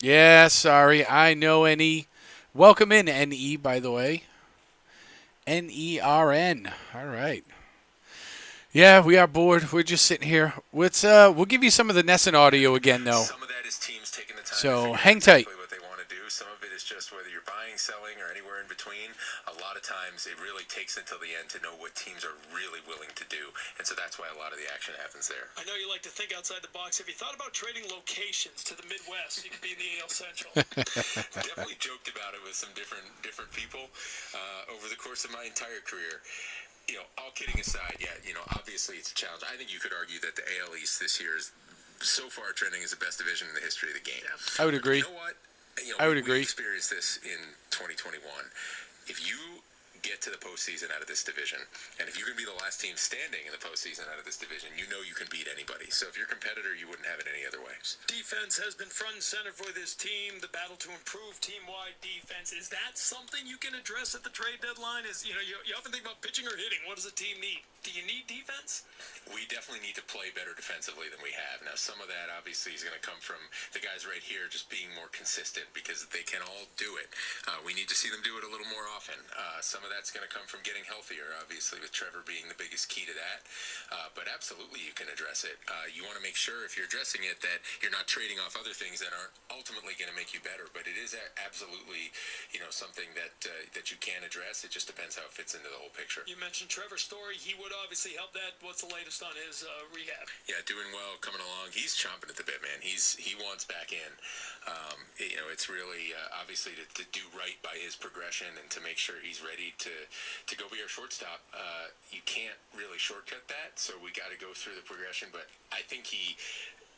Yeah, sorry. I know NE. Welcome in, NE, by the way. NERN. All right. Yeah, we are bored. We're just sitting here. We'll give you some of the Nesson audio again, though. Some of that is teams taking the time So to hang figure out tight. exactly what they want to do. Some of it is just whether you're buying, selling, or anywhere in between. A lot of times it really takes until the end to know what teams are really willing to do. And so that's why a lot of the action happens there. I know you like to think outside the box. Have you thought about trading locations to the Midwest? You could be in the AL Central. Definitely joked about it with some different people over the course of my entire career. You know, all kidding aside, yeah, you know, obviously it's a challenge. I think you could argue that the AL East this year is so far trending as the best division in the history of the game. I would agree. You know what? I would agree. We experienced this in 2021. If you get to the postseason out of this division, and if you're going to be the last team standing in the postseason out of this division, you know you can beat anybody. So if you're a competitor, you wouldn't have it any other way. Defense has been front and center for this team. The battle to improve team-wide defense. Is that something you can address at the trade deadline? Is, you know, you often think about pitching or hitting. What does a team need? Do you need defense? We definitely need to play better defensively than we have. Now, some of that obviously is going to come from the guys right here just being more consistent because they can all do it. We need to see them do it a little more often. Some of that's going to come from getting healthier, obviously, with Trevor being the biggest key to that. But absolutely, you can address it. You want to make sure if you're addressing it that you're not trading off other things that aren't ultimately going to make you better. But it is absolutely, you know, something that that you can address. It just depends how it fits into the whole picture. You mentioned Trevor's story. He would obviously help that. What's the latest on his rehab? Yeah, doing well, coming along. He's chomping at the bit, man. He wants back in. You know, it's really obviously to do right by his progression and to make sure he's ready to go be our shortstop. You can't really shortcut that, so we got to go through the progression. But I think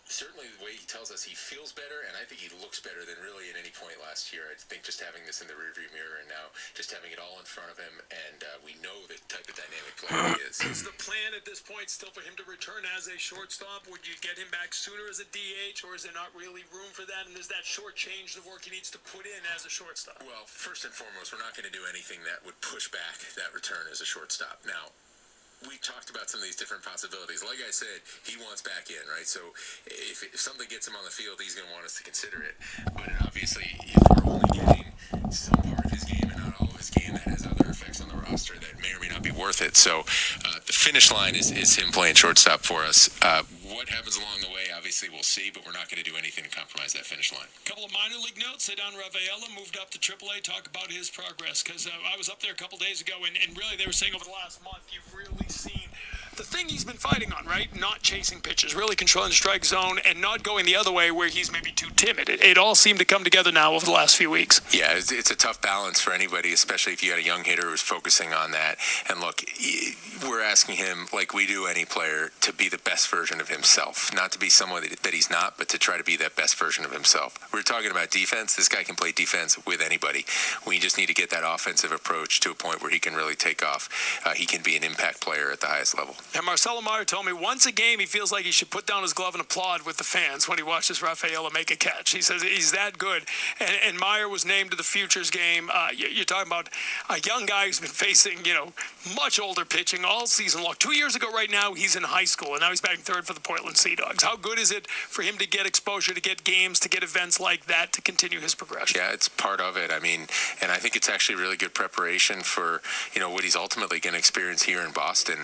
certainly the way he tells us, he feels better, and I think he looks better than really at any point last year. I think just having this in the rearview mirror and now just having it all in front of him, and we know the type of dynamic player he is. Is the plan at this point still for him to return as a shortstop? Would you get him back sooner as a DH, or is there not really room for that? And does that shortchange the work he needs to put in as a shortstop? Well, first and foremost, we're not going to do anything that would push back that return as a shortstop. Now, we talked about some of these different possibilities. Like I said, he wants back in, right? So if something gets him on the field, he's going to want us to consider it. But obviously, if we're only getting some part of his game and not all of his game, that has other effects on the roster that may or may not be worth it. So the finish line is him playing shortstop for us. What happens along the way, obviously, we'll see, but we're not going to do anything to compromise that finish line. A couple of minor league notes. Cedon Rafaela moved up to AAA. Talk about his progress, because I was up there a couple days ago, and really they were saying over the last month you've really seen the thing he's been fighting on, right? Not chasing pitches, really controlling the strike zone and not going the other way where he's maybe too timid. It all seemed to come together now over the last few weeks. Yeah, it's a tough balance for anybody, especially if you had a young hitter who's focusing on that. And look, we're asking him, like we do any player, to be the best version of himself. Not to be someone that he's not, but to try to be that best version of himself. We're talking about defense. This guy can play defense with anybody. We just need to get that offensive approach to a point where he can really take off. He can be an impact player at the highest level. And Marcelo Meyer told me once a game he feels like he should put down his glove and applaud with the fans when he watches Rafaela make a catch. He says he's that good. And Meyer was named to the Futures game. You're talking about a young guy who's been facing, much older pitching all season long. 2 years ago right now, he's in high school, and now he's batting third for the Portland Sea Dogs. How good is it for him to get exposure, to get games, to get events like that, to continue his progression? Yeah, it's part of it. I mean, and I think it's actually really good preparation for, what he's ultimately going to experience here in Boston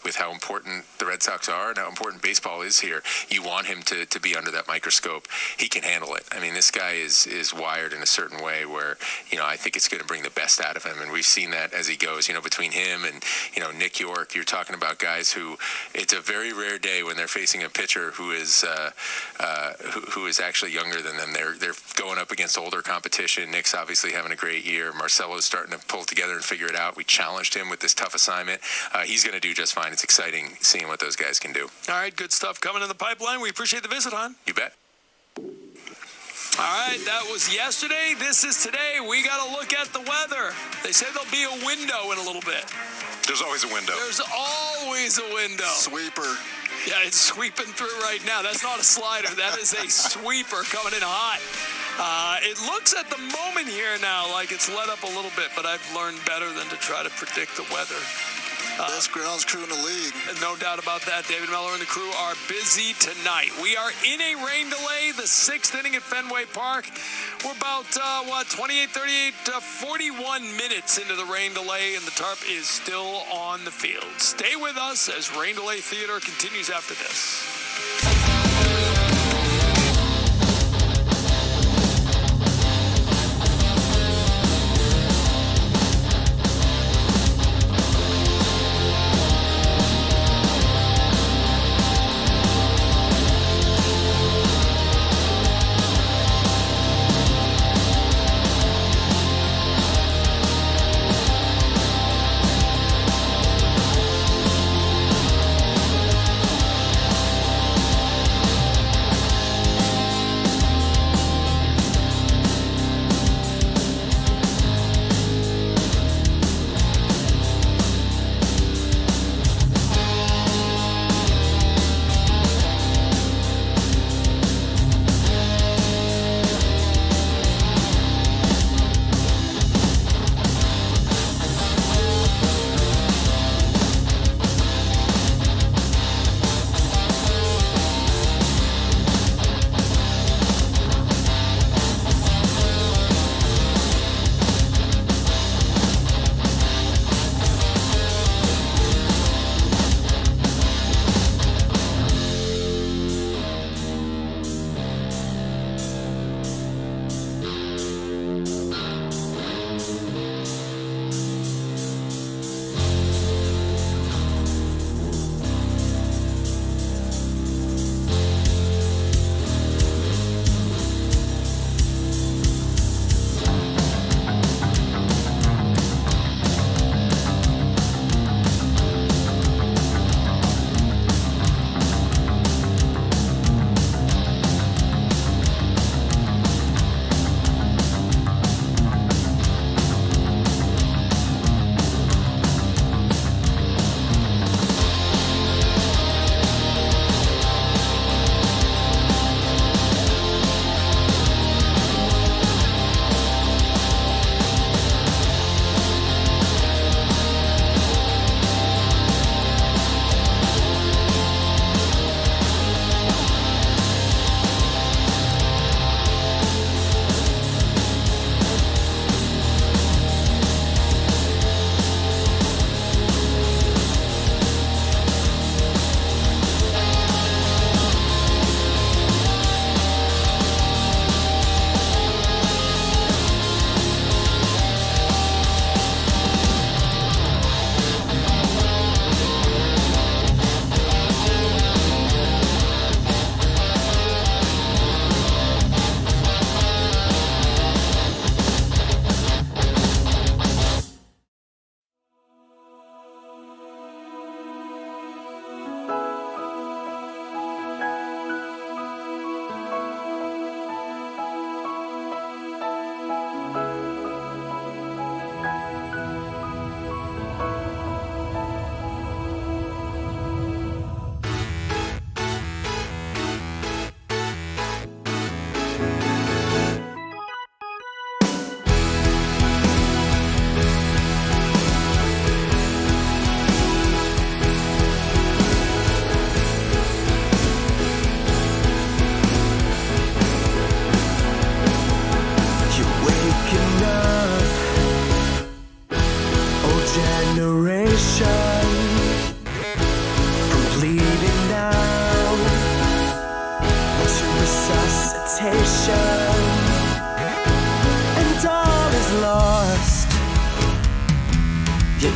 with how important the Red Sox are and how important baseball is here. You want him to be under that microscope. He can handle it. I mean, this guy is wired in a certain way where, I think it's going to bring the best out of him. And we've seen that as he goes, between him and, Nick York. You're talking about guys who, it's a very rare day when they're facing a pitcher who is actually younger than them. They're going up against older competition. Nick's obviously having a great year. Marcelo's starting to pull together and figure it out. We challenged him with this tough assignment. He's going to do just fine. It's exciting seeing what those guys can do. All right, good stuff coming in the pipeline. We appreciate the visit, hon. You bet. All right, that was yesterday. This is today. We got to look at the weather. They say there'll be a window in a little bit. There's always a window. There's always a window. Sweeper. Yeah, it's sweeping through right now. That's not a slider. That is a sweeper coming in hot. It looks at the moment here now like it's let up a little bit, but I've learned better than to try to predict the weather. Best grounds crew in the league. No doubt about that. David Miller and the crew are busy tonight. We are in a rain delay, the 6th inning at Fenway Park. We're about, 28, 38, 41 minutes into the rain delay, and the tarp is still on the field. Stay with us as Rain Delay Theater continues after this.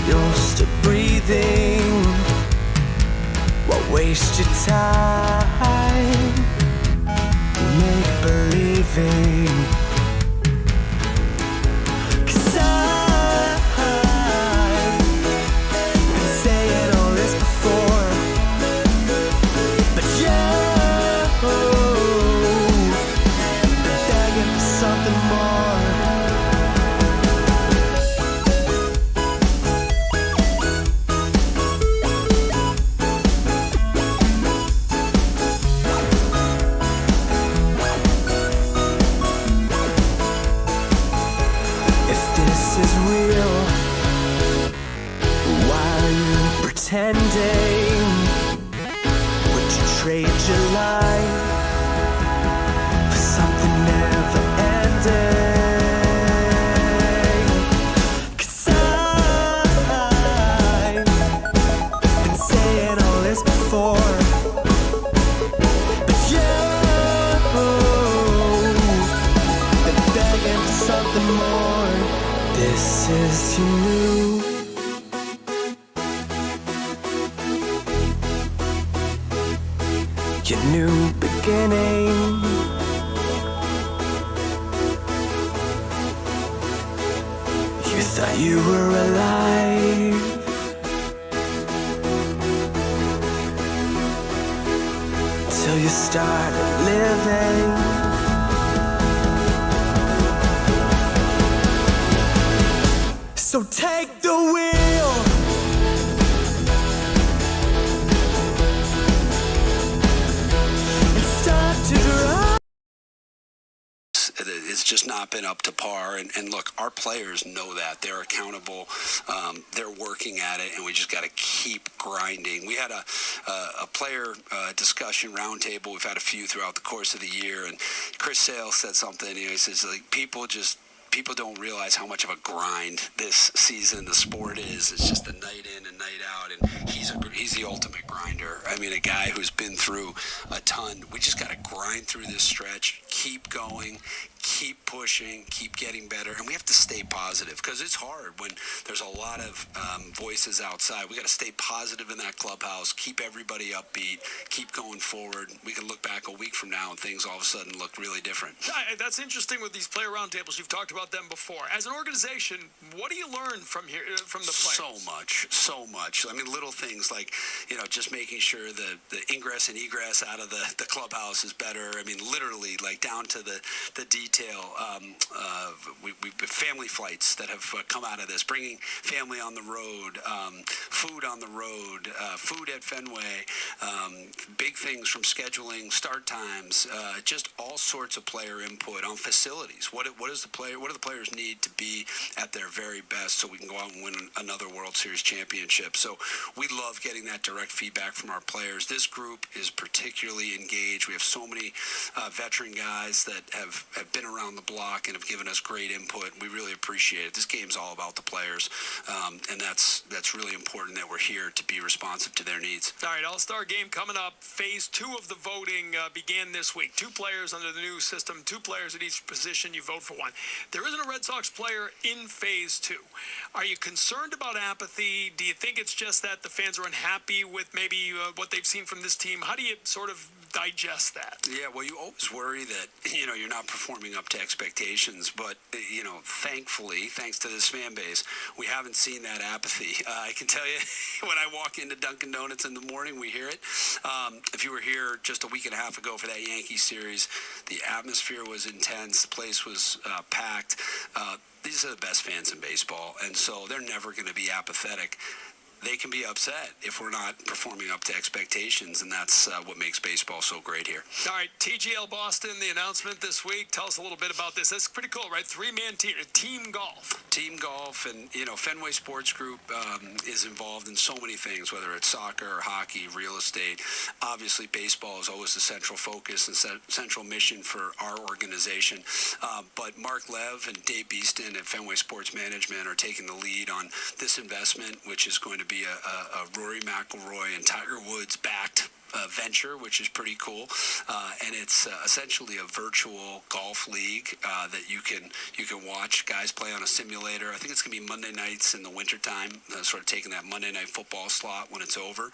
You're still breathing. Won't waste your time make believing. 'Cause I've been saying all this before, but you're begging for something more. Pretending, would you trade your life for something never ending? 'Cause I've been saying all this before, but you've been begging for something more. This is your new your new beginning. You thought you were alive, till you started living. So take the wheel. It's just not been up to par, and look, our players know that. They're accountable, they're working at it, and we just got to keep grinding. We had a player discussion roundtable. We've had a few throughout the course of the year, and Chris Sales said something. He says, like, people don't realize how much of a grind this season the sport is. It's just a night in and night out, and he's the ultimate grinder. I mean, a guy who's been through a ton. We just got to grind through this stretch, keep going, keep pushing, keep getting better, and we have to stay positive, because it's hard when there's a lot of voices outside. We got to stay positive in that clubhouse, keep everybody upbeat, keep going forward. We can look back a week from now and things all of a sudden look really different. That's interesting with these player roundtables. You've talked about them before. As an organization, what do you learn from here, from the players? So much. I mean, little things like, just making sure the ingress and egress out of the clubhouse is better. I mean, literally, like down to the detail. We family flights that have come out of this, bringing family on the road, food on the road, food at Fenway, big things from scheduling, start times, just all sorts of player input on facilities. What do the players need to be at their very best so we can go out and win another World Series championship? So we love getting that direct feedback from our players. This group is particularly engaged. We have so many veteran guys that have been around the block and have given us great input. We really appreciate it. This game's all about the players, and that's really important that we're here to be responsive to their needs. All right, All-Star Game coming up. Phase 2 of the voting began this week. 2 players under the new system, 2 players at each position. You vote for one. There isn't a Red Sox player in Phase 2. Are you concerned about apathy? Do you think it's just that the fans are unhappy with maybe what they've seen from this team? How do you sort of digest that? Yeah, well, you always worry that, you're not performing up to expectations, but, thankfully, thanks to this fan base, we haven't seen that apathy. I can tell you, when I walk into Dunkin' Donuts in the morning, we hear it. If you were here just a week and a half ago for that Yankee series, the atmosphere was intense, the place was packed. These are the best fans in baseball, and so they're never going to be apathetic. They can be upset if we're not performing up to expectations, and that's what makes baseball so great here. All right, TGL Boston, the announcement this week. Tell us a little bit about this. That's pretty cool, right? 3-man team golf. Team golf, and, Fenway Sports Group is involved in so many things, whether it's soccer or hockey, real estate. Obviously, baseball is always the central focus and central mission for our organization. But Mark Lev and Dave Beeston at Fenway Sports Management are taking the lead on this investment, which is going to be a Rory McIlroy and Tiger Woods backed venture, which is pretty cool, and it's essentially a virtual golf league that you can watch guys play on a simulator. I think it's going to be Monday nights in the wintertime, sort of taking that Monday night football slot when it's over.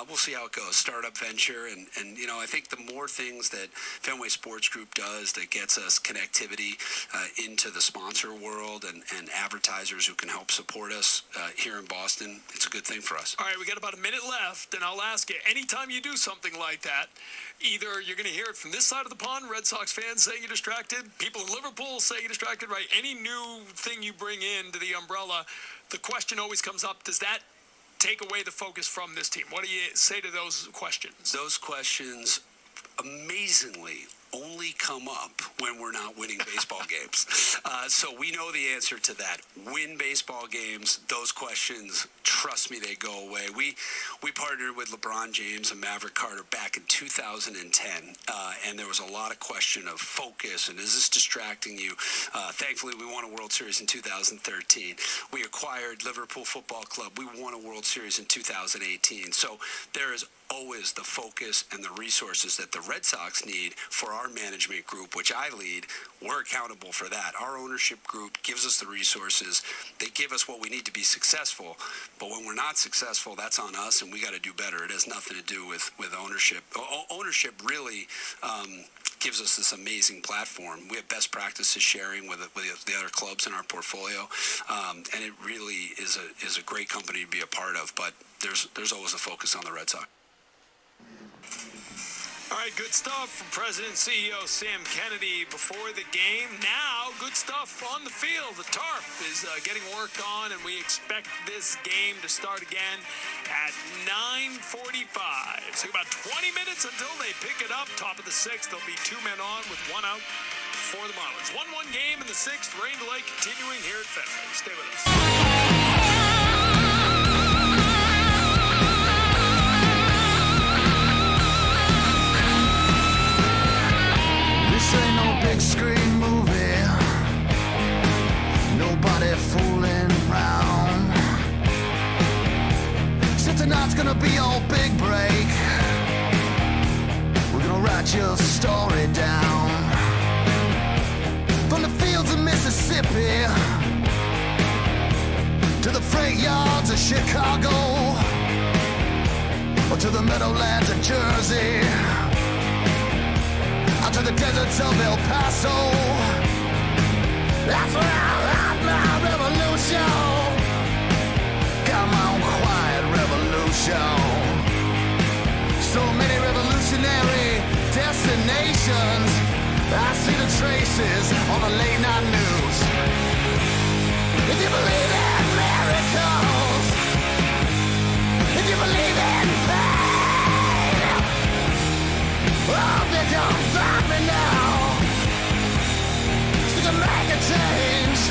We'll see how it goes. Startup venture, and I think the more things that Fenway Sports Group does that gets us connectivity into the sponsor world and advertisers who can help support us here in Boston, it's a good thing for us. All right, we got about a minute left, and I'll ask you, anytime you do something like that, either you're going to hear it from this side of the pond, Red Sox fans saying you're distracted, people in Liverpool saying you're distracted, right? Any new thing you bring into the umbrella, the question always comes up, does that take away the focus from this team? What do you say to those questions? Those questions, amazingly, only come up when we're not winning baseball games. So we know the answer to that. Win baseball games, those questions, trust me, they go away. We partnered with LeBron James and Maverick Carter back in 2010, and there was a lot of question of focus and is this distracting you? Thankfully, we won a World Series in 2013. We acquired Liverpool Football Club. We won a World Series in 2018. So there is always the focus and the resources that the Red Sox need for our management group, which I lead. We're accountable for that. Our ownership group gives us the resources. They give us what we need to be successful. But when we're not successful, that's on us, and we got to do better. It has nothing to do with ownership. Ownership really gives us this amazing platform. We have best practices sharing with the other clubs in our portfolio, and it really is a great company to be a part of. But there's always a focus on the Red Sox. All right, good stuff from President and CEO Sam Kennedy before the game. Now, good stuff on the field. The tarp is getting worked on, and we expect this game to start again at 9:45. So about 20 minutes until they pick it up. Top of the sixth, there'll be 2 men on with 1 out for the Marlins. 1-1 game in the sixth. Rain delay continuing here at Fenway. Stay with us. This ain't no big screen movie. Nobody fooling around. So tonight's gonna be your big break. We're gonna write your story down. From the fields of Mississippi to the freight yards of Chicago, or to the meadowlands of Jersey, out to the deserts of El Paso. That's where I have my revolution. Got my own quiet revolution. So many revolutionary destinations. I see the traces on the late night news. If you believe in miracles, if you believe in pain, oh, they don't find me now. So to make a change,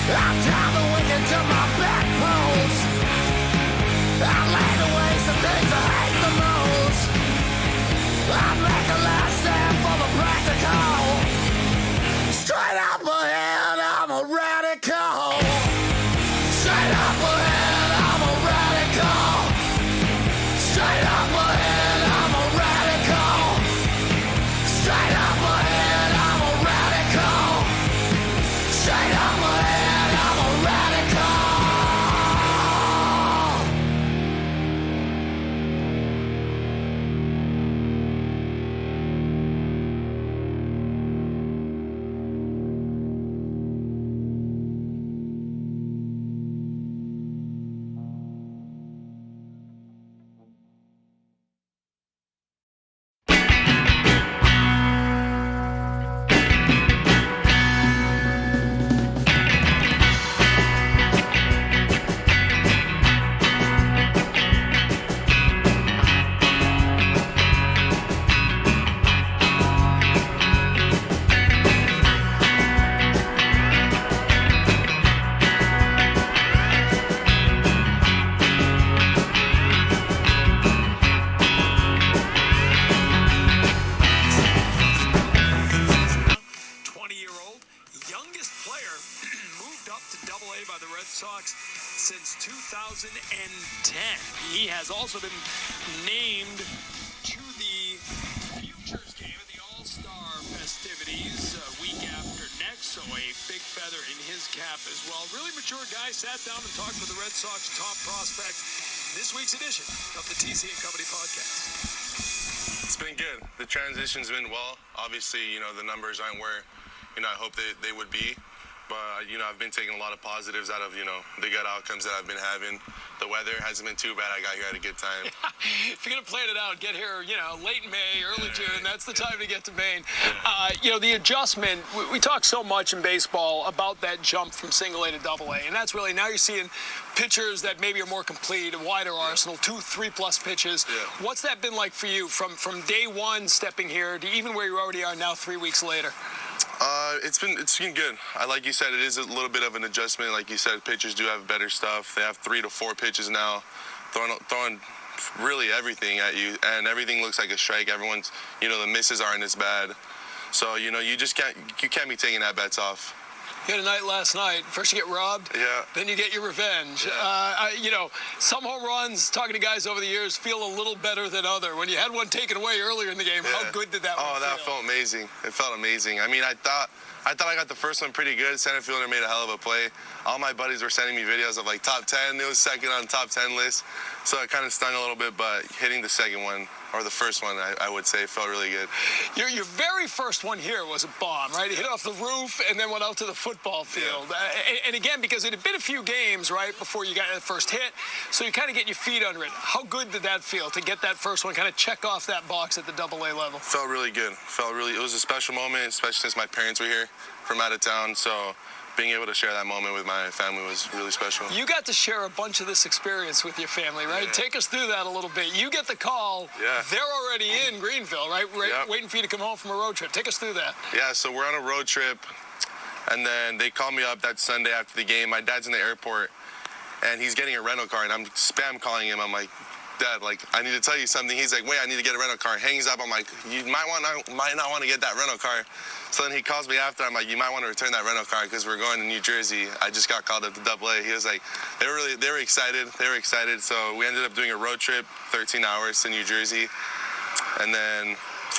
I'll tie the wicked to my back post. I'll lay the waste of things I hate the most. I'll make a last stand for the practical. Straight up ahead, I'm a radical. Straight up ahead, I'm a radical. Straight up ahead, I'm a radical. Straight up ahead, I'm a radical. Straight up ahead, I'm a radical. has also been named to the Futures game at the All-Star festivities a week after next, so a big feather in his cap as well. Really mature guy, sat down and talked with the Red Sox top prospect. This week's edition of the TC and Company podcast. It's been good. The transition's been well. Obviously, the numbers aren't where, I hope they would be. But, I've been taking a lot of positives out of, the good outcomes that I've been having. The weather hasn't been too bad. I got here at a good time. If you're going to plan it out, get here, late May, early June. That's the time to get to Maine. The adjustment, we talk so much in baseball about that jump from single A to double A. And that's really, now you're seeing pitchers that maybe are more complete, a wider arsenal, 2, 3+ pitches. Yeah. What's that been like for you from day one stepping here to even where you already are now 3 weeks later? It's been good. Like you said, it is a little bit of an adjustment. Like you said, pitchers do have better stuff. They have 3 to 4 pitches now, throwing really everything at you, and everything looks like a strike. Everyone's, the misses aren't as bad. So, you can't be taking that bets off. You had a night last night. First you get robbed, yeah. Then you get your revenge. Yeah. Some home runs, talking to guys over the years, feel a little better than other. When you had one taken away earlier in the game, how good did that one feel? That felt amazing. It felt amazing. I mean, I thought I got the first one pretty good. Center fielder made a hell of a play. All my buddies were sending me videos of top 10. It was second on the top 10 list. So it kind of stung a little bit, but hitting the second one, or the first one, I would say, felt really good. Your very first one here was a bomb, right? It hit off the roof and then went out to the football field. Yeah. And again, because it had been a few games, right, before you got that first hit, so you kind of get your feet under it. How good did that feel to get that first one, kind of check off that box at the AA level? Felt really good. It was a special moment, especially since my parents were here from out of town, so being able to share that moment with my family was really special. You got to share a bunch of this experience with your family, right? Yeah. Take us through that a little bit. You get the call. Yeah. They're already in Greenville, right? Yep. Waiting for you to come home from a road trip. Take us through that. Yeah, so we're on a road trip, and then they call me up that Sunday after the game. My dad's in the airport, and he's getting a rental car, and I'm spam calling him. I'm like, Dad, I need to tell you something. He's like, wait, I need to get a rental car. Hangs up. I'm like, you might not want to get that rental car. So then he calls me after. I'm like, you might want to return that rental car because we're going to New Jersey. I just got called up to AA. He was like, they were excited. They were excited. So we ended up doing a road trip, 13 hours to New Jersey. And then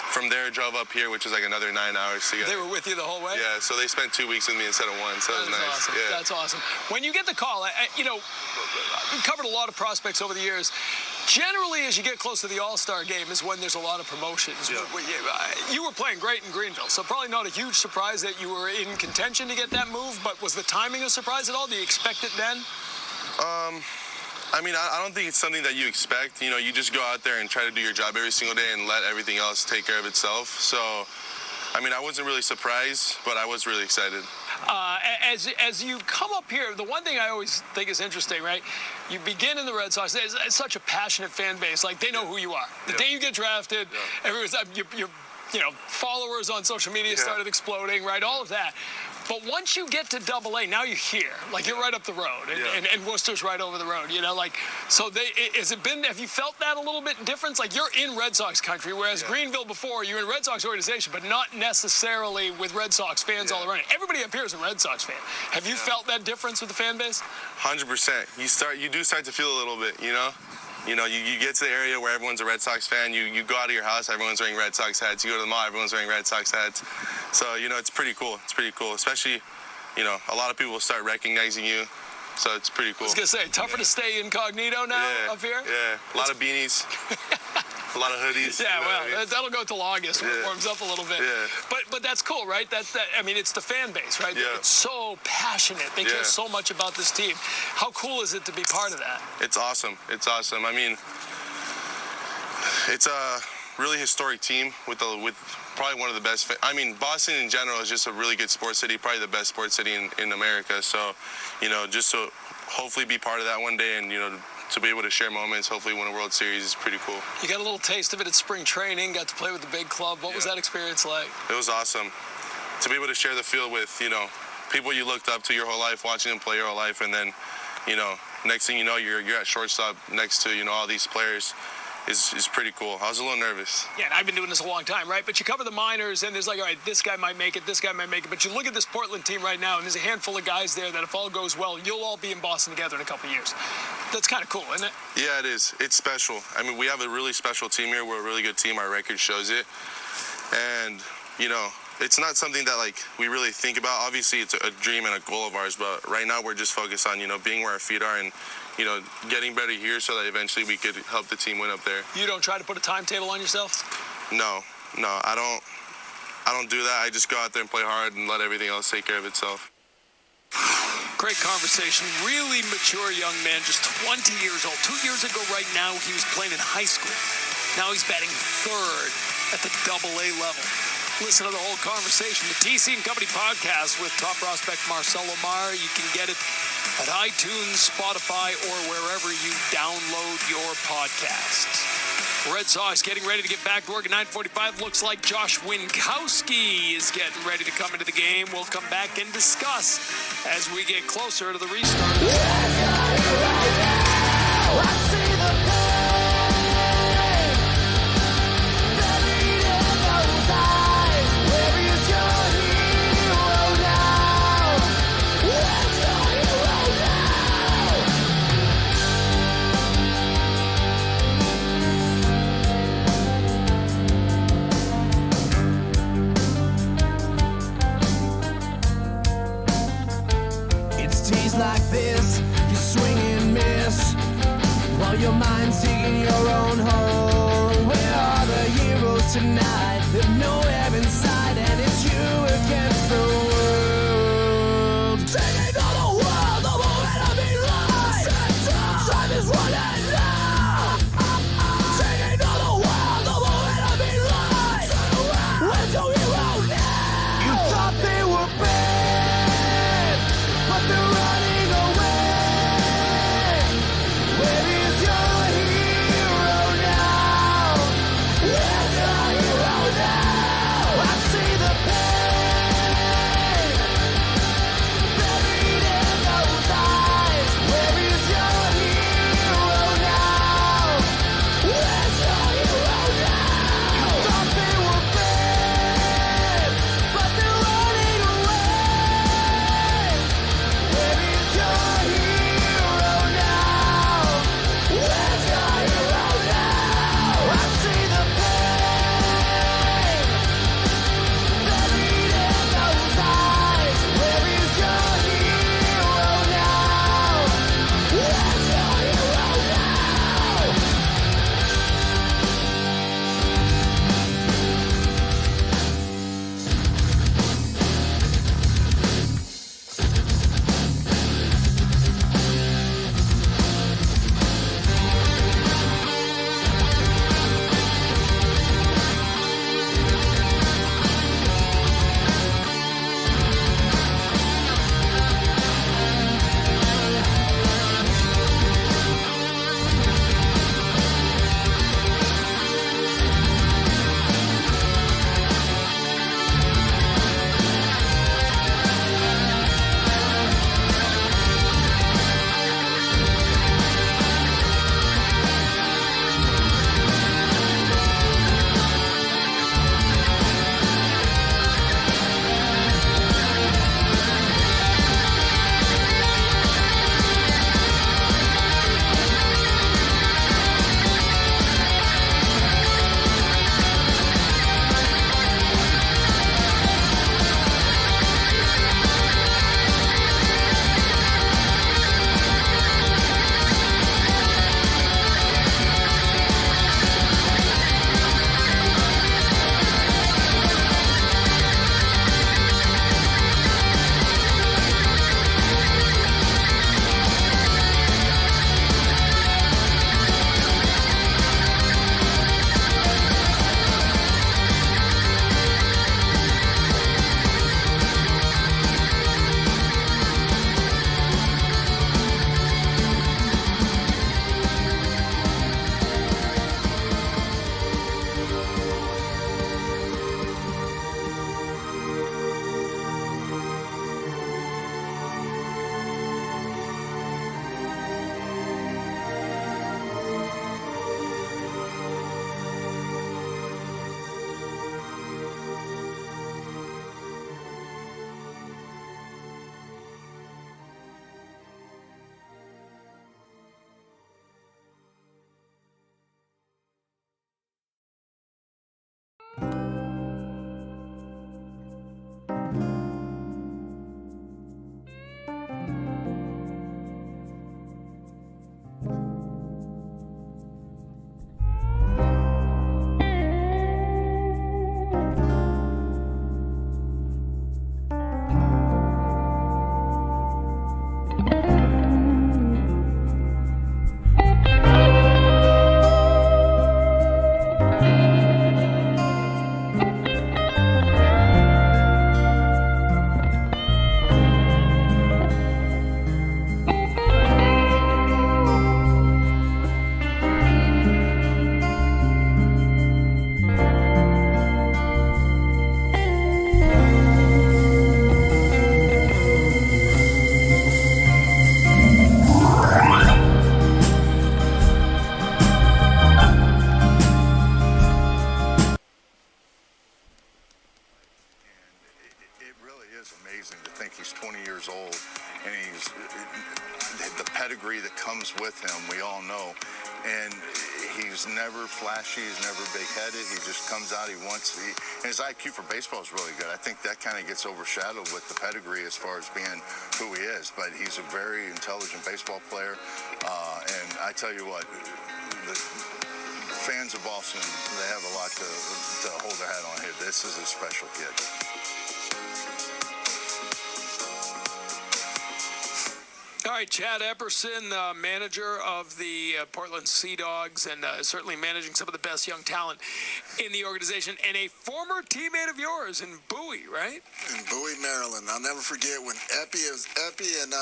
from there, drove up here, which was another 9 hours together. They were with you the whole way? Yeah, so they spent 2 weeks with me instead of 1, so it was nice. Awesome. Yeah. That's awesome. When you get the call, we've covered a lot of prospects over the years. Generally, as you get close to the All-Star game is when there's a lot of promotions. Yeah. You were playing great in Greenville, so probably not a huge surprise that you were in contention to get that move, but was the timing a surprise at all? Do you expect it then? I don't think it's something that you expect. You just go out there and try to do your job every single day and let everything else take care of itself. So, I wasn't really surprised, but I was really excited. As you come up here, the one thing I always think is interesting, right? You begin in the Red Sox. It's such a passionate fan base. They know who you are. The day you get drafted, everyone's your followers on social media started exploding, right? All of that. But once you get to AA, now you're here. You're right up the road, and Worcester's right over the road. So have you felt that a little bit difference? You're in Red Sox country, whereas Greenville before, you're in Red Sox organization, but not necessarily with Red Sox fans all around. Everybody up here is a Red Sox fan. Have you felt that difference with the fan base? 100%. You do start to feel a little bit, You get to the area where everyone's a Red Sox fan. You go out of your house, everyone's wearing Red Sox hats. You go to the mall, everyone's wearing Red Sox hats. So, it's pretty cool. It's pretty cool. Especially, a lot of people will start recognizing you. So it's pretty cool. I was going to say, tougher to stay incognito now up here? Yeah, a lot of beanies. A lot of hoodies. Yeah, that'll go till August when it warms up a little bit. Yeah. But that's cool, right? It's the fan base, right? Yeah. It's so passionate. They care so much about this team. How cool is it to be part of that? It's awesome. It's awesome. It's a really historic team with probably one of the best. Boston in general is just a really good sports city, probably the best sports city in America. So, just to hopefully be part of that one day and, to be able to share moments, hopefully win a World Series is pretty cool. You got a little taste of it at spring training, got to play with the big club. What was that experience like? It was awesome. To be able to share the field with, people you looked up to your whole life, watching them play your whole life, and then, next thing you know, you're at shortstop next to, all these players. Is pretty cool. I was a little nervous. Yeah, and I've been doing this a long time, right? But you cover the minors, and there's all right, this guy might make it, this guy might make it. But you look at this Portland team right now, and there's a handful of guys there that if all goes well, you'll all be in Boston together in a couple of years. That's kind of cool, isn't it? Yeah, it is. It's special. I mean, we have a really special team here. We're a really good team. Our record shows it. And, you know, it's not something that, like, we really think about. Obviously, it's a dream and a goal of ours, but right now we're just focused on, you know, being where our feet are and, you know, getting better here so that eventually we could help the team win up there. You don't try to put a timetable on yourself? No, I don't do that. I just go out there and play hard and let everything else take care of itself. Great conversation. Really mature young man, just 20 years old. 2 years ago right now, he was playing in high school. Now he's batting third at the AA level. Listen to the whole conversation. The TC and Company podcast with top prospect Marcel Lamar. You can get it at iTunes, Spotify, or wherever you download your podcasts. Red Sox getting ready to get back to work at 9:45. Looks like Josh Winkowski is getting ready to come into the game. We'll come back and discuss as we get closer to the restart. Like this, you swing and miss, while your mind's digging your own hole. Where are the heroes tonight? There's nowhere inside, and it's you against the world. Taking on the world, the moment of being right. Time is running out. Taking on the world, the moment of being right. Where's your hero now? You thought they were bad, but they're running. Where is your hero now? Where's your hero It really is amazing to think he's 20 years old, and he's the pedigree that comes with him, we all know. And he's never flashy, he's never big-headed. He just comes out, and his IQ for baseball is really good. I think that kind of gets overshadowed with the pedigree as far as being who he is. But he's a very intelligent baseball player. And I tell you what, the fans of Boston, they have a lot to hold their hat on here. This is a special kid. All right, Chad Epperson, manager of the Portland Sea Dogs, and certainly managing some of the best young talent in the organization, and a former teammate of yours in Bowie, right? In Bowie, Maryland. I'll never forget when Epi and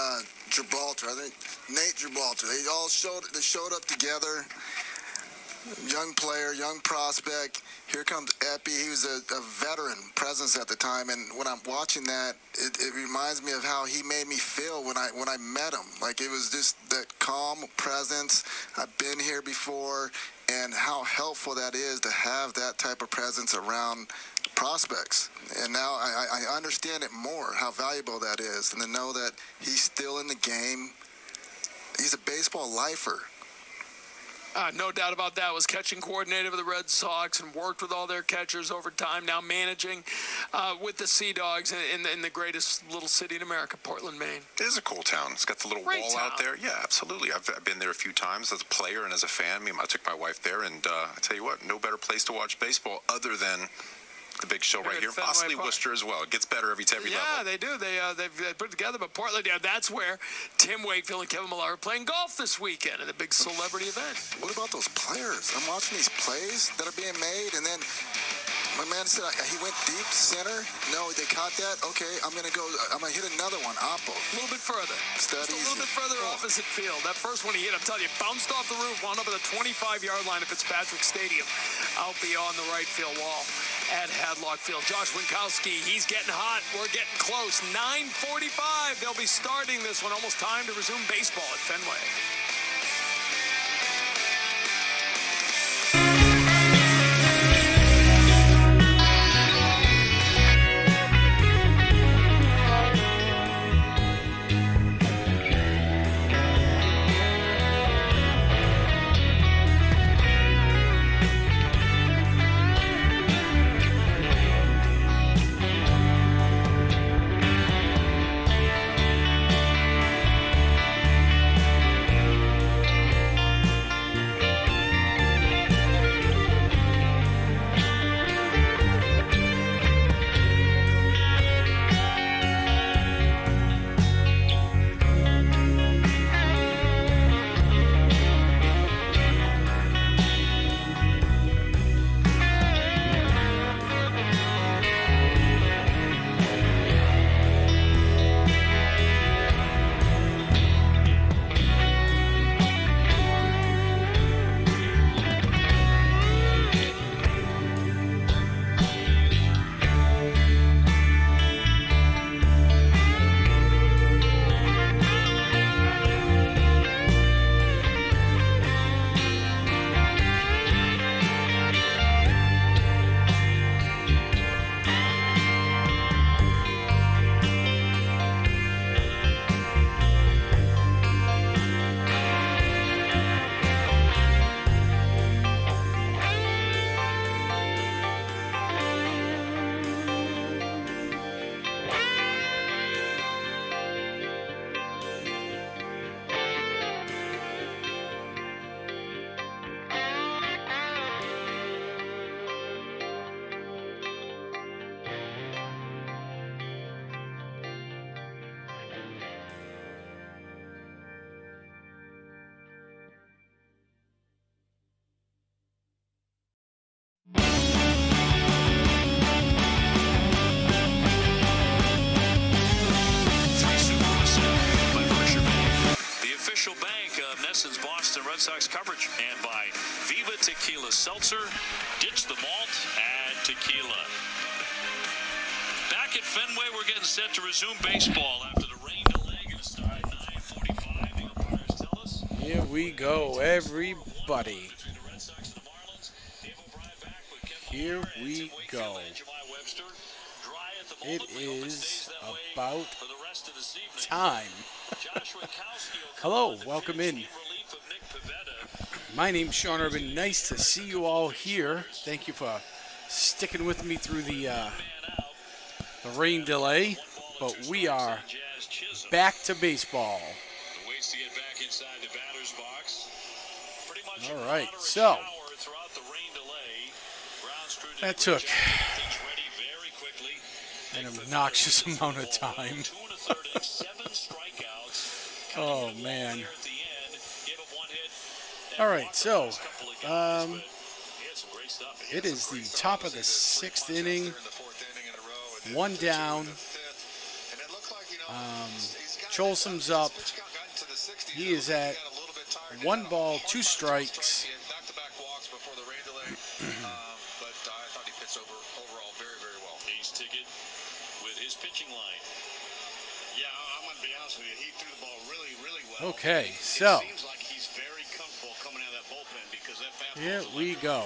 Gibraltar, I think Nate Gibraltar, they showed up together. Young player, young prospect. Here comes Epi. He was a veteran presence at the time, and when I'm watching that, it reminds me of how he made me feel when I met him. Like, it was just that calm presence. I've been here before, and how helpful that is to have that type of presence around prospects. And now I understand it more, how valuable that is, and to know that he's still in the game. He's a baseball lifer. No doubt about that. Was catching coordinator of the Red Sox and worked with all their catchers over time. Now managing with the Sea Dogs in the greatest little city in America, Portland, Maine. It is a cool town. It's got the little Great wall town. out there. Yeah, absolutely. I've been there a few times as a player and as a fan. I took my wife there, and I tell you what, no better place to watch baseball other than the big show right here. Fenway Possibly Park. Worcester as well. It gets better every level. Yeah, they do. They've put it together. But Portland, that's where Tim Wakefield and Kevin Millar are playing golf this weekend in a big celebrity event. What about those players? I'm watching these plays that are being made, and then my man said he went deep center. No, they caught that. Okay, I'm gonna hit another one. Oppo. A little bit further. Just a little bit further opposite field. That first one he hit, I'm telling you, bounced off the roof, wound up at the 25-yard line of Fitzpatrick Stadium, out beyond the right field wall at Hadlock Field. Josh Winkowski, he's getting hot. We're getting close. 9:45. They'll be starting this one. Almost time to resume baseball at Fenway. Red Sox coverage. And by Viva Tequila Seltzer. Ditch the malt, add tequila. Back at Fenway, we're getting set to resume baseball after the rain delay. Going to start at 9:45. The umpires tell us. Here we go, everybody. Here we go. It is about time. Hello, welcome in. My name's Sean Urban. Nice to see you all here. Thank you for sticking with me through the rain delay. But we are back to baseball. All right, so that took an obnoxious amount of time. Oh, man. All right, so it is the top of the 6th inning. One down. Cholsom's up. He is at 1 ball, 2 strikes. Okay, so here we go.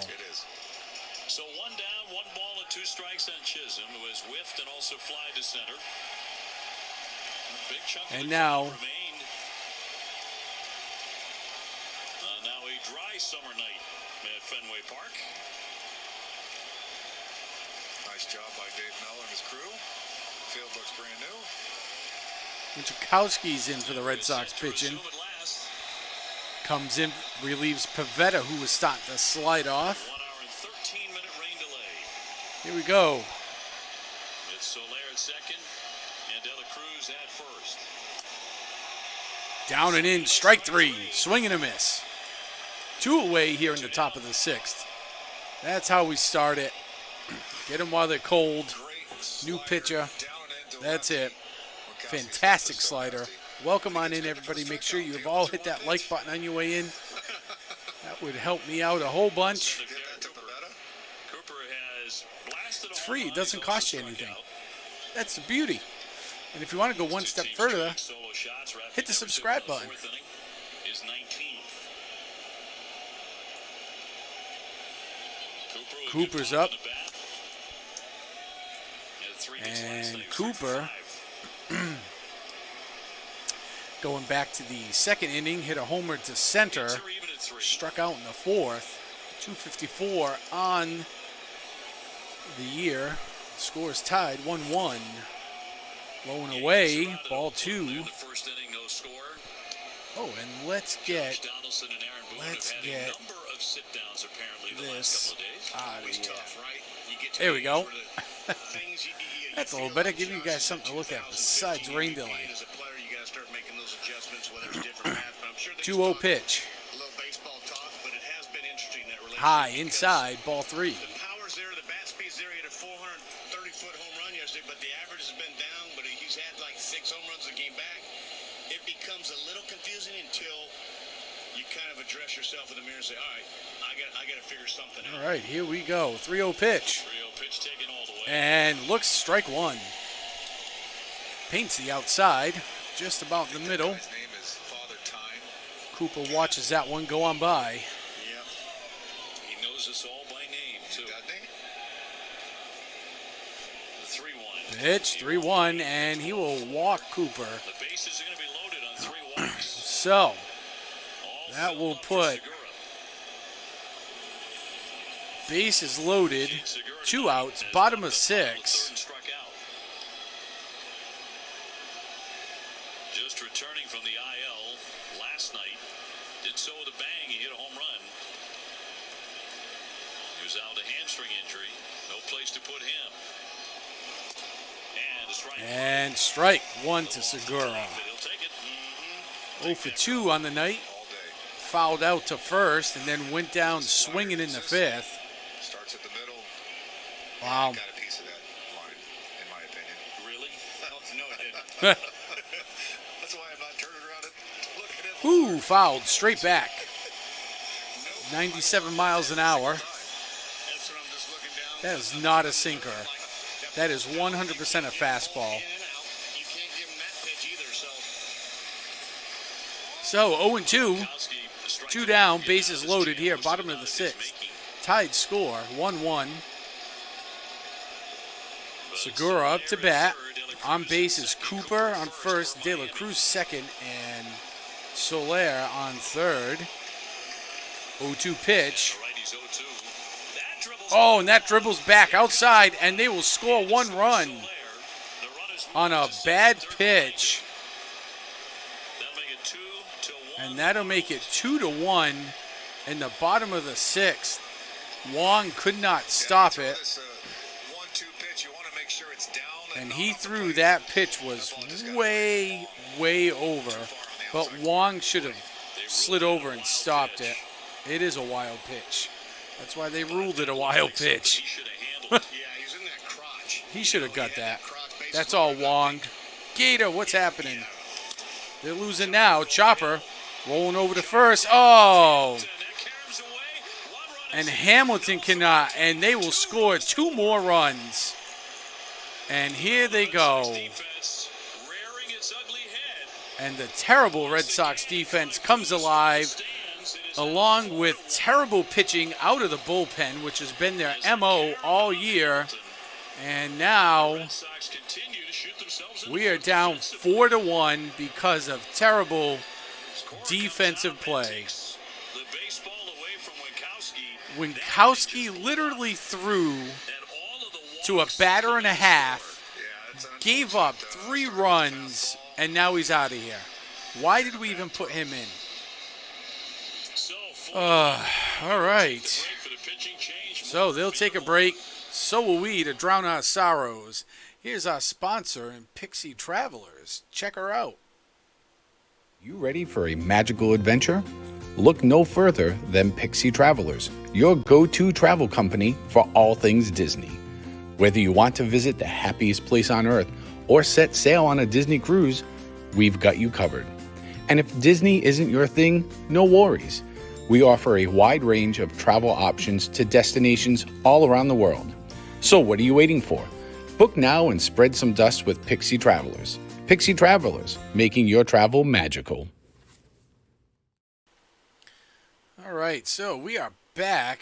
So 1 down, 1 ball and 2 strikes on Chisholm, who has whiffed and also fly to center. Big chunk of And the now crowd remained. Now a dry summer night at Fenway Park. Nice job by Dave Miller and his crew. Field looks brand new. Michikowski's in for the Red Sox pitching. Comes in, relieves Pivetta, who was starting to slide off. 1 hour and 13-minute rain delay. Here we go. It's Soler at second and De La Cruz at first. Down and in, strike 3. Swing and a miss. 2 away here in the top of the 6th. That's how we start it. Get them while they're cold. New pitcher. That's it. Fantastic slider. Welcome on in, everybody. Make sure you have all hit that like button on your way in. That would help me out a whole bunch. It's free. It doesn't cost you anything. That's the beauty. And if you want to go one step further, hit the subscribe button. Cooper's up. And Cooper, going back to the 2nd inning, hit a homer to center, struck out in the 4th. 254 on the year. Score is tied 1-1. Low and away, ball 2. Oh, and let's get this out of here. There we go. That's a little better. Give you guys something to look at besides rain delay. 2-0 pitch. High inside, ball 3. It becomes a little confusing until you kind of address yourself in the mirror and say, all right, I got to figure something out. All right, here we go. 3-0 pitch. And looks strike 1. Paints the outside, just about in the middle. Cooper watches that one go on by. Yep. He knows us all by name, too. The 3-1. Pitch, 3-1, and he will walk Cooper. The bases are going to be loaded on 3 walks. So, that will put bases loaded, 2 outs, bottom of 6. Just returning from the IL last night. Did so with a bang. He hit a home run. He was out with a hamstring injury. No place to put him. And a strike. And strike 1 to Segura. 0 for 2 on the night. Fouled out to first and then went down swinging in the 5th. Starts at the middle. Wow. Got a piece of that line, in my opinion. Really? No, it didn't. That's why I'm not turning around and looking at Ooh, fouled straight back. 97 miles an hour. That is not a sinker. That is 100% a fastball. So 0-2, 2 down, bases loaded here, bottom of the 6th. Tied score, 1-1. Segura up to bat. On base is Cooper on first, De La Cruz second, and Soler on third. 0-2 pitch. Oh, and that dribbles back outside, and they will score 1 run on a bad pitch. And that'll make it 2-1 in the bottom of the 6th. Wong could not stop it. And he threw that pitch was way, way over. But Wong should have slid over and stopped it. It is a wild pitch. That's why they ruled it a wild pitch. He should have got that. That's all Wong. Gator, what's happening? They're losing now. Chopper rolling over to first. Oh! And Hamilton cannot. And they will score 2 more runs. And here they go. And the terrible Red Sox defense comes alive, along with terrible pitching out of the bullpen, which has been their MO all year. And now we are down 4-1 because of terrible defensive play. Winkowski literally threw to a batter and a half, gave up 3 runs, and now he's out of here. Why did we even put him in? All right. So they'll take a break. So will we, to drown our sorrows. Here's our sponsor and Pixie Travelers. Check her out. You ready for a magical adventure? Look no further than Pixie Travelers, your go-to travel company for all things Disney. Whether you want to visit the happiest place on earth or set sail on a Disney cruise, we've got you covered. And if Disney isn't your thing, no worries. We offer a wide range of travel options to destinations all around the world. So what are you waiting for? Book now and spread some dust with Pixie Travelers. Pixie Travelers, making your travel magical. All right, so we are back.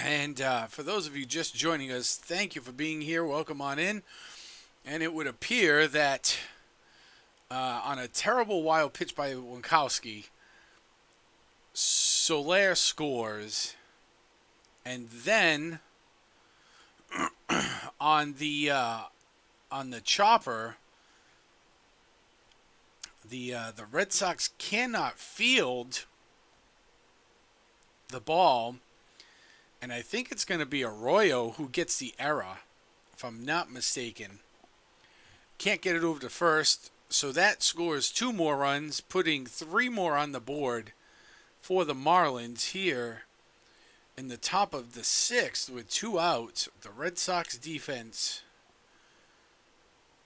And for those of you just joining us, thank you for being here. Welcome on in. And it would appear that on a terrible wild pitch by Winkowski, Soler scores, and then on the chopper, the Red Sox cannot field the ball, and I think it's going to be Arroyo who gets the error, if I'm not mistaken. Can't get it over to first, so that scores 2 more runs, putting 3 more on the board for the Marlins here in the top of the 6th with 2 outs. The Red Sox defense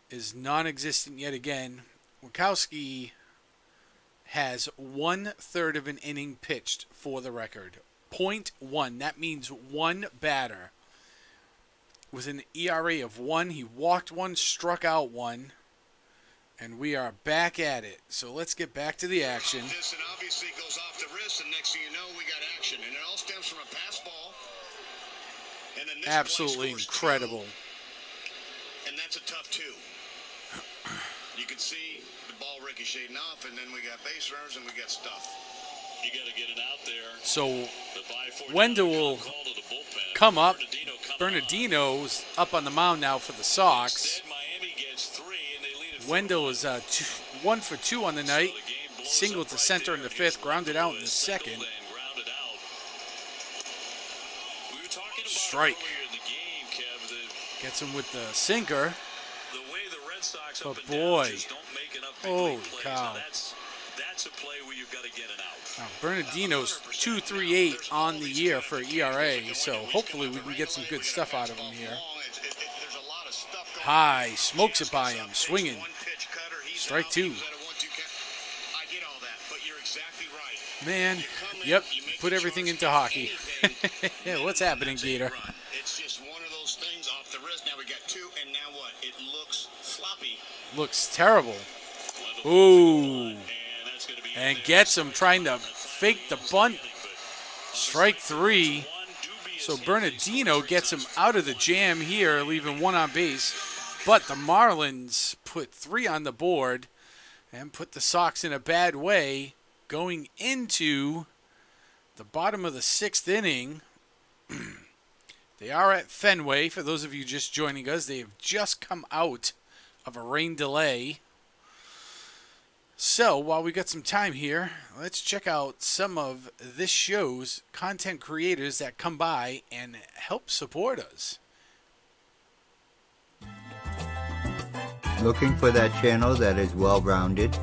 is non-existent yet again. Winkowski has 1/3 of an inning pitched for the record. 0.1. That means 1 batter. With an ERA of 1, he walked 1, struck out 1. And we are back at it. So let's get back to the action. This and obviously goes off the wrist, and next thing you know, we got action. And it all stems from a pass ball. And then this absolutely incredible. 2. And that's a tough 2. You can see the ball ricocheting off, and then we got base runners and we got stuff. You got to get it out there. So Wendell will come up. Bernardino's up on the mound now for the Sox. Wendell is 1 for 2 on the night. Single to center in the 5th, grounded out in the 2nd. Strike. Gets him with the sinker. But boy, holy cow. That's a play where you've got to get it out. Now, Bernardino's 2.38 on the year for ERA, so hopefully we can get some good stuff out of him here. High, smokes it by him, swinging. Strike 2. Man, yep, put everything into hockey. What's happening, Gator? It's just one of those things off the wrist. Now we got two, and now what? It looks sloppy. Looks terrible. Ooh. And gets him trying to fake the bunt. Strike three. So Bernardino gets him out of the jam here, leaving one on base. But the Marlins put three on the board and put the Sox in a bad way going into the bottom of the sixth inning. They are at Fenway. For those of you just joining us, they have just come out of a rain delay. So while we got some time here, let's check out some of this show's content creators that come by and help support us. Looking for that channel that is well-rounded?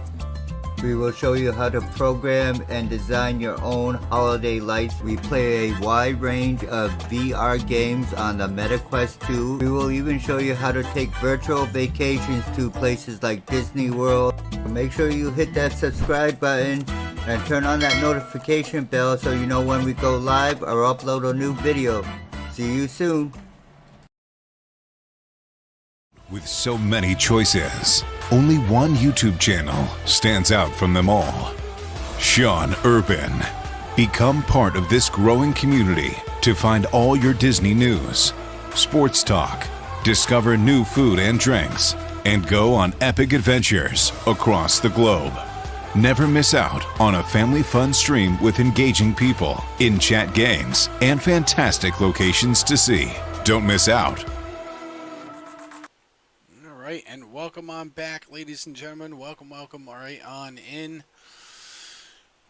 We will show you how to program and design your own holiday lights. We play a wide range of VR games on the MetaQuest 2. We will even show you how to take virtual vacations to places like Disney World. Make sure you hit that subscribe button and turn on that notification bell so you know when we go live or upload a new video. See you soon. With so many choices, only one YouTube channel stands out from them all. Sean Urban. Become part of this growing community to find all your Disney news, sports talk, discover new food and drinks, and go on epic adventures across the globe. Never miss out on a family fun stream with engaging people, in-chat games, and fantastic locations to see. Don't miss out. And welcome on back, ladies and gentlemen. Welcome all right on in.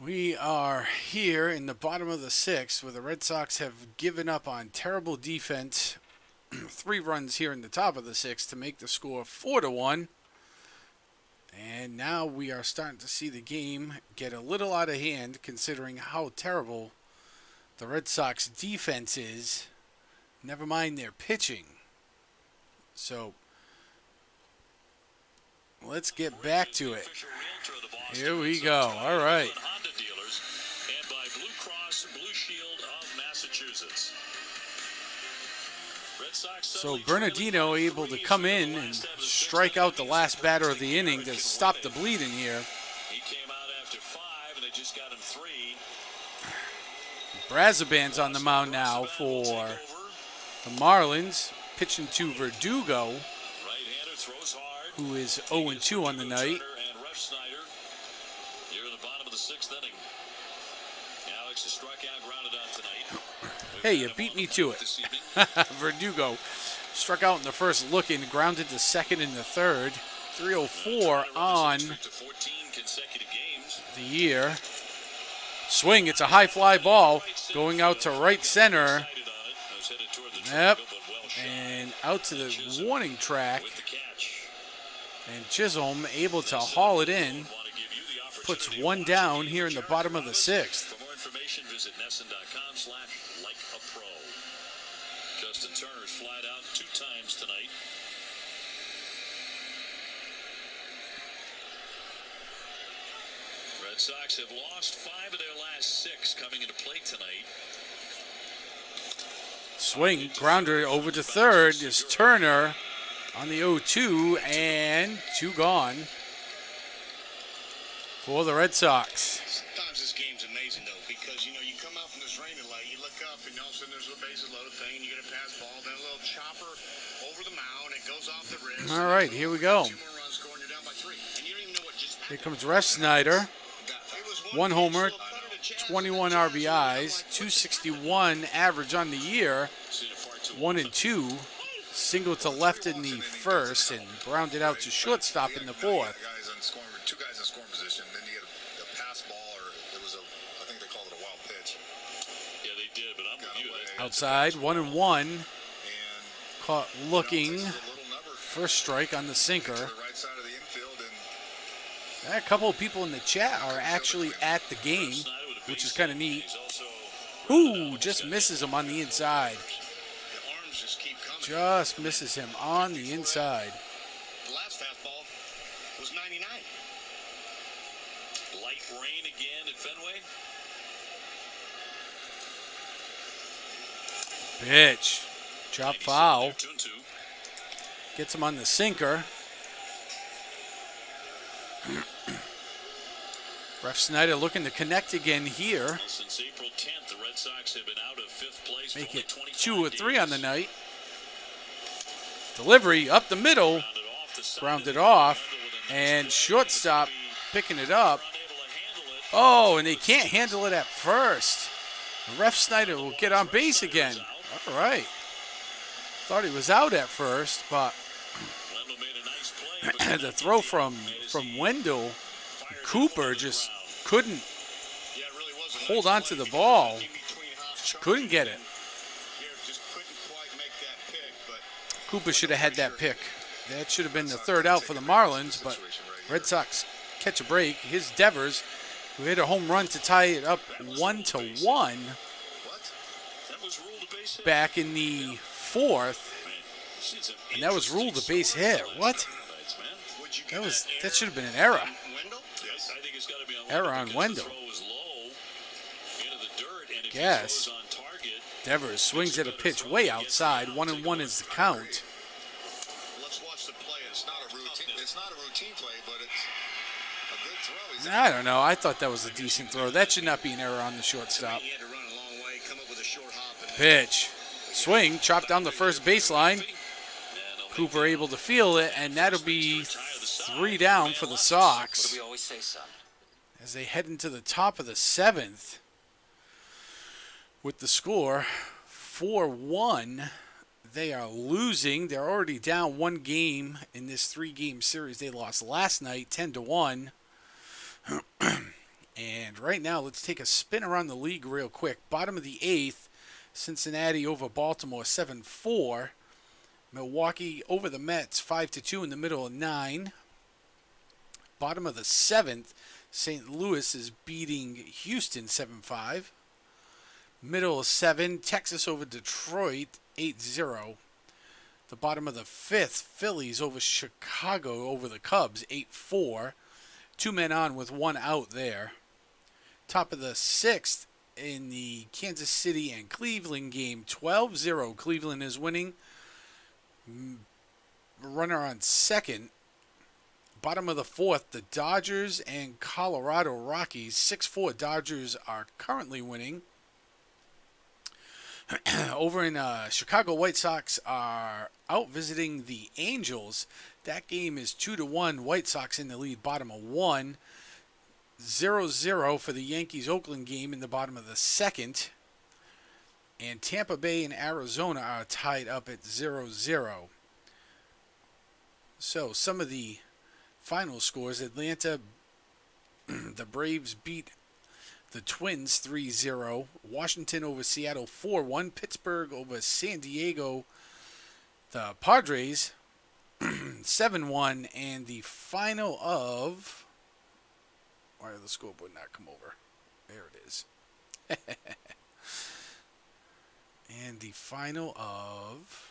We are here in the bottom of the sixth where the Red Sox have given up on terrible defense. 3 runs here in the top of the sixth to make the score 4-1. And now we are starting to see the game get a little out of hand considering how terrible the Red Sox defense is. Never mind their pitching. So let's get back to it. Here we go. All right. And by Blue Cross Blue Shield of Massachusetts. Red Sox. So Bernardino able to come in and strike out the last batter of the inning to stop the bleeding here. He came out after 5 and they just got him 3. Brazaban's on the mound now for the Marlins, pitching to Verdugo, who is 0-2 on the night. Here in the bottom of the 6th inning. Alex is struck out, grounded out tonight. Hey, you beat me to it. Verdugo struck out in the first look and grounded to second in the third. 304 on the year. Swing, it's a high fly ball going out to right center. Yep, and out to the warning track. And Chisholm able to haul it in. Puts one down here in the bottom of the 6th. For more information, visit NESN.com/likeapro. Justin Turner's flied out 2 times tonight. Red Sox have lost 5 of their last 6 coming into play tonight. Swing, grounder over to third is Turner on the 0-2, and 2 gone for the Red Sox. Sometimes this game's amazing, though, because, you know, you come out from this rain delay, you look up, and all of a sudden there's a bases loaded thing, and you get a pass ball, then a little chopper over the mound, it goes off the wrist. All right, here we go. 2 more runs scored, and you're down by 3. And you don't even know what just happened. Here comes Ref Snyder. 1 homer, 21 RBIs, 261 average on the year, 1-2. Single to left in the first and grounded out to shortstop in the fourth. 2 guys in scoring position, then you get a pass ball, or it was I think they called it a wild pitch. Yeah, they did, but I'm with you. Outside, 1-1. Caught looking. First strike on the sinker. A couple of people in the chat are actually at the game, which is kind of neat. Ooh, just misses him on the inside. Just misses him on the inside. The last fastball was 99. Light rain again at Fenway. Pitch. Chop foul. Gets him on the sinker. Ref Snyder looking to connect again here. Since April 10th, the Red Sox have been out of 5th place. Make it 2 or 3 on the night. Delivery up the middle. Grounded off. And shortstop picking it up. Oh, and they can't handle it at first. Ref Snyder will get on base again. All right. Thought he was out at first, but the throw from Wendell, Cooper just couldn't hold on to the ball. Just couldn't get it. Cooper should have had that pick. That should have been the third out for the Marlins, but Red Sox catch a break. Here's Devers, who hit a home run to tie it up 1-1 back in the 4th. And that was ruled a base hit. What? That should have been an error. Error on Wendell. Guess. Devers swings at a pitch way outside. 1-1 is the count. Let's watch the play. It's not a routine play, but it's a good throw. I don't know. I thought that was a decent throw. That should not be an error on the shortstop. Pitch. Swing. Chopped down the first baseline. Cooper able to feel it, and that'll be 3 down for the Sox as they head into the top of the 7th with the score 4-1. They are losing. They're already down 1 game in this 3-game series. They lost last night 10-1. And right now, let's take a spin around the league real quick. Bottom of the 8th, Cincinnati over Baltimore 7-4. Milwaukee over the Mets 5-2 in the middle of 9. Bottom of the 7th, St. Louis is beating Houston 7-5. Middle of 7, Texas over Detroit 8-0. The bottom of the 5th, Phillies over Chicago over the Cubs 8-4. 2 men on with 1 out there. Top of the 6th in the Kansas City and Cleveland game 12-0. Cleveland is winning. Runner on second. Bottom of the 4th, the Dodgers and Colorado Rockies 6-4. Dodgers are currently winning. Over in Chicago, White Sox are out visiting the Angels. That game is 2-1. White Sox in the lead, bottom of 1. 0-0 for the Yankees-Oakland game in the bottom of the 2nd. And Tampa Bay and Arizona are tied up at 0-0. So some of the final scores: Atlanta, the Braves beat the Twins 3-0. Washington over Seattle 4-1. Pittsburgh over San Diego. The Padres 7-1. And the final of... Why did the scoreboard not come over? There it is. And the final of...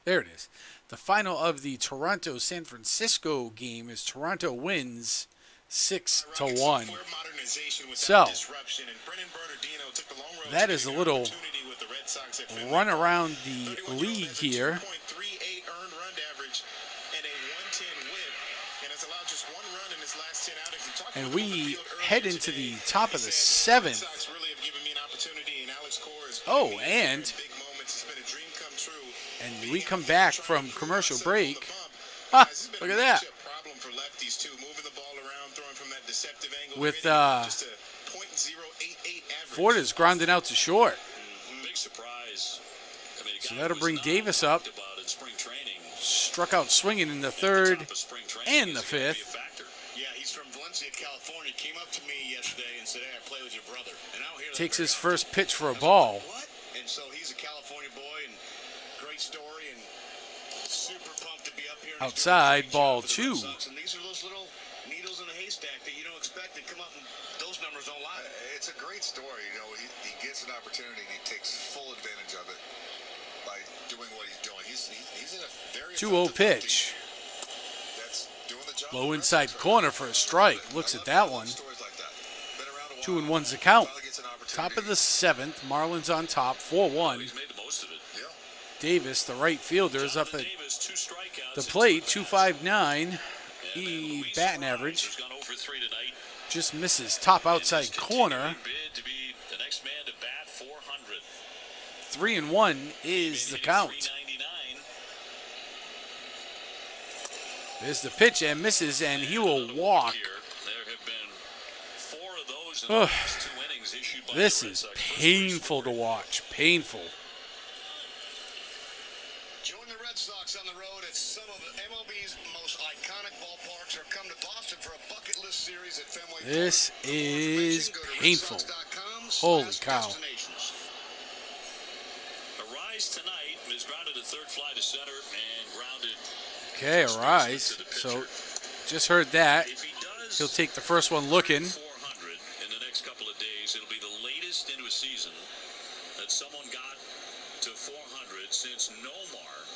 There it is. The final of the Toronto-San Francisco game is Toronto wins 6-1. So, that is a little run around the league here. And we head into the top of the 7th. Oh, and we come back from commercial break. Ah, look at that. With Ford is grounding out to short. So that'll bring Davis up. Struck out swinging in the 3rd and the 5th. Takes his first pitch for a ball. And so he's a California boy and great story and super pumped to be up here. Outside, ball 2. And these are those little needles in a haystack that you don't expect to come up, and those numbers don't lie. It's a great story. You know, he gets an opportunity and he takes full advantage of it by doing what he's doing. He's in a very 2-0 pitch. Low inside corner for a strike. Looks at that one. 2-1's the count. Top of the 7th. Marlins on top, 4-1. He's made the most of it. Yeah. Davis, the right fielder, is up at the plate, 259. Batting average. He's gone over 3 tonight. Just misses. Top outside corner. Bid to be the next man to bat 400. 3-1 is the count. There's the pitch and misses, and he will walk. There have been 4 of those in the last 2 innings issued by This the Red is Sox. painful to watch. Painful. Join the Red Sox on the road at some of MLB's most iconic ballparks, or come to Boston for a bucket list series at Fenway Park. This is painful. Holy cow. Arise tonight is grounded a third fly to center and grounded. Okay, Arise. So, just heard that. He'll take the first one looking. 400 in the next couple of days. It'll be the latest into a season that someone got to 400 since Nomar.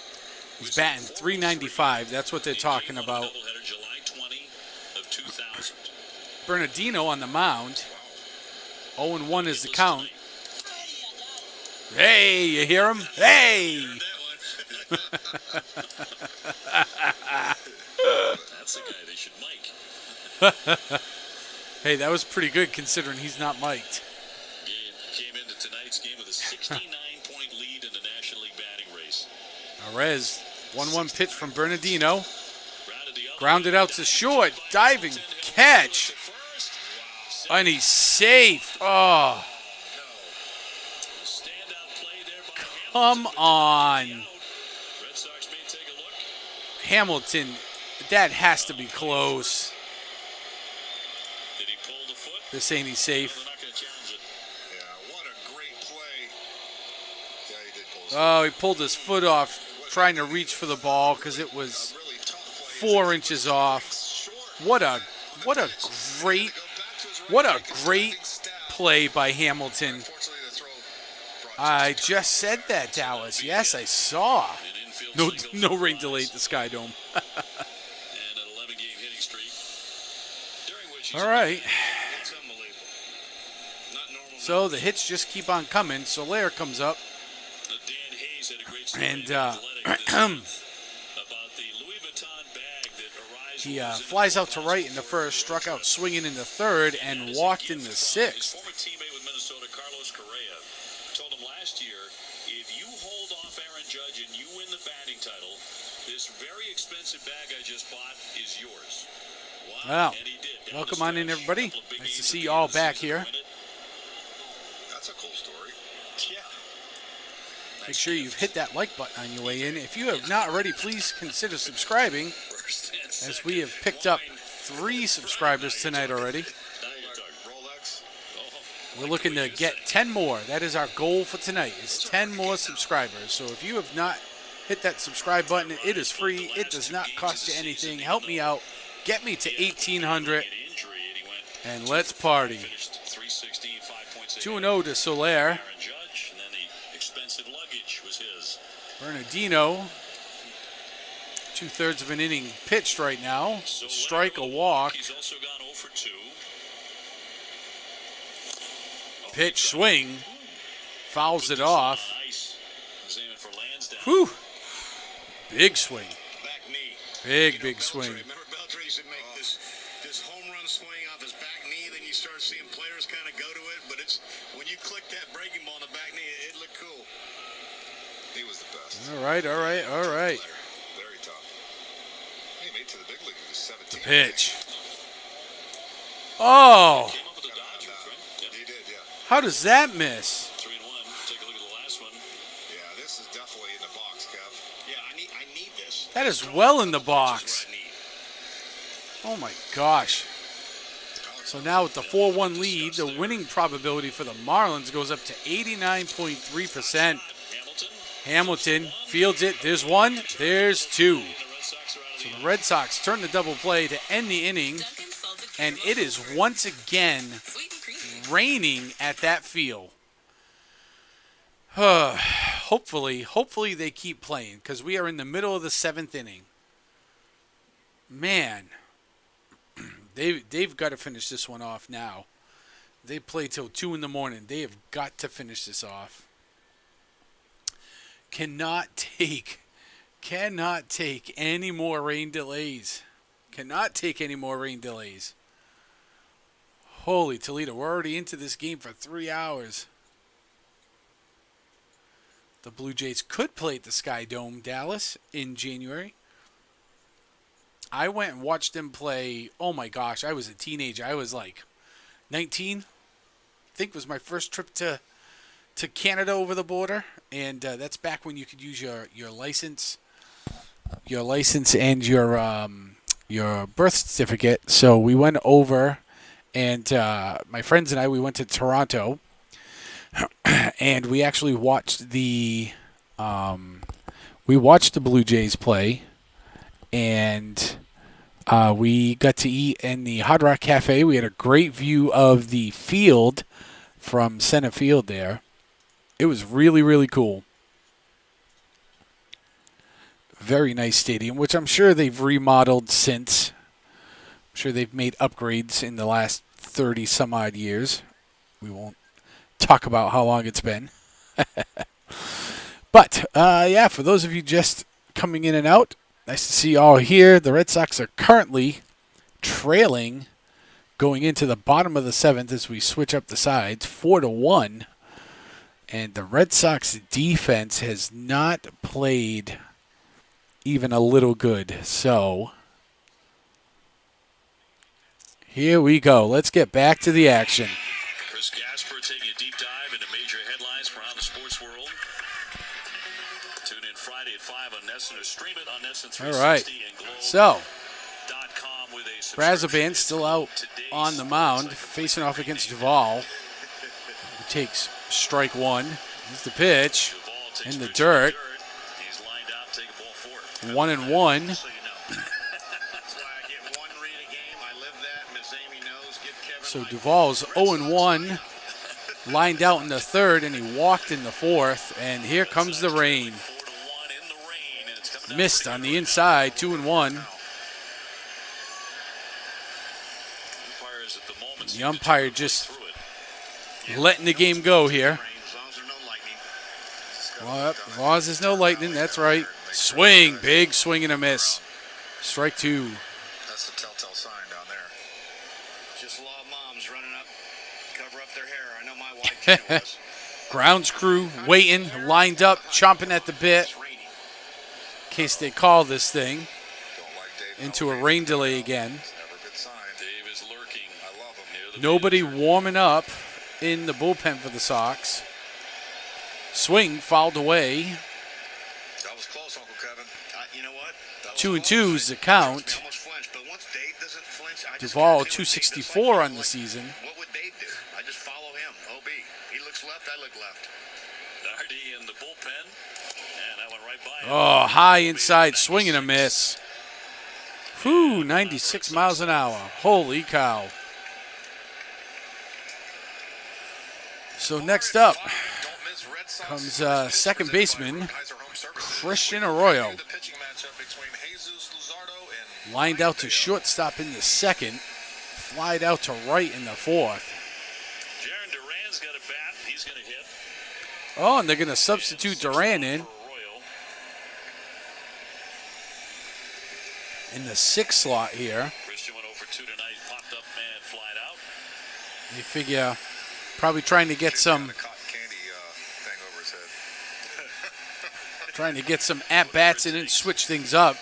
He's batting 395. That's what they're talking about. Doubleheader July 20 of 2000. Bernardino on the mound. 0-1 is the count. Hey, you hear him? Hey! That's the guy they should mic. Hey, that was pretty good considering he's not mic'd. Came into tonight's game with a 69-point lead in the National League batting race. Arez, 1-1 pitch from Bernardino. Grounded out to short. Diving catch. And he's safe. Oh. Come on. Hamilton, that has to be close. They're saying he's safe. Oh, he pulled his foot off trying to reach for the ball because it was 4 inches off. What a great play by Hamilton. I just said that, Dallas. Yes, I saw. No rain delay at the Sky Dome. All right. So the hits just keep on coming. Soler comes up. And he flies out to right in the first, struck out swinging in the third, and walked in the sixth. Former teammate with Minnesota, Carlos Correa, told him last year, if you hold off Aaron Judge and you win the batting title, this very expensive bag I just bought is yours. Wow. Welcome on in, everybody. Nice to see you all back here. That's a cool story. Yeah. Make sure you've hit that like button on your way in. If you have not already, please consider subscribing, as we have picked up 3 subscribers tonight already. We're looking to get 10 more. That is our goal for tonight, is 10 more subscribers. So if you have not hit that subscribe button, it is free. It does not cost you anything. Help me out. Get me to 1,800, and let's party. 2-0 to Soler. Bernardino, 2/3 of an inning pitched right now. Strike, a walk. Pitch, swing. Fouls it off. Whew. Big swing. Big swing. Seeing players kind of go to it, but it's when you click that breaking ball in the back knee, it looked cool. He was the best. All right. Very tough. He made it to the big league. He was 17. The pitch. Oh. He did, yeah. How does that miss? 3-1. Take a look at the last one. Yeah, this is definitely in the box, Kev. Yeah, I need this. That is well in the box. Oh my gosh. So now with the 4-1 lead, the winning probability for the Marlins goes up to 89.3%. Hamilton fields it. There's 1. There's 2. So the Red Sox turn the double play to end the inning. And it is once again raining at that field. Hopefully they keep playing, because we are in the middle of the 7th inning. Man. They've got to finish this one off now. They play till 2 in the morning. They have got to finish this off. Cannot take any more rain delays. Cannot take any more rain delays. Holy Toledo, we're already into this game for 3 hours. The Blue Jays could play at the Sky Dome, Dallas, in January. I went and watched them play. Oh my gosh, I was a teenager. I was like 19. I think was my first trip to Canada over the border, and that's back when you could use your license and your birth certificate. So we went over, and my friends and I, we went to Toronto, and we actually watched the Blue Jays play, and we got to eat in the Hard Rock Cafe. We had a great view of the field from center field there. It was really, really cool. Very nice stadium, which I'm sure they've remodeled since. I'm sure they've made upgrades in the last 30 some odd years. We won't talk about how long it's been. But, yeah, for those of you just coming in and out, nice to see you all here. The Red Sox are currently trailing going into the bottom of the 7th as we switch up the sides, 4-1. And the Red Sox defense has not played even a little good. So, here we go. Let's get back to the action. Chris Gasper taking a deep dive into major headlines from around the sports world. Tune in Friday at 5 on NESN or stream it on NESN 360 All right. and Globe. So, With a Brazoban still out on the mound, facing off against Duvall. He takes strike one. Here's the pitch in the dirt. 1-1. So Duvall's 0-1, lined out in the third, and he walked in the fourth. And here comes the rain. Missed on the inside, 2-1. The umpire just letting the game go here. Well, as long as there's no lightning, that's right. Swing, big swing and a miss. Strike two. That's the telltale sign down there. Just law of moms running up, cover up their hair. I know my wife was. Grounds crew waiting, lined up, chomping at the bit. In case they call this thing into a rain delay again. Nobody warming up in the bullpen for the Sox. Swing fouled away. That was close, Uncle Kevin. You know what? 2-2 is the count. Duvall 264 on the season. What would Dave do? I just follow him. OB. He looks left, I look left. Nardi in the bullpen. And that went right by him. Oh, high inside swing and a miss. Whew, 96 miles an hour. Holy cow. So next up comes second baseman Christian Arroyo. Lined out to shortstop in the second. Flied out to right in the fourth. Jaron Duran's got a bat. He's going to hit. Oh, and they're going to substitute Duran in the sixth slot here. Christian went over 2 tonight. Popped up and flied out. They figure probably trying to get some at-bats in and switch things up.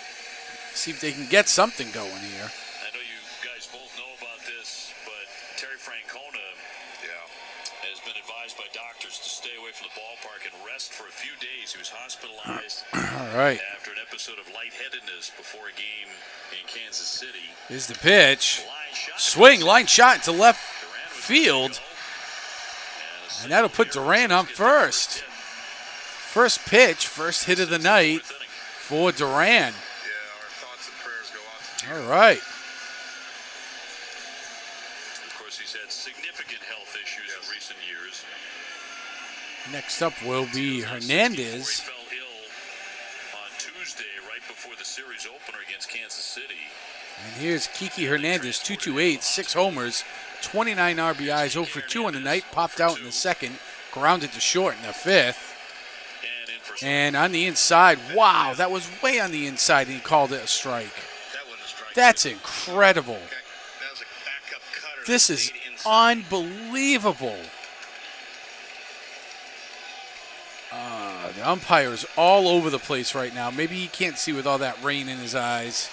See if they can get something going here. I know you guys both know about this, but Terry Francona has been advised by doctors to stay away from the ballpark and rest for a few days. He was hospitalized All right. after an episode of lightheadedness before a game in Kansas City. Here's the pitch. Swing, line shot to left field. And that'll put Duran on first. First pitch, first hit of the night for Duran. All right. Of course, he's had significant health issues in recent years. Next up will be Hernandez. He fell ill on Tuesday, right before the series opener against Kansas City. And here's Kiki Hernandez, 228, 6 homers, 29 RBIs, 0 for 2 on the night, popped out in the second, grounded to short in the fifth. And on the inside, wow, that was way on the inside, and he called it a strike. That's incredible. This is unbelievable. The umpire is all over the place right now. Maybe he can't see with all that rain in his eyes.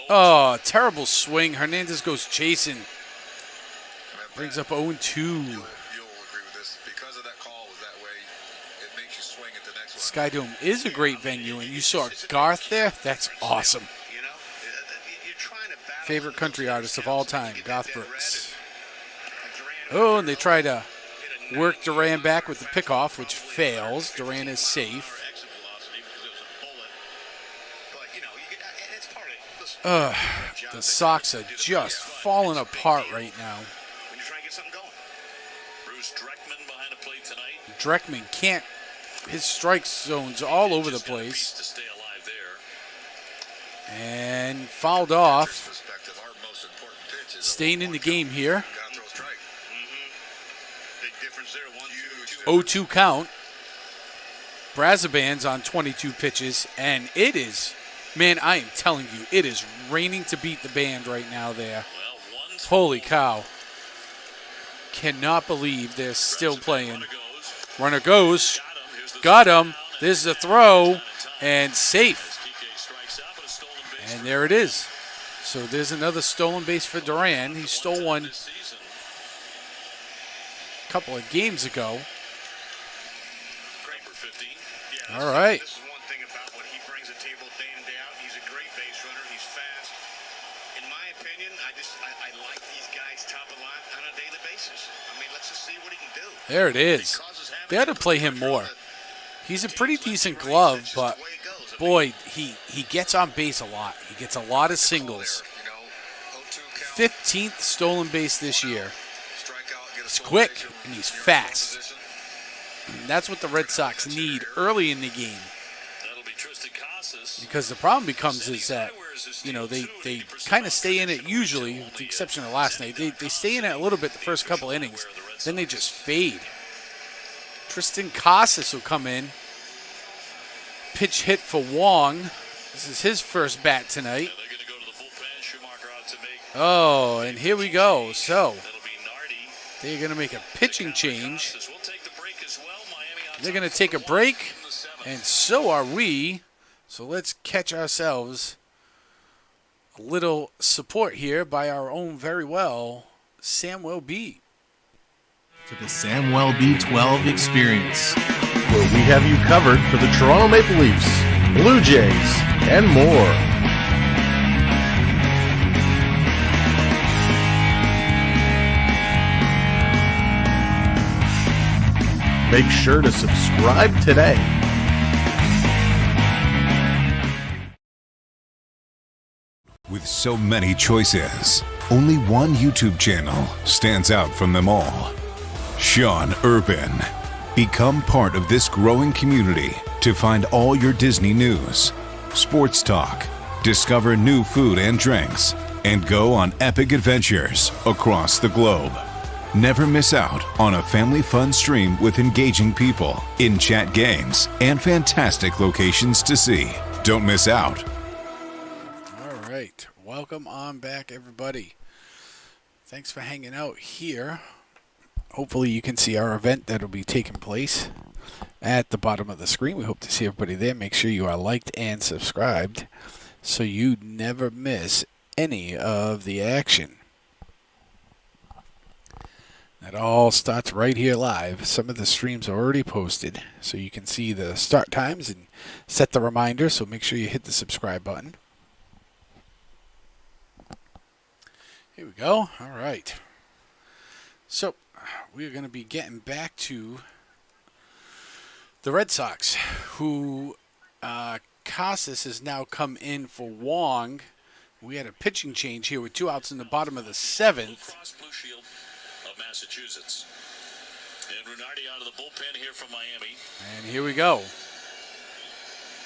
Oh, terrible swing. Hernandez goes chasing. Brings up 0-2. Sky Dome is a great venue, and you saw Garth there? That's awesome. Favorite country artist of all time, Garth Brooks. Oh, and they try to work Duran back with the pickoff, which fails. Duran is safe. The Sox are just falling apart right now. Dreckman can't. His strike zone's all over the place. And fouled off. Staying in the game here. 0-2 count. Brazaban's on 22 pitches, and it is, man, I am telling you, it is raining to beat the band right now there. Holy cow. Cannot believe they're still playing. Runner goes. Got him. There's the throw, and safe. And there it is. So there's another stolen base for Duran. He stole one a couple of games ago. All right. This is one thing about what he brings to the table day in and day out. He's a great base runner. He's fast. In my opinion, I like these guys top of line on a daily basis. I mean, let's just see what he can do. There it is. They ought to play him more. He's a pretty decent glove, but boy, he gets on base a lot. He gets a lot of singles. 15th stolen base this year. He's quick and he's fast. And that's what the Red Sox need early in the game. Because the problem becomes is that, you know, they kind of stay in it usually, with the exception of last night. They stay in it a little bit the first couple innings. Then they just fade. Tristan Casas will come in. Pitch hit for Wong. This is his first bat tonight. Oh, and here we go. So they're going to make a pitching change. They're going to take a break, and so are we. So let's catch ourselves a little support here by our own very well, Samuel B. To the Samuel B12 experience, where we have you covered for the Toronto Maple Leafs, Blue Jays, and more. Make sure to subscribe today. With so many choices, only one YouTube channel stands out from them all. Sean Urban. Become part of this growing community to find all your Disney news, sports talk, discover new food and drinks, and go on epic adventures across the globe. Never miss out on a family fun stream with engaging people, in-chat games, and fantastic locations to see. Don't miss out. All right. Welcome on back, everybody. Thanks for hanging out here. Hopefully you can see our event that will be taking place at the bottom of the screen. We hope to see everybody there. Make sure you are liked and subscribed so you never miss any of the action. That all starts right here live. Some of the streams are already posted, so you can see the start times and set the reminder, so make sure you hit the subscribe button. Here we go. All right. So we're going to be getting back to the Red Sox, who Casas has now come in for Wong. We had a pitching change here with 2 outs in the bottom of the 7th. Massachusetts. And Renardi out of the bullpen here from Miami. And here we go.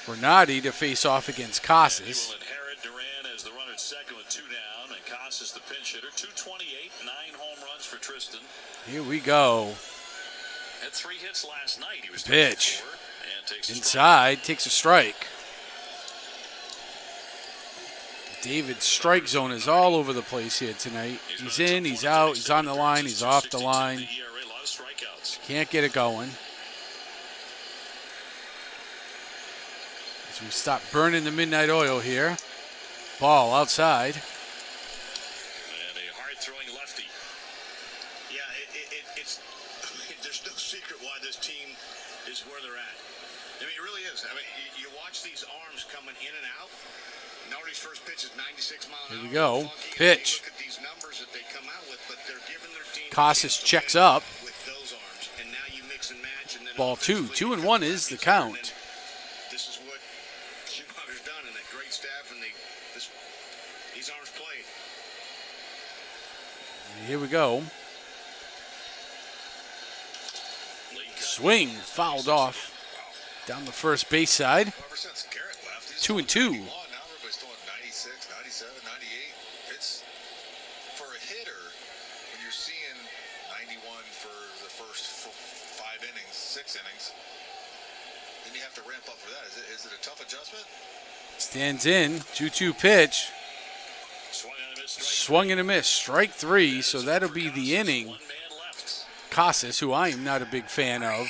Renardi to face off against Casas. Duran as the runner at second with 2 down, and Casas the pinch hitter. 228, 9 home runs for Tristan. Here we go. Had 3 hits last night. He was Pitch. and takes Inside, takes a strike. David's strike zone is all over the place here tonight. He's in, he's out, he's on the line, he's off the line. Can't get it going. As we stop burning the midnight oil here. Ball outside. And a hard-throwing lefty. Yeah, it's there's no secret why this team is where they're at. I mean, it really is. I mean, you watch these arms coming in and out. Nobody's first pitch is 96 miles an hour. Here we go. Funky. Pitch. Look at these numbers that they come out with, but they're giving their team Casas checks up. with those arms. And now you mix and match. And then Ball 2. 2-1 is the count. this is what Schumacher's done, and that great staff, and these arms play. Here we go. Swing fouled off down the first base side. 2-2. Now everybody's throwing 96, 97, 98. It's for a hitter when you're seeing 91 for the first 5 innings, 6 innings. Then you have to ramp up for that. Is it a tough adjustment? Stands in. 2-2 pitch. Swung and a miss. Strike 3. So that'll be the inning. Casas, who I am not a big fan of,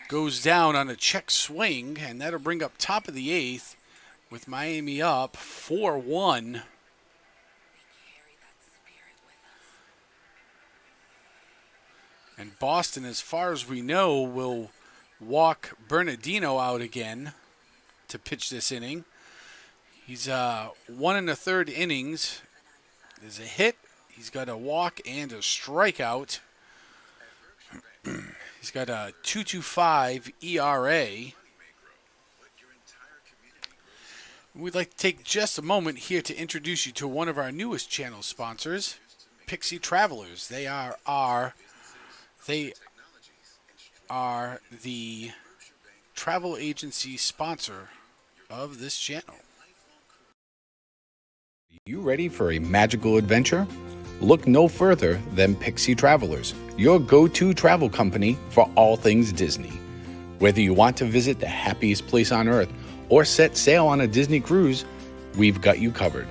goes down on a check swing, and that'll bring up top of the 8th with Miami up 4-1. And Boston, as far as we know, will walk Bernardino out again to pitch this inning. He's 1 1/3 innings. There's a hit. He's got a walk and a strikeout. He's got a 2.25 ERA. We'd like to take just a moment here to introduce you to one of our newest channel sponsors, Pixie Travelers. They are the travel agency sponsor of this channel. You ready for a magical adventure? Look no further than Pixie Travelers, your go-to travel company for all things Disney. Whether you want to visit the happiest place on earth or set sail on a Disney cruise, we've got you covered.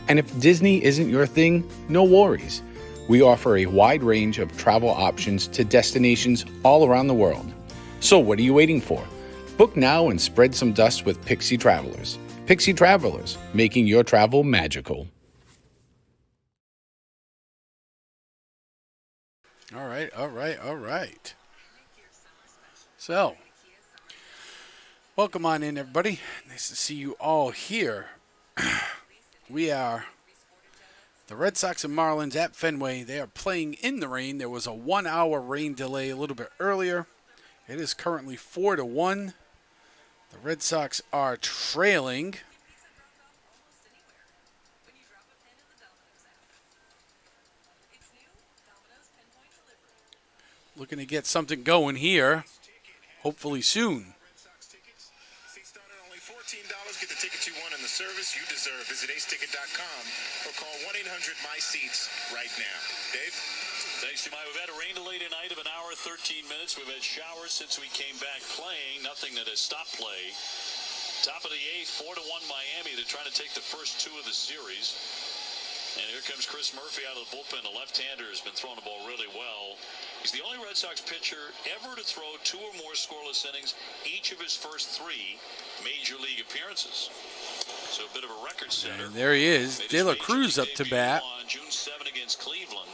And if Disney isn't your thing, no worries. We offer a wide range of travel options to destinations all around the world. So what are you waiting for? Book now and spread some dust with Pixie Travelers. Pixie Travelers, making your travel magical. All right. So, welcome on in, everybody. Nice to see you all here. We are the Red Sox and Marlins at Fenway. They are playing in the rain. There was a 1-hour rain delay a little bit earlier. It is currently 4-1. The Red Sox are trailing. Looking to get something going here, hopefully soon. Seats start at only $14. Get the tickets you want and the service you deserve. Visit aceticket.com or call 1-800-MY-SEATS right now. Dave? Thanks, Jemai. We've had a rain delay tonight of 1 hour, 13 minutes. We've had showers since we came back playing. Nothing that has stopped play. Top of the 8th, 4-1 Miami. They're trying to take the first 2 of the series. And here comes Chris Murphy out of the bullpen. The left-hander has been throwing the ball really well. He's the only Red Sox pitcher ever to throw 2 or more scoreless innings each of his first 3 major league appearances. So a bit of a record setter. And there he is, De La Cruz up to bat. On June 7 against Cleveland.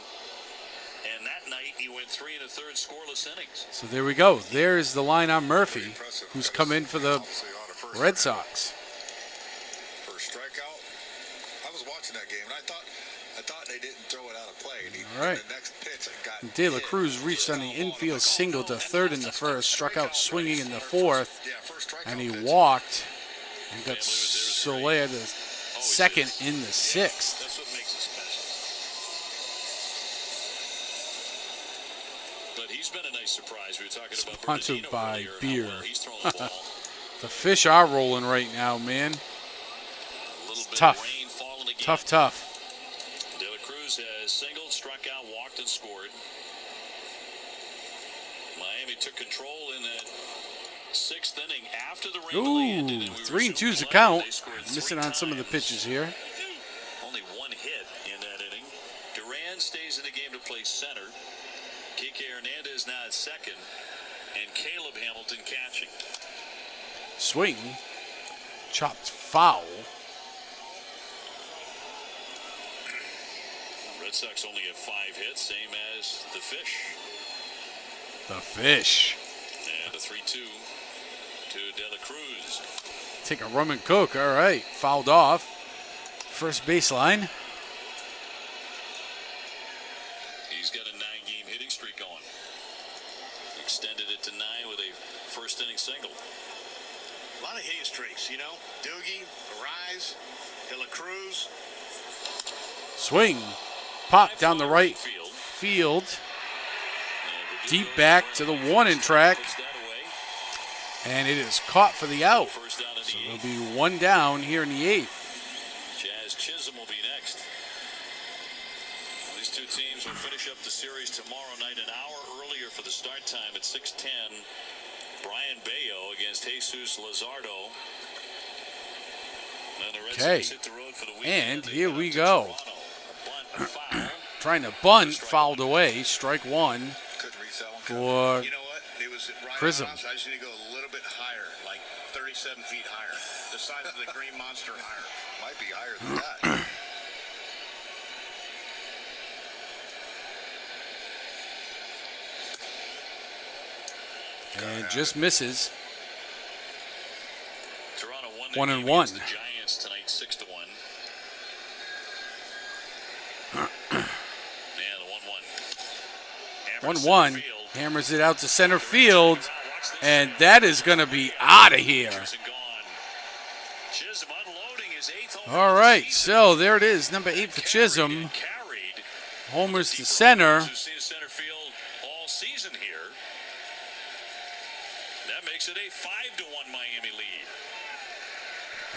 And that night he went 3 1/3 scoreless innings. So there we go. There's the line on Murphy, who's come in for the Red Sox. First strikeout. I was watching that game, and I thought they didn't throw it out of play. All right. The next pitch, it got De La Cruz reached on the infield single to third in the first, struck out swinging in the fourth, and he walked and got Soler to second in the 6th. That's what makes it special. But he's been a nice surprise. We were talking about Sponsored Bernardino by earlier, beer. how well he's throwing the ball. The fish are rolling right now, man. It's tough. Tough. took control in that 6th inning after the rain delay ended. Ooh, 3-2's the count. Missing on some of the pitches here. Only 1 hit in that inning. Duran stays in the game to play center. Kike Hernandez now at second. And Caleb Hamilton catching. Swing. Chopped foul. Red Sox only have 5 hits, same as the Fish. The Fish. And a 3-2 to De La Cruz. Take a rum and coke. All right. Fouled off. First baseline. He's got a 9-game hitting streak going. Extended it to 9 with a first inning single. A lot of hitting streaks, you know. Doogie, Arise, De La Cruz. Swing. Pop down the right field. Deep back to the 1 track. And it is caught for the out. So there'll be 1 down here in the 8th. Jazz Chisholm will be next. These 2 teams will finish up the series tomorrow night, an hour earlier for the start time at 6:10. Brayanbello against Jesus Luzardo. Okay. And here we go. Trying to bunt, fouled away. Strike 1 for Prism. I just need to go a little bit higher, like 37 feet higher. The size of the green monster higher. Might be higher than that. And just misses. Toronto 1-1. The Giants tonight 6-1. And the 1-1. 1-1. Hammers it out to center field. And that is going to be out of here. All right, so there it is. Number 8 for Chisholm. Homers to center. Center field all season here. That makes it a 5-1 Miami lead.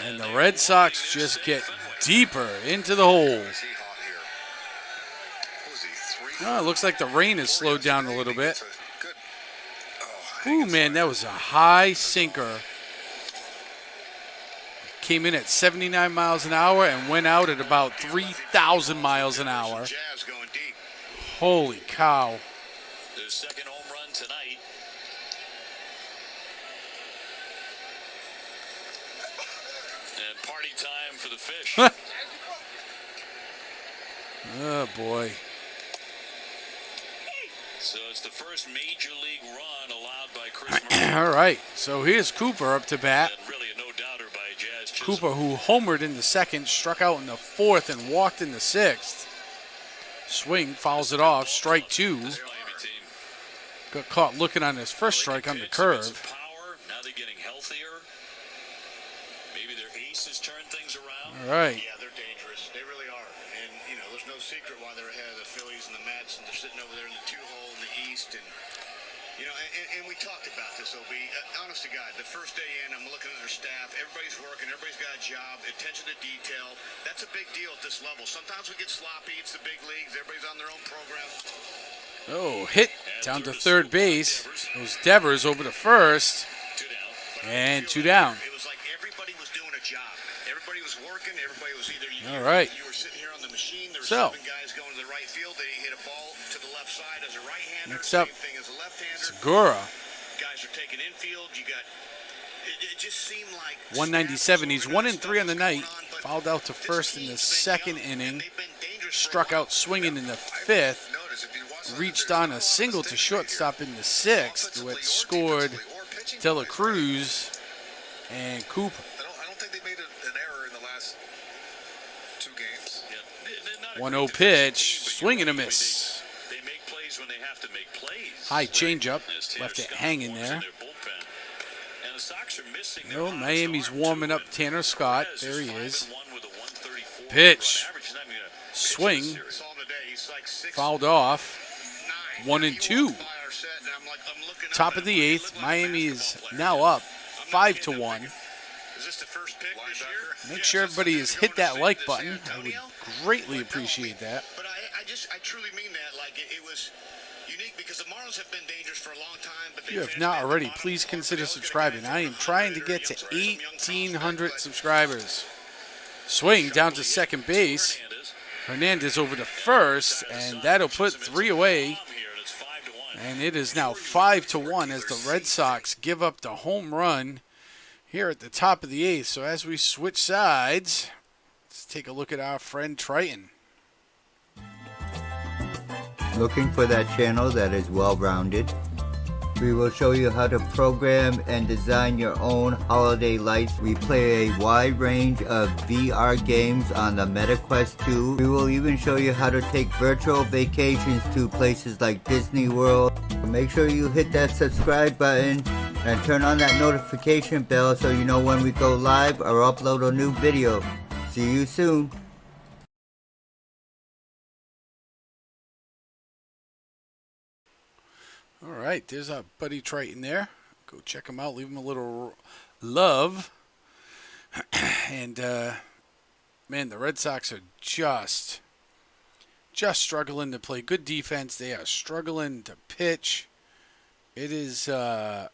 And the Red Sox just get deeper into the hole. Oh, it looks like the rain has slowed down a little bit. Ooh, man, that was a high sinker. Came in at 79 miles an hour and went out at about 3,000 miles an hour. Holy cow. Their second home run tonight. And party time for the Fish. Oh, boy. So it's the first major league run allowed by Chris Murray. All right, so here's Cooper up to bat. And really a no-doubter by Jazz Chisholm. Cooper, who homered in the 2nd, struck out in the 4th, and walked in the 6th. Swing, fouls it off, strike 2. Got caught looking on his first strike on the curve. Power. Now they're getting healthier. Maybe their aces turn things around. All right. Yeah, they're dangerous. They really are. And, you know, there's no secret why they're ahead of the Phillies and the Mets, and they're sitting over there in the 2-hole in the East. And, you know, and we talked about this, OB. Honest to God, the first day in, I'm looking at their staff. Everybody's working. Everybody's got a job. Attention to detail. That's a big deal at this level. Sometimes we get sloppy. It's the big leagues. Everybody's on their own program. Oh, hit down to third base. Goes Devers over to first. And 2 down. It was like everybody was doing a job. Everybody was working. Everybody was either All right. you were sitting here on the machine. There were So, 7 guys going to the right field. They hit a ball to the left side as a right-hander. next up, Same thing as a left-hander. Segura. Guys are taking infield. You got. It just seemed like 197. He's 1-3 on the night. Fouled out to first in the 2nd inning. Struck out swinging in the 5th. Reached on a single to shortstop in the 6th, which scored De La Cruz and Cooper. I don't think they made an error in the last 2 games. 1-0 pitch, swing and a miss. They make plays when they have to make plays. High changeup, left it hanging there. And the Sox are missing Well, Miami's warming up Tanner Scott. There he is. Pitch, swing, fouled off. 1-2. Top of the 8th. Miami is now up 5-1. Make sure everybody has hit that like button. I would greatly appreciate that. But I truly mean that. Like it was, you unique because the Marlins have been dangerous for a long time. But If you have not already, please consider subscribing. I am trying to get to 1,800 subscribers. Swing down to second base. Hernandez over to first, and that'll put 3 away. And it is now 5-1 as the Red Sox give up the home run here at the top of the 8th. So as we switch sides, let's take a look at our friend Triton. Looking for that channel that is well-rounded? We will show you how to program and design your own holiday lights. We play a wide range of VR games on the MetaQuest 2. We will even show you how to take virtual vacations to places like Disney World. Make sure you hit that subscribe button and turn on that notification bell so you know when we go live or upload a new video. See you soon. All right, there's our buddy Triton there. Go check him out. Leave him a little love. And, man, the Red Sox are just struggling to play good defense. They are struggling to pitch. It is not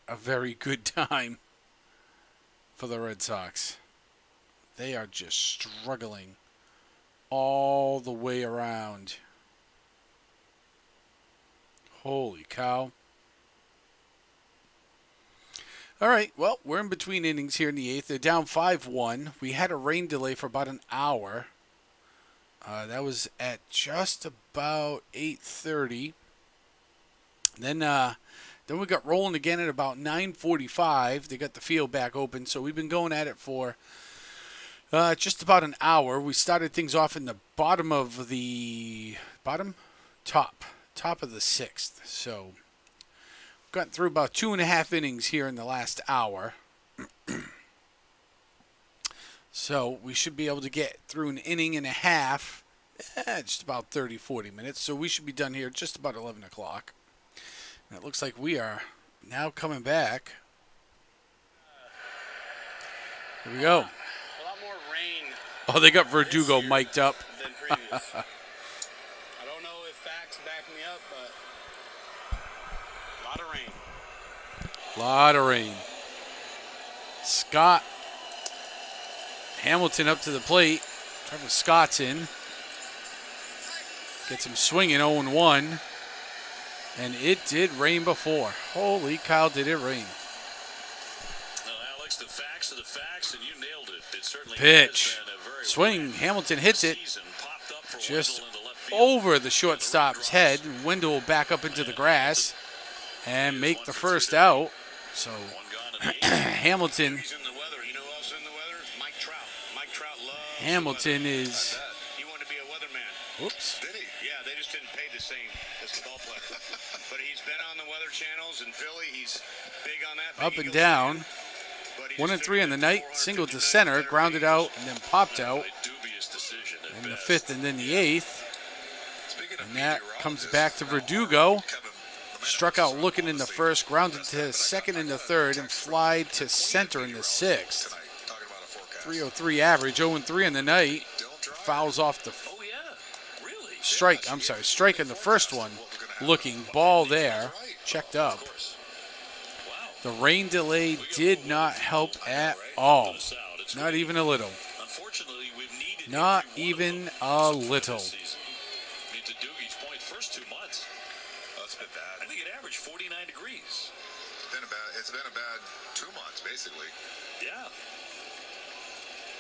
a very good time for the Red Sox. They are just struggling all the way around. Holy cow. All right, well, we're in between innings here in the 8th. They're down 5-1. We had a rain delay for about an hour. That was at just about 8:30. Then we got rolling again at about 9:45. They got the field back open, so we've been going at it for just about an hour. We started things off in the top of the 6th. So we've gotten through about 2.5 innings here in the last hour. So we should be able to get through an inning and a half, just about 30-40 minutes. So we should be done here just about 11 o'clock. And it looks like we are now coming back. Here we go. Oh, they got Verdugo mic'd up. I don't know if facts back me up, but a lot of rain. Lot of rain. Scott Hamilton up to the plate. Trevor Scott's in. Gets him swinging 0-1. And it did rain before. Holy cow, did it rain. Well, Alex, the facts are the facts, and you nailed it. It certainly Pitch. Swing. Hamilton hits it just over the shortstop's head. Wendell will back up into the grass and make the first out. So Hamilton is. He wanted to be a weatherman. Oops. Did he? Yeah, they just didn't pay the same as the ball player. But he's been on the weather channels in Philly. He's big on that. Up and down. 1-3 on the night. Single to center. Grounded out and then popped out. In the 5th and then the 8th. And that comes back to Verdugo. Struck out looking in the 1st. Grounded to 2nd in the 3rd. And flied to center in the 6th. 303 average. 0-3 on the night. Fouls off the strike. I'm sorry. Strike in the 1st one. Looking. Ball there. Checked up. The rain delay did not help at all. Not even a little. Not even a little. To Doogie's point, first 2 months. That's a bit bad. I think it averaged 49 degrees. It's been a bad 2 months, basically. Yeah.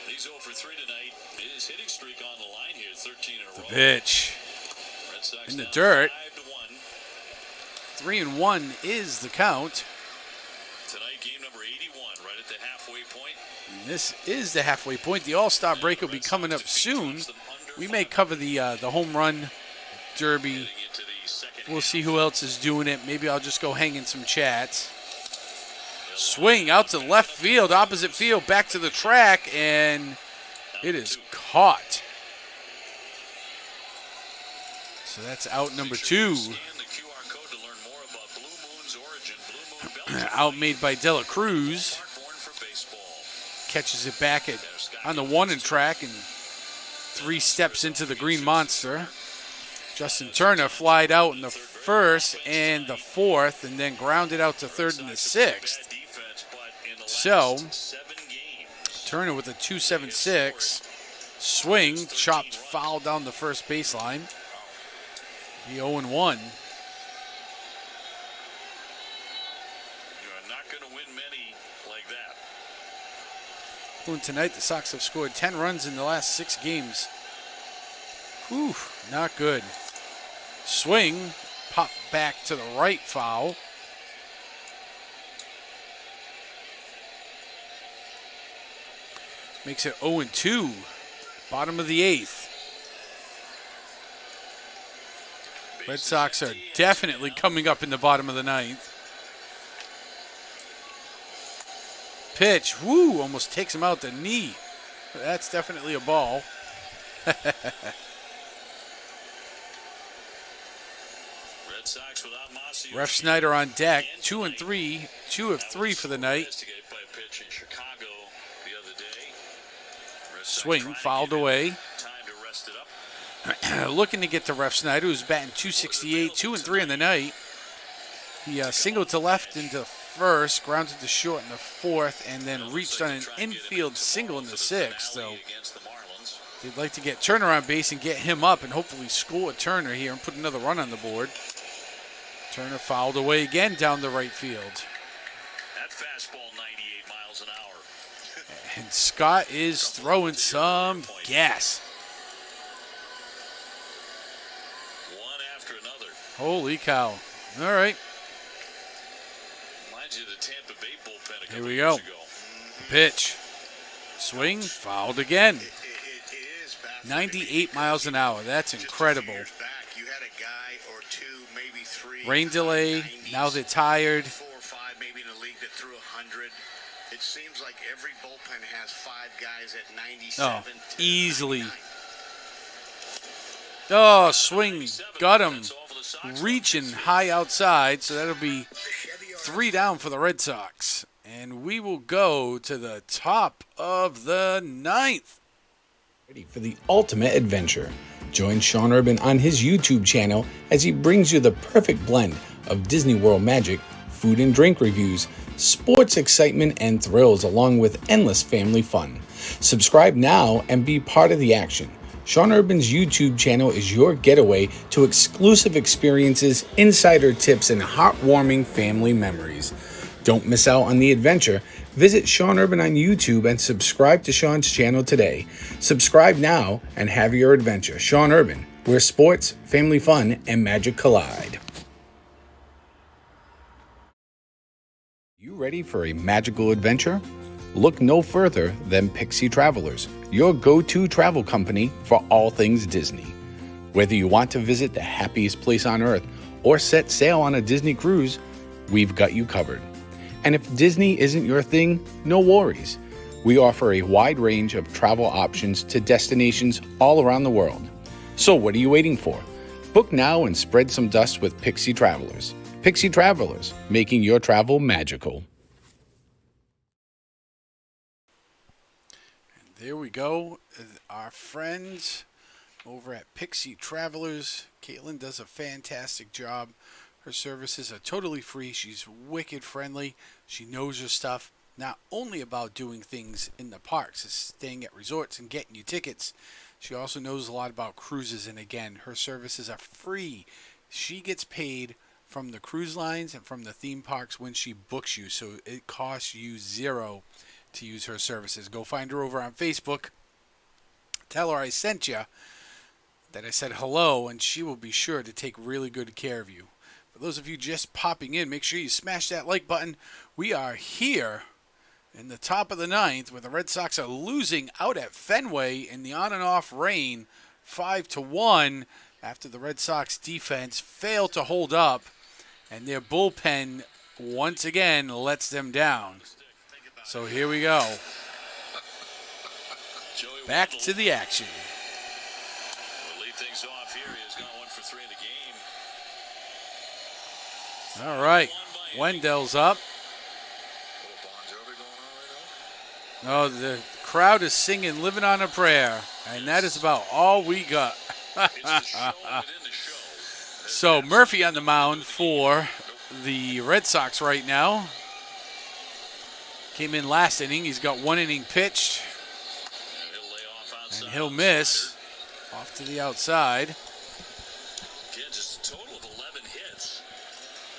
He's 0 for 3 tonight. His hitting streak on the line here, 13 in a row. Pitch. Red Sox in the down dirt. 5-1. 3-1 is the count. Tonight, game number 81, right at the halfway point. And this is the halfway point. The All-Star break will be coming up soon. We may cover the home run derby. We'll see who else is doing it. Maybe I'll just go hang in some chats. Swing out to left field, opposite field, back to the track, and it is caught. So that's out number 2. Out made by Dela Cruz. Catches it back on the 1 and track and 3 steps into the green monster. Justin Turner flied out in the first and the fourth, and then grounded out to third and the sixth. So, Turner with a 2.76 swing, chopped foul down the first baseline. The 0-1. You're not going to win many like that. And tonight, the Sox have scored 10 runs in the last 6 games. Whew, not good. Swing, pop back to the right, foul. Makes it 0-2, bottom of the 8th. Red Sox are definitely coming up in the bottom of the 9th. Pitch, woo, almost takes him out the knee. That's definitely a ball. Ref Snyder on deck, 2 and 3, 2 of 3 for the night. Swing, fouled away. Looking to get to Ref Snyder, who's batting .268, 2 and 3 in the night. He singled to left into first, grounded to short in the fourth, and then reached on an infield single in the sixth. So they'd like to get Turner on base and get him up and hopefully score Turner here and put another run on the board. Turner fouled away again down the right field. That fastball 98 miles an hour. And Scott is throwing some gas. One after another. Holy cow. All right. Reminds you of the Tampa Bay bullpen a couple Here we years go. ago. The pitch. Swing, fouled again. 98 miles an hour. That's incredible. Rain delay. Now they're tired. 4 or 5 maybe in a league that threw 100. It seems like every bullpen has 5 guys at 97. Oh, easily. Oh, swing. Got him. Reaching high outside. So that'll be 3 down for the Red Sox. And we will go to the top of the 9th. Ready for the ultimate adventure. Join Sean Urban on his YouTube channel as he brings you the perfect blend of Disney World magic, food and drink reviews, sports excitement and thrills, along with endless family fun. Subscribe now and be part of the action. Sean Urban's YouTube channel is your getaway to exclusive experiences, insider tips, and heartwarming family memories. Don't miss out on the adventure. Visit Sean Urban on YouTube and subscribe to Sean's channel today. Subscribe now and have your adventure. Sean Urban, where sports, family fun, and magic collide. You ready for a magical adventure? Look no further than Pixie Travelers, your go-to travel company for all things Disney. Whether you want to visit the happiest place on earth or set sail on a Disney cruise, we've got you covered. And if Disney isn't your thing, no worries. We offer a wide range of travel options to destinations all around the world. So what are you waiting for? Book now and spread some dust with Pixie Travelers. Pixie Travelers, making your travel magical. There we go. Our friends over at Pixie Travelers. Caitlin does a fantastic job. Her services are totally free. She's wicked friendly. She knows her stuff. Not only about doing things in the parks, staying at resorts and getting you tickets. She also knows a lot about cruises. And again, her services are free. She gets paid from the cruise lines and from the theme parks when she books you. So it costs you $0 to use her services. Go find her over on Facebook. Tell her I sent you, that I said hello, and she will be sure to take really good care of you. For those of you just popping in, make sure you smash that like button. We are here in the top of the 9th where the Red Sox are losing out at Fenway in the on and off rain 5-1 after the Red Sox defense failed to hold up and their bullpen once again lets them down. So here we go. Back to the action. We'll lead things off here. He's gone 1 for 3 in the game. All right, Wendell's up. Oh, the crowd is singing Living on a Prayer, and that is about all we got. So Murphy on the mound for the Red Sox right now. Came in last inning. He's got 1 inning pitched. And he'll miss off to the outside. Again, just a total of 11 hits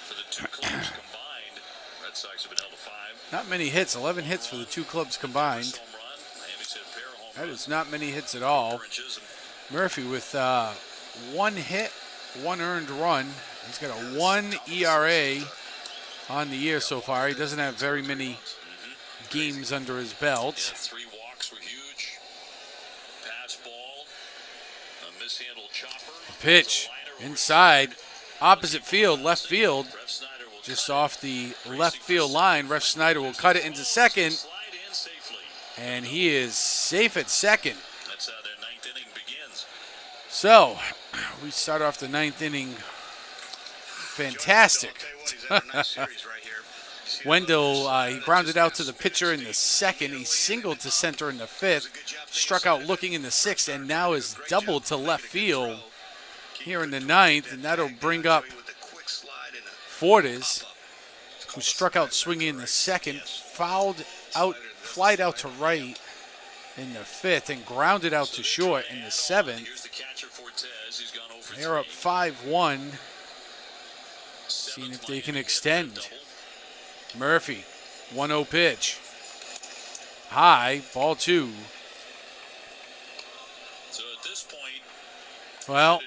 for the two clubs combined. Red Sox have been held to 5. Not many hits. 11 hits for the two clubs combined. That is not many hits at all. Murphy with 1 hit, 1 earned run. He's got a 1 ERA on the year so far. He doesn't have very many games under his belt. 3 walks were huge. Pass ball. A mishandled chopper. Pitch inside, opposite field, left field. Just off the left field line. Ref Snyder will cut it into second. And he is safe at second. That's how their 9th inning begins. So, we start off the 9th inning fantastic. Wendell, he grounded out to the pitcher in the 2nd. He singled to center in the 5th. Struck out looking in the 6th, and now is doubled to left field here in the 9th. And that'll bring up Fortes, who struck out swinging in the 2nd, flied out to right in the 5th, and grounded out to short in the 7th. They're up 5-1. Seeing if they can extend. Murphy, 1-0 pitch. High, ball 2. So at this point, well,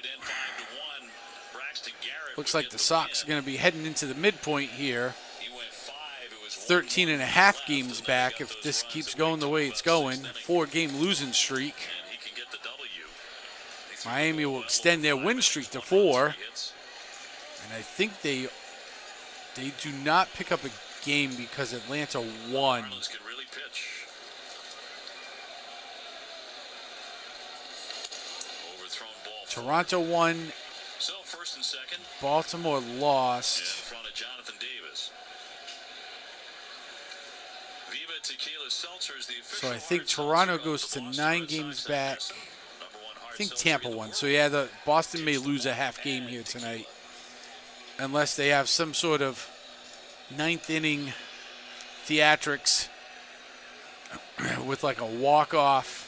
looks like the Sox are going to be heading into the midpoint here. 13 and a half games back if this keeps going the way it's going. 4-game losing streak. Miami will extend their win streak to 4. And I think they do not pick up a game because Atlanta won. Toronto won. Baltimore lost. So I think Toronto goes to 9 games back. I think Tampa won. So yeah, the Boston may lose a half game here tonight. Unless they have some sort of 9th inning theatrics with like a walk-off,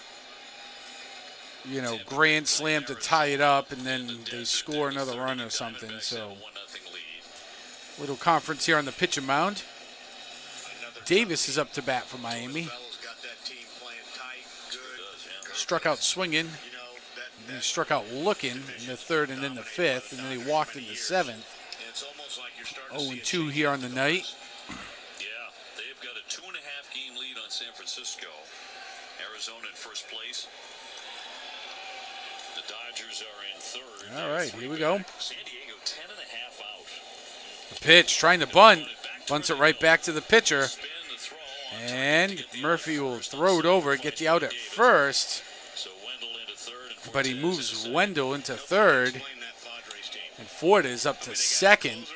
grand slam to tie it up, and then they score another run or something. So little conference here on the pitching mound. Davis is up to bat for Miami. Struck out swinging, and then struck out looking in the 3rd and then the 5th, and then he walked in the 7th. 0-2 here on the night. Yeah, they've got a 2.5-game lead on San Francisco. Arizona in first place. The Dodgers are in 3rd. All right, here we go. San Diego 10.5 out. The pitch, trying to bunt. Bunts it right back to the pitcher. And Murphy will throw it over, get the out at first. But he moves Wendell into 3rd. And Ford is up to 2nd.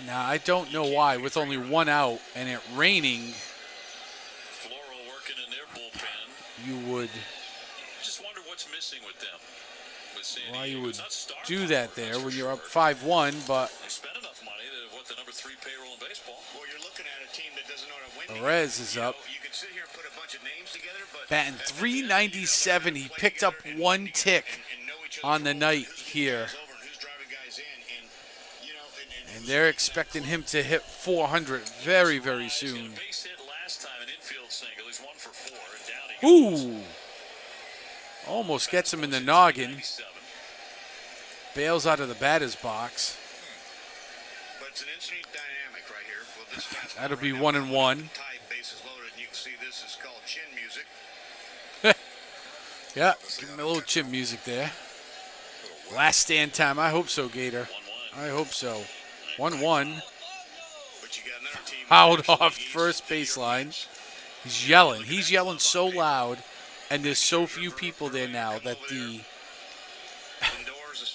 Now, I don't know why, with only 1 out and it raining, you would, Just wonder what's missing with them. why you would do that there when you're up 5-1, but They spent enough money to what the number 3 payroll in baseball. Well, you're looking at a team that doesn't know how to win. Perez is up. You can sit here and put a bunch of names together, but batting .397. He picked up 1 tick on the night here. And they're expecting him to hit 400 very, very soon. Ooh! Almost gets him in the noggin. Bails out of the batter's box. That'll be 1-1. Yeah, give him a little chin music there. Last stand time. I hope so, Gator. I hope so. 1-1. Fouled off first baseline. He's yelling. He's yelling so loud, and there's so few people there now that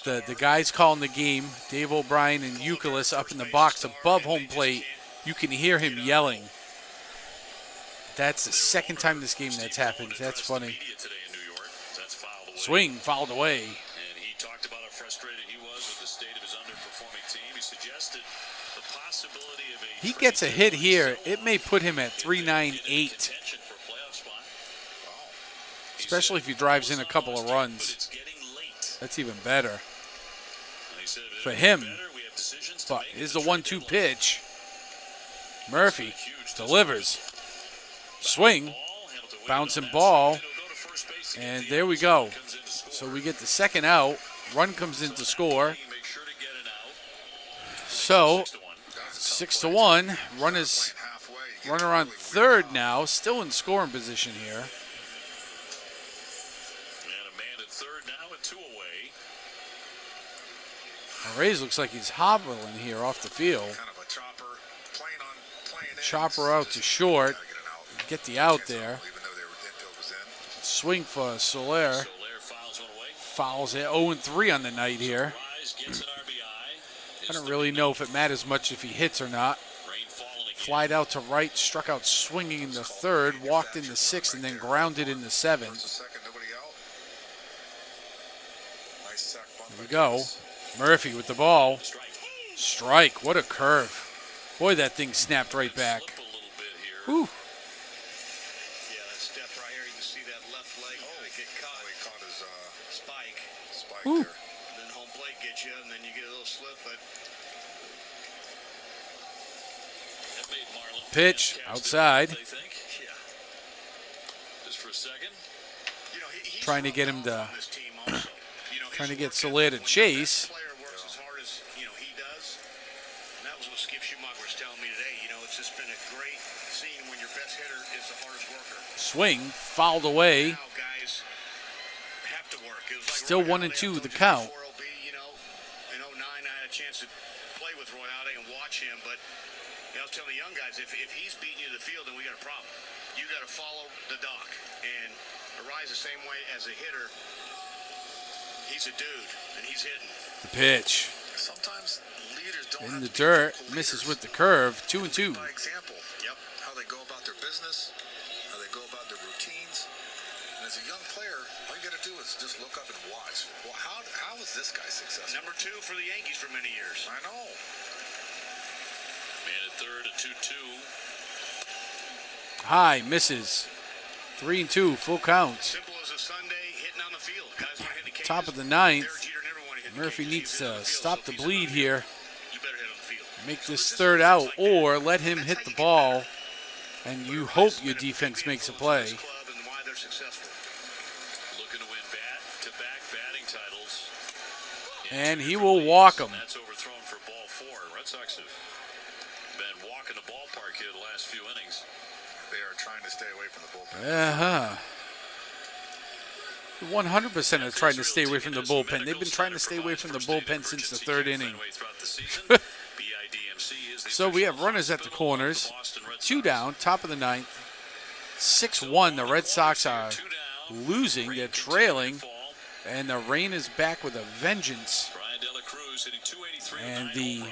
the guys calling the game, Dave O'Brien and Euclid, up in the box above home plate. You can hear him yelling. That's the second time this game that's happened. That's funny. Swing, fouled away. And he talked about how frustrated he was with the state of his underperforming team. He suggested the possibility of a He gets a hit here. It may put him at 398. Especially if he drives in a couple of runs. That's even better for him. But here's the 1-2 pitch. Murphy delivers. Swing. Bouncing ball. And there we go. So we get the second out. Run comes in to score. So 6-1. Runner on third now. Still in scoring position here. Rays looks like he's hobbling here off the field. Chopper out to short. Get the out there. Swing for Soler. Fouls it. 0-3 on the night here. I don't really know if it matters much if he hits or not. Flied out to right, struck out swinging in the third, walked in the sixth, and then grounded in the seventh. Here we go. Murphy with the ball. Strike. What a curve. Boy, that thing snapped right back. Whew. Woo. And then home plate gets you, and then you get a little slip, but Pitch outside. Just for a second. Trying to get him to, trying to get Soler to chase. Swing, fouled away. Still 1-2 the count. In 09, I had a chance to play with Roy Halladay and watch him, but I was telling the young guys, if he's beating you to the field, then we got a problem. You got to follow the dock. And Arise the same way as a hitter. He's a dude, and he's hitting. The pitch. Sometimes leaders don't in have the to be dirt, people misses leaders. with the curve, 2-2. By example, how they go about their business, how they go about their routines. And as a young player, all you got to do is just look up and watch. Well, how was this guy successful? Number 2 for the Yankees for many years. I know. Man at third, a 2-2. High, misses. 3-2, full count. Simple as a Sunday, hitting on the field. Guys want to hit the cages. Top of the ninth. Murphy needs to stop the bleed here. Make this third out, or let him hit the ball, and you hope your defense makes a play. And he will walk him. That's overthrown for ball 4. Red Sox have been walking the ballpark here the last few innings. They are trying to stay away from the bullpen. 100% are trying to stay away from the bullpen. They've been trying to stay away from the bullpen since the third inning. So we have runners at the corners. 2 down, top of the ninth. 6-1, the Red Sox are losing. They're trailing. And the rain is back with a vengeance. And the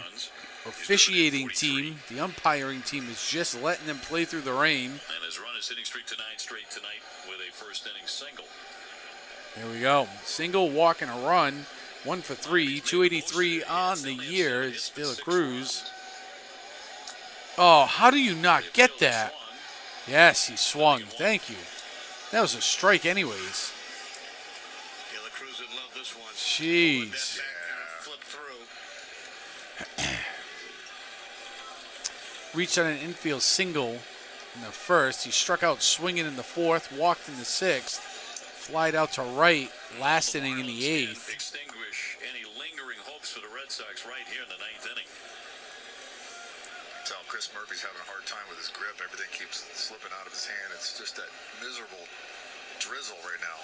officiating team, the umpiring team, is just letting them play through the rain. And has run his hitting streak to 9 straight tonight with a first inning single. There we go. Single, walk, and a run. 1 for 3. 283 on the year is De La Cruz. Oh, how do you not get that? Yes, he swung. Thank you. That was a strike anyways. Jeez. Reached on an infield single in the first. He struck out swinging in the fourth, walked in the sixth, flied out to right last inning in the eighth. Extinguish any lingering hopes for the Red Sox right here in the 9th inning. Tell Chris Murphy's having a hard time with his grip. Everything keeps slipping out of his hand. It's just that miserable drizzle right now.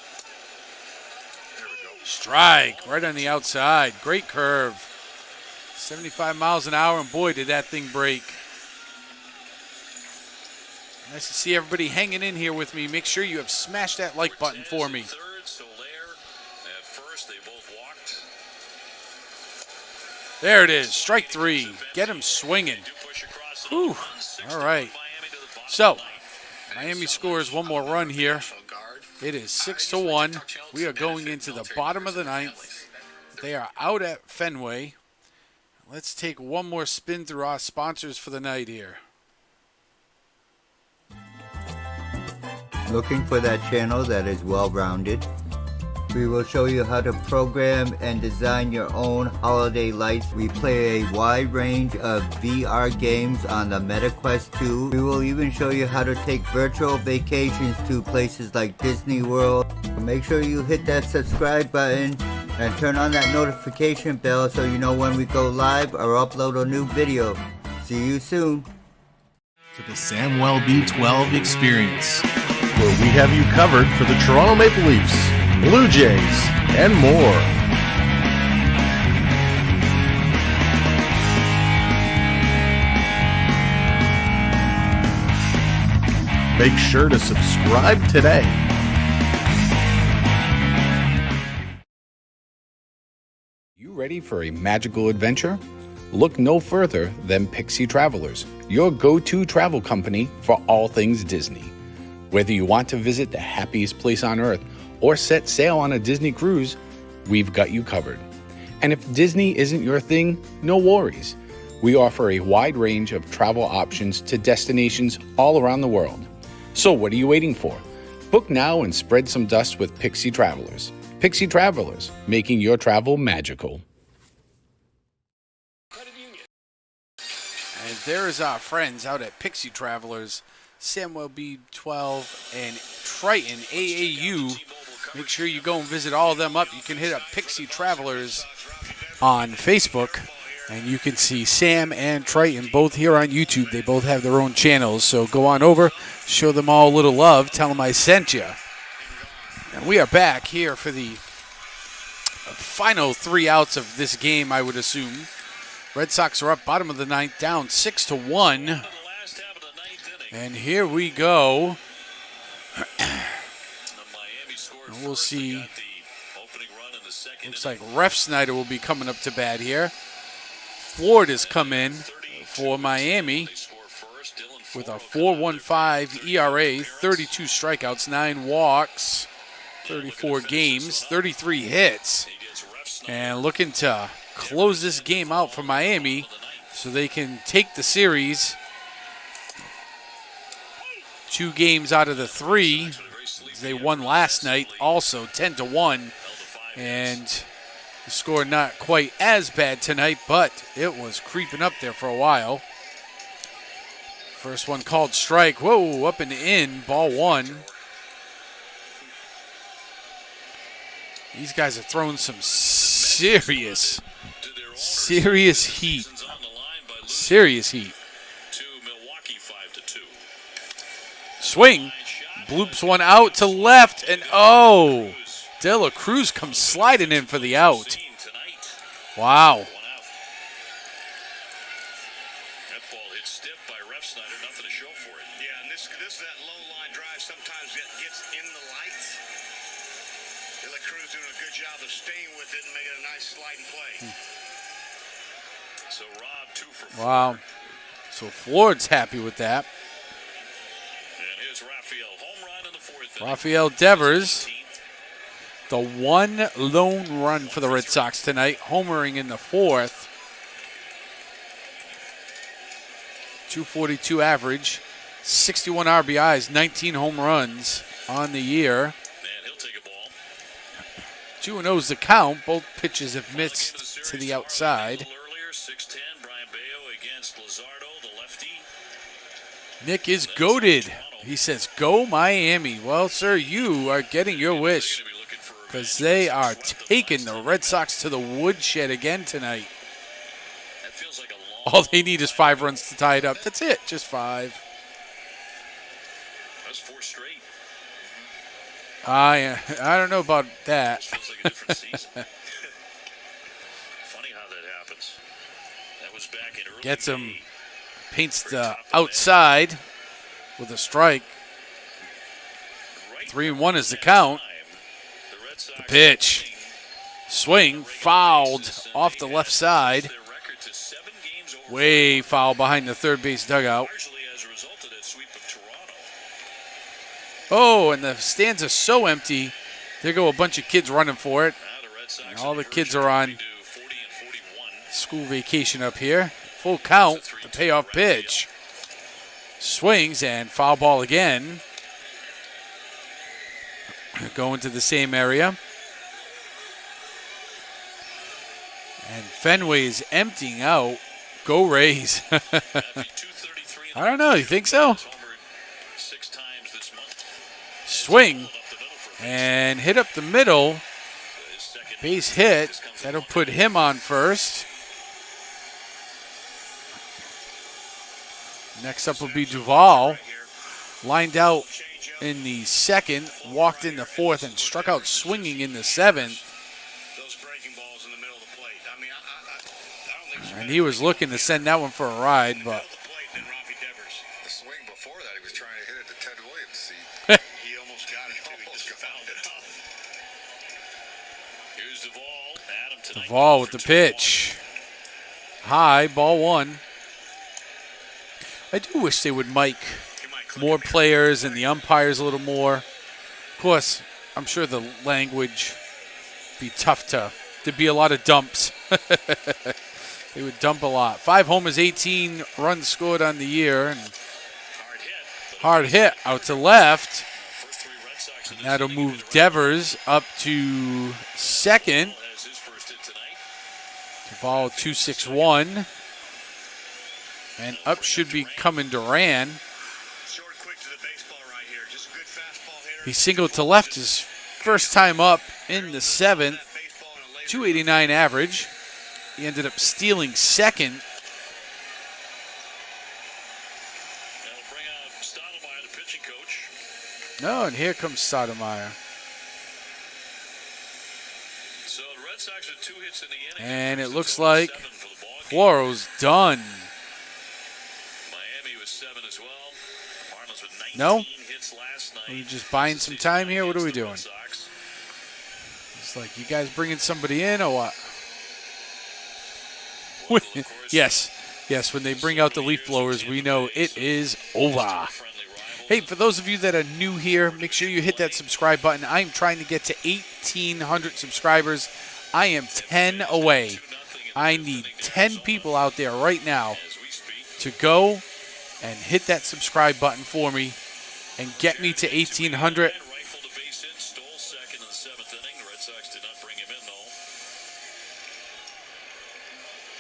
There we go. Strike right on the outside. Great curve. 75 miles an hour, and boy, did that thing break. Nice to see everybody hanging in here with me. Make sure you have smashed that like button for me. There it is, strike three. Get him swinging. Whew. All right. So, Miami scores one more run here. It is 6-1. We are going into the bottom of the ninth. They are out at Fenway. Let's take one more spin through our sponsors for the night here. Looking for that channel that is well-rounded? We will show you how to program and design your own holiday lights. We play a wide range of VR games on the MetaQuest 2. We will even show you how to take virtual vacations to places like Disney World. Make sure you hit that subscribe button and turn on that notification bell so you know when we go live or upload a new video. See you soon. To the Samuel B12 experience, where we have you covered for the Toronto Maple Leafs, Blue Jays, and more. Make sure to subscribe today. You ready for a magical adventure? Look no further than Pixie Travelers, your go-to travel company for all things Disney. Whether you want to visit the happiest place on earth or set sail on a Disney cruise, we've got you covered. And if Disney isn't your thing, no worries. We offer a wide range of travel options to destinations all around the world. So what are you waiting for? Book now and spread some dust with Pixie Travelers. Pixie Travelers, making your travel magical. And there's our friends out at Pixie Travelers, Samuel B12 and Triton AAU. Make sure you go and visit all of them up. You can hit up Pixie Travelers on Facebook, and you can see Sam and Triton both here on YouTube. They both have their own channels, so go on over, show them all a little love, tell them I sent you. And we are back here for the final 3 outs of this game, I would assume. Red Sox are up bottom of the ninth, down 6-1. And here we go. And we'll see. Looks like Ref Snyder will be coming up to bat here. Ford has come in for Miami with a 4.15 ERA, 32 strikeouts, 9 walks, 34 games, 33 hits. And looking to close this game out for Miami so they can take the series 2 games out of the 3. They won last night also 10-1, and the score not quite as bad tonight, but it was creeping up there for a while. First one called strike. Whoa, up and in, ball 1. These guys are throwing some serious heat. Serious heat. Swing. Bloops one out to left, and oh, De La Cruz comes sliding in for the out. Wow. That ball hit stiff by Ref Snyder, nothing to show for it. Yeah, and this is that low line drive sometimes that gets in the lights. De La Cruz doing a good job of staying with it and making a nice sliding play. So Rob 2 for 4. Wow. So Ford's happy with that. And here's Rafael, home run in the 4th. Rafael Devers, the one lone run for the Red Sox tonight, homering in the 4th. 242 average, 61 RBIs, 19 home runs on the year. 2-0 is the count. Both pitches have missed to the outside. Earlier, 6-10, Brayanbello against Luzardo, the lefty. Nick is goated. He says, go Miami. Well, sir, you are getting your wish because they are taking the Red Sox to the woodshed again tonight. All they need is 5 runs to tie it up. That's it, just 5. That's 4 straight. I don't know about that. Feels like a different season. Funny how that happens. That was back in early Gets him, May. paints the outside with a strike. 3-1 is the count. The pitch. Swing, fouled off the left side. Way foul behind the third base dugout. Oh, and the stands are so empty. There go a bunch of kids running for it. And all the kids are on school vacation up here. Full count, the payoff pitch. Swings and foul ball again. Going to the same area. And Fenway is emptying out. Go Rays. I don't know. You think so? Swing and hit up the middle. Base hit. That'll put him on first. Next up will be Duvall. Lined out in the second. Walked in the fourth and struck out swinging in the seventh. And he was looking to send that one for a ride, but The swing before that, he was trying to hit it to Ted Williams' seat. He almost got it. Almost found it. Here's Duvall. Adam tonight. Duvall with the pitch. High, ball one. I do wish they would mic more players and the umpires a little more. Of course, I'm sure the language be tough to. There'd be a lot of dumps. They would dump a lot. 5 homers, 18 runs scored on the year. And hard hit out to left. And that'll move Devers up to second. Duvall 2-6-1. And up should be coming Duran. He singled to left his first time up in the seventh. 289 average. He ended up stealing second. No, and here comes Stoudemire. So the Red Sox with 2 hits in the inning. And it looks like Floro's done. Miami with 7 as well. Marlins with 19 No? hits last night. Are you just buying some time here? What are we doing? It's like, you guys bringing somebody in or what? Yes, when they bring out the leaf blowers, we know it is over. Hey, for those of you that are new here, make sure you hit that subscribe button. I'm trying to get to 1,800 subscribers. I am 10 away. I need 10 people out there right now to go and hit that subscribe button for me and get me to 1,800.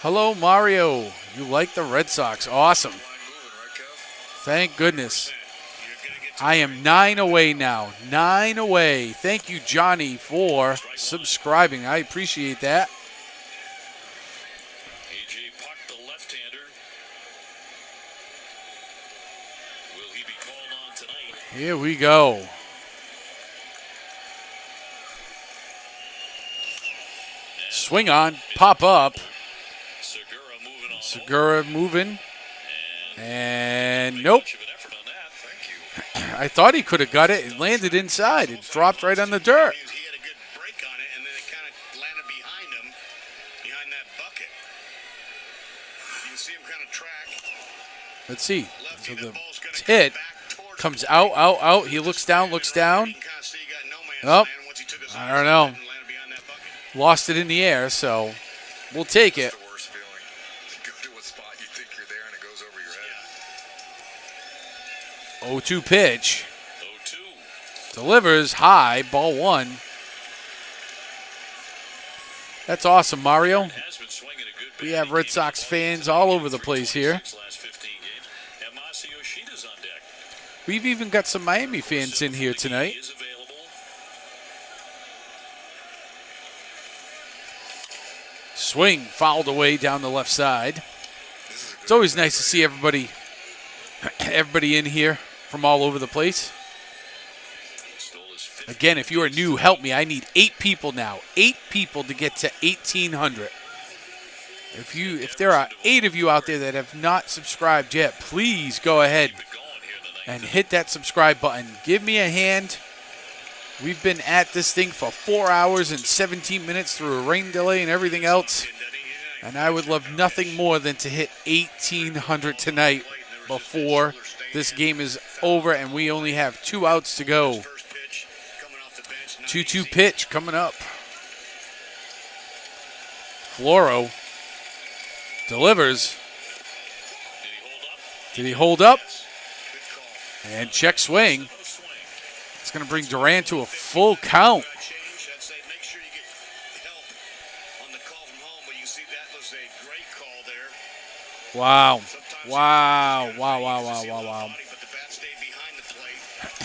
Hello, Mario. You like the Red Sox. Awesome. Thank goodness. I am 9 away now. 9 away. Thank you, Johnny, for subscribing. I appreciate that. A.J. Puck, the left-hander. Will he be called on tonight? Here we go. Swing on. Pop up. Segura moving. And nope. I thought he could have got it. It landed inside. It dropped right on the dirt. Let's see. So the hit comes out. He looks down. Oh, I don't know. Lost it in the air, so we'll take it. 0-2 pitch. Delivers high, ball one. That's awesome, Mario. We have Red Sox fans all over the place here. We've even got some Miami fans in here tonight. Swing fouled away down the left side. It's always nice to see everybody in here from all over the place. Again, if you are new, help me. I need 8 people now. 8 people to get to 1,800. If there are 8 of you out there that have not subscribed yet, please go ahead and hit that subscribe button. Give me a hand. We've been at this thing for 4 hours and 17 minutes through a rain delay and everything else. And I would love nothing more than to hit 1,800 tonight before this game is over and we only have 2 outs to go. 2-2 pitch coming up. Floro delivers. Did he hold up? And check swing. It's going to bring Duran to a full count. Wow. Wow. Wow, wow, wow, wow, wow.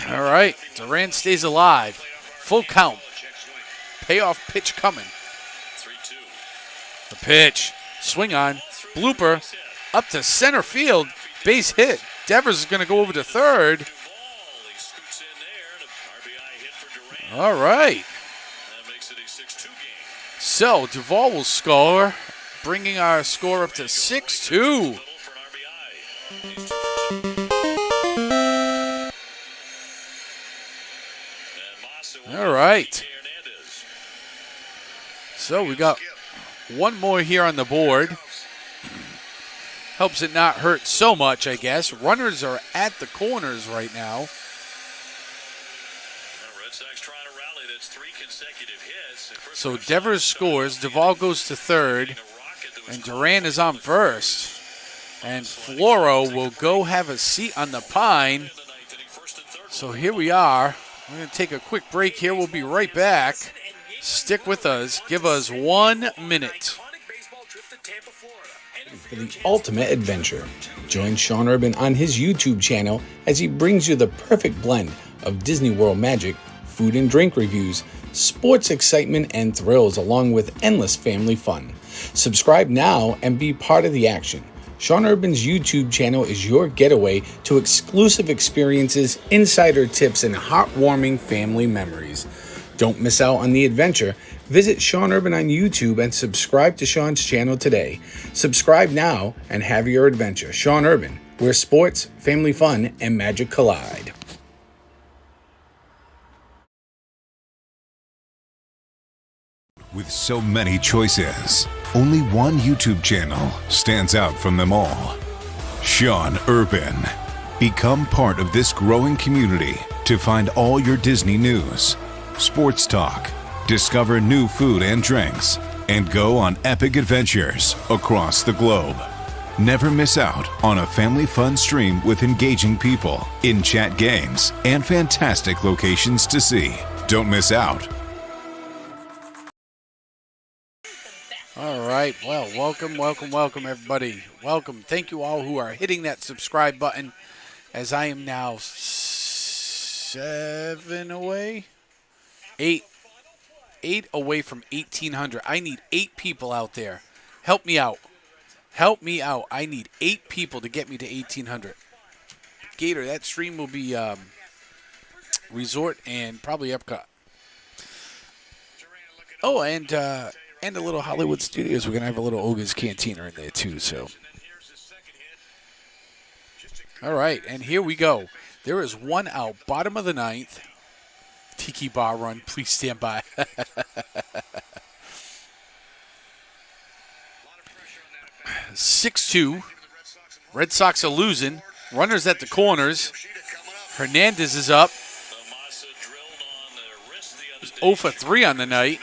All right. Duran stays alive. Full count. Payoff pitch coming. The pitch. Swing on. Blooper. Up to center field. Base hit. Devers is going to go over to third. All right. So Duvall will score, bringing our score up to 6-2. All right. So we got one more here on the board. Helps it not hurt so much, I guess. Runners are at the corners right now. So Devers scores, Duvall goes to third, and Duran is on first. And Floro will go have a seat on the pine. So here we are. We're going to take a quick break here. We'll be right back. Stick with us. Give us 1 minute. For the ultimate adventure, join Sean Urban on his YouTube channel as he brings you the perfect blend of Disney World magic, food and drink reviews, sports excitement and thrills, along with endless family fun. Subscribe now and be part of the action. Sean Urban's YouTube channel is your getaway to exclusive experiences, insider tips, and heartwarming family memories. Don't miss out on the adventure. Visit Sean Urban on YouTube and subscribe to Sean's channel today. Subscribe now and have your adventure. Sean Urban, where sports, family fun, and magic collide. With so many choices, only one YouTube channel stands out from them all. Sean Urban. Become part of this growing community to find all your Disney news, sports talk, discover new food and drinks, and go on epic adventures across the globe. Never miss out on a family fun stream with engaging people, in-chat games, and fantastic locations to see. Don't miss out. All right. Well, welcome, everybody. Welcome. Thank you all who are hitting that subscribe button, as I am now 8 away from 1,800. I need 8 people out there. Help me out. I need 8 people to get me to 1,800. Gator, that stream will be Resort and probably Epcot. Oh, and a little Hollywood Studios. We're going to have a little Olga's Cantina in there, too. So, all right, and here we go. There is 1 out, bottom of the 9th. Tiki Bar run. Please stand by. 6-2. Red Sox are losing. Runners at the corners. Hernandez is up. He's 0 for 3 on the night.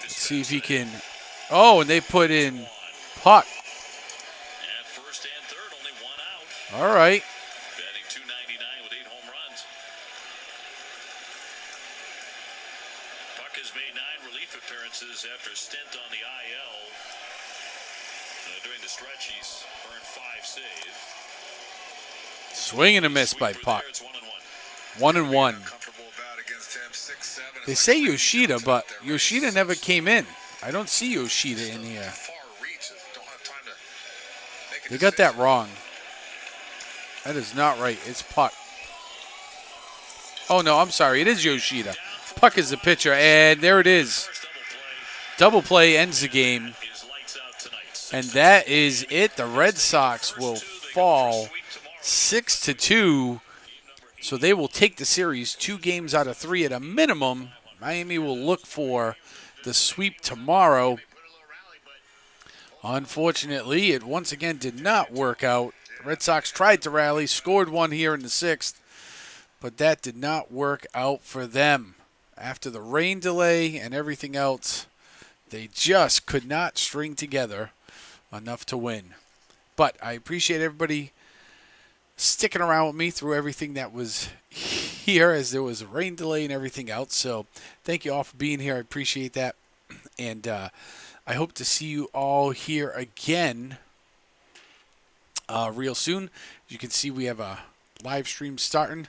Let's see if he can. Oh, and they put in Puck. All right. After a stint on the IL during the stretch, he's earned 5 saves. Swing and a miss by Puck. 1-1. They say Yoshida, but Yoshida never came in. I don't see Yoshida in here. They got that wrong. That is not right. It's Puck. Oh, no, I'm sorry. It is Yoshida. Puck is the pitcher, and there it is. Double play ends the game. And that is it. The Red Sox will fall 6-2 So they will take the series 2 games out of 3 at a minimum. Miami will look for the sweep tomorrow. Unfortunately, it once again did not work out. The Red Sox tried to rally, scored one here in the 6th, but that did not work out for them. After the rain delay and everything else, they just could not string together enough to win. But I appreciate everybody sticking around with me through everything that was here, as there was a rain delay and everything else. So thank you all for being here. I appreciate that. And I hope to see you all here again real soon. As you can see, we have a live stream starting.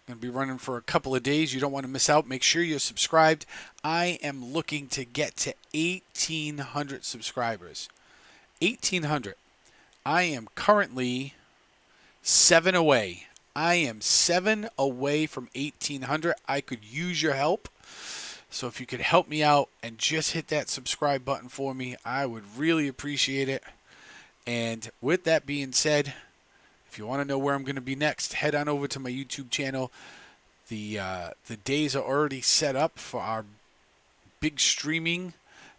Going to be running for a couple of days. You don't want to miss out. Make sure you're subscribed. I am looking to get to 1,800 subscribers. 1,800. I am currently 7 away. I am 7 away from 1,800. I could use your help. So if you could help me out and just hit that subscribe button for me, I would really appreciate it. And with that being said, if you want to know where I'm going to be next, head on over to my YouTube channel. The days are already set up for our big streaming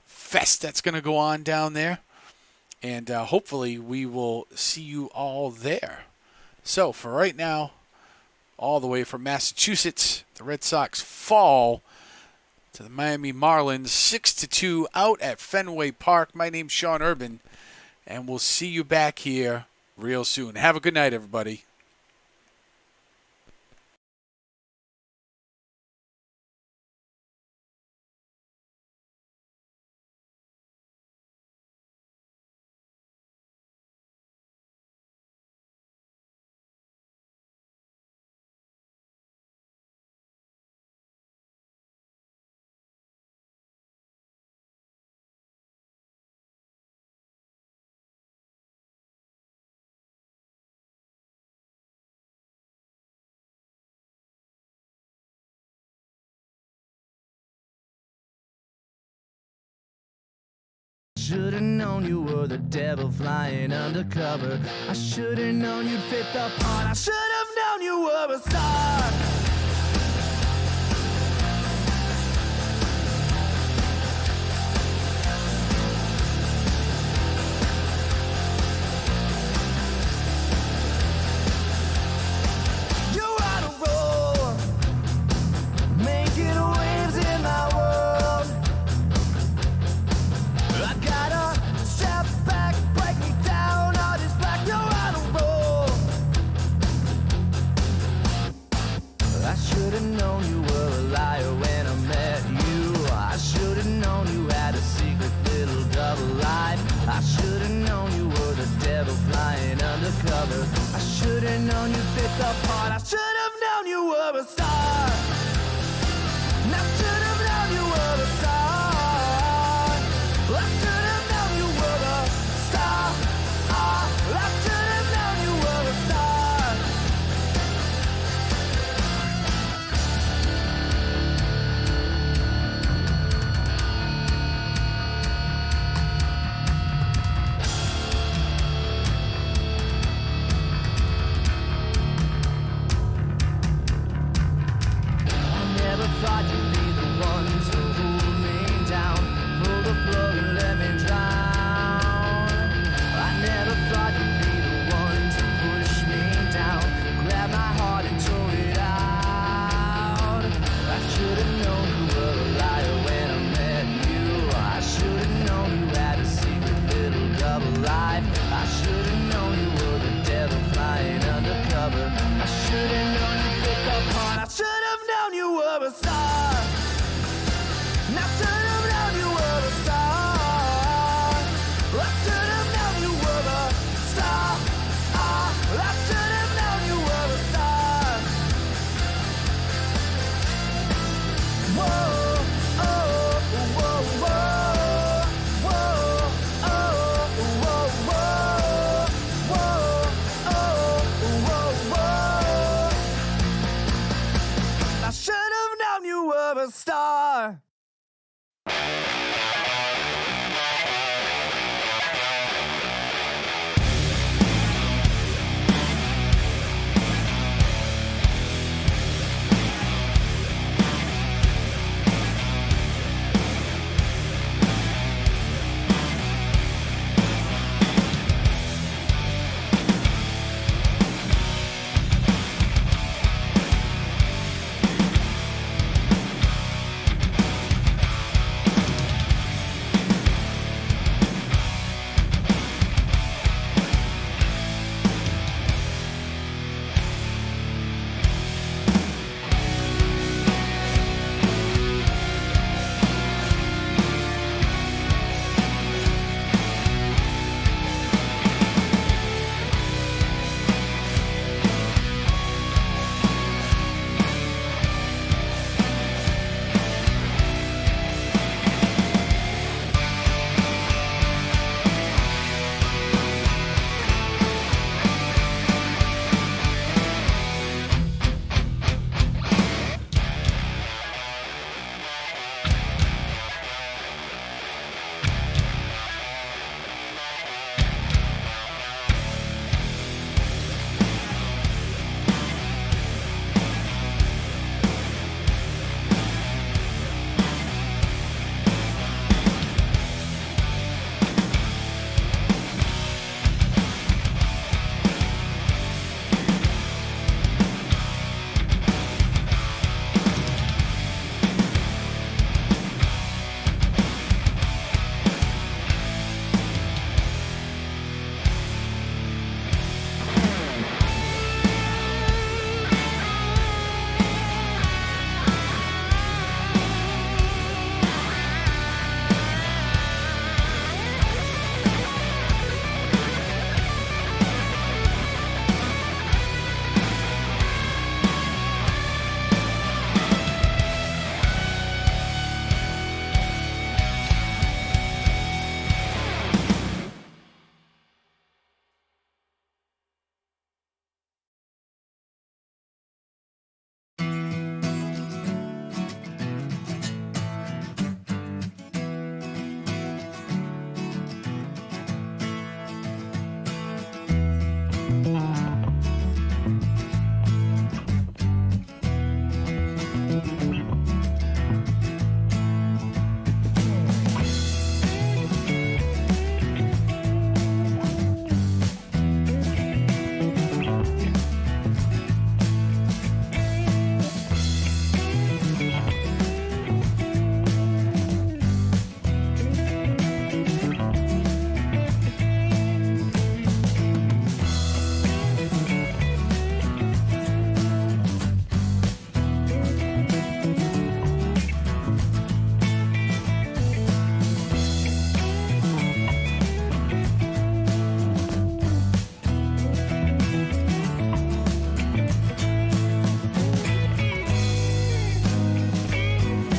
fest that's going to go on down there. And hopefully we will see you all there. So for right now, all the way from Massachusetts, the Red Sox fall to the Miami Marlins 6-2 out at Fenway Park. My name's Sean Urban, and we'll see you back here real soon. Have a good night, everybody. Should've known you were the devil flying undercover. I should've known you'd fit the part. I should've known you were a star. You're on a roll, making waves in my world. I gotta step back, break me down, all this black, you're on a roll. I should've known you were a liar when I met you. I should've known you had a secret little double life. I should've known you were the devil flying undercover. I should've known you fit the part. I should've known you were a star. And I should've known you were a star. I should've known you were a star. I should've known you were a star. I never thought you'd be the one to hold me down, pull the plug and let me drown. I never thought you'd be the one to push me down, grab my heart and tow it out. I should've known you were a liar when I met you. I should've known you had a secret little double life. I should've known you were the devil flying undercover. I should've known you fit the part. I should've known you were a star. And I should've known you were a star. I should've known you were a star. I should've known you were a star. Whoa, oh, whoa, whoa, whoa, oh, whoa, whoa, whoa, oh, whoa, whoa. I should've known you were a star.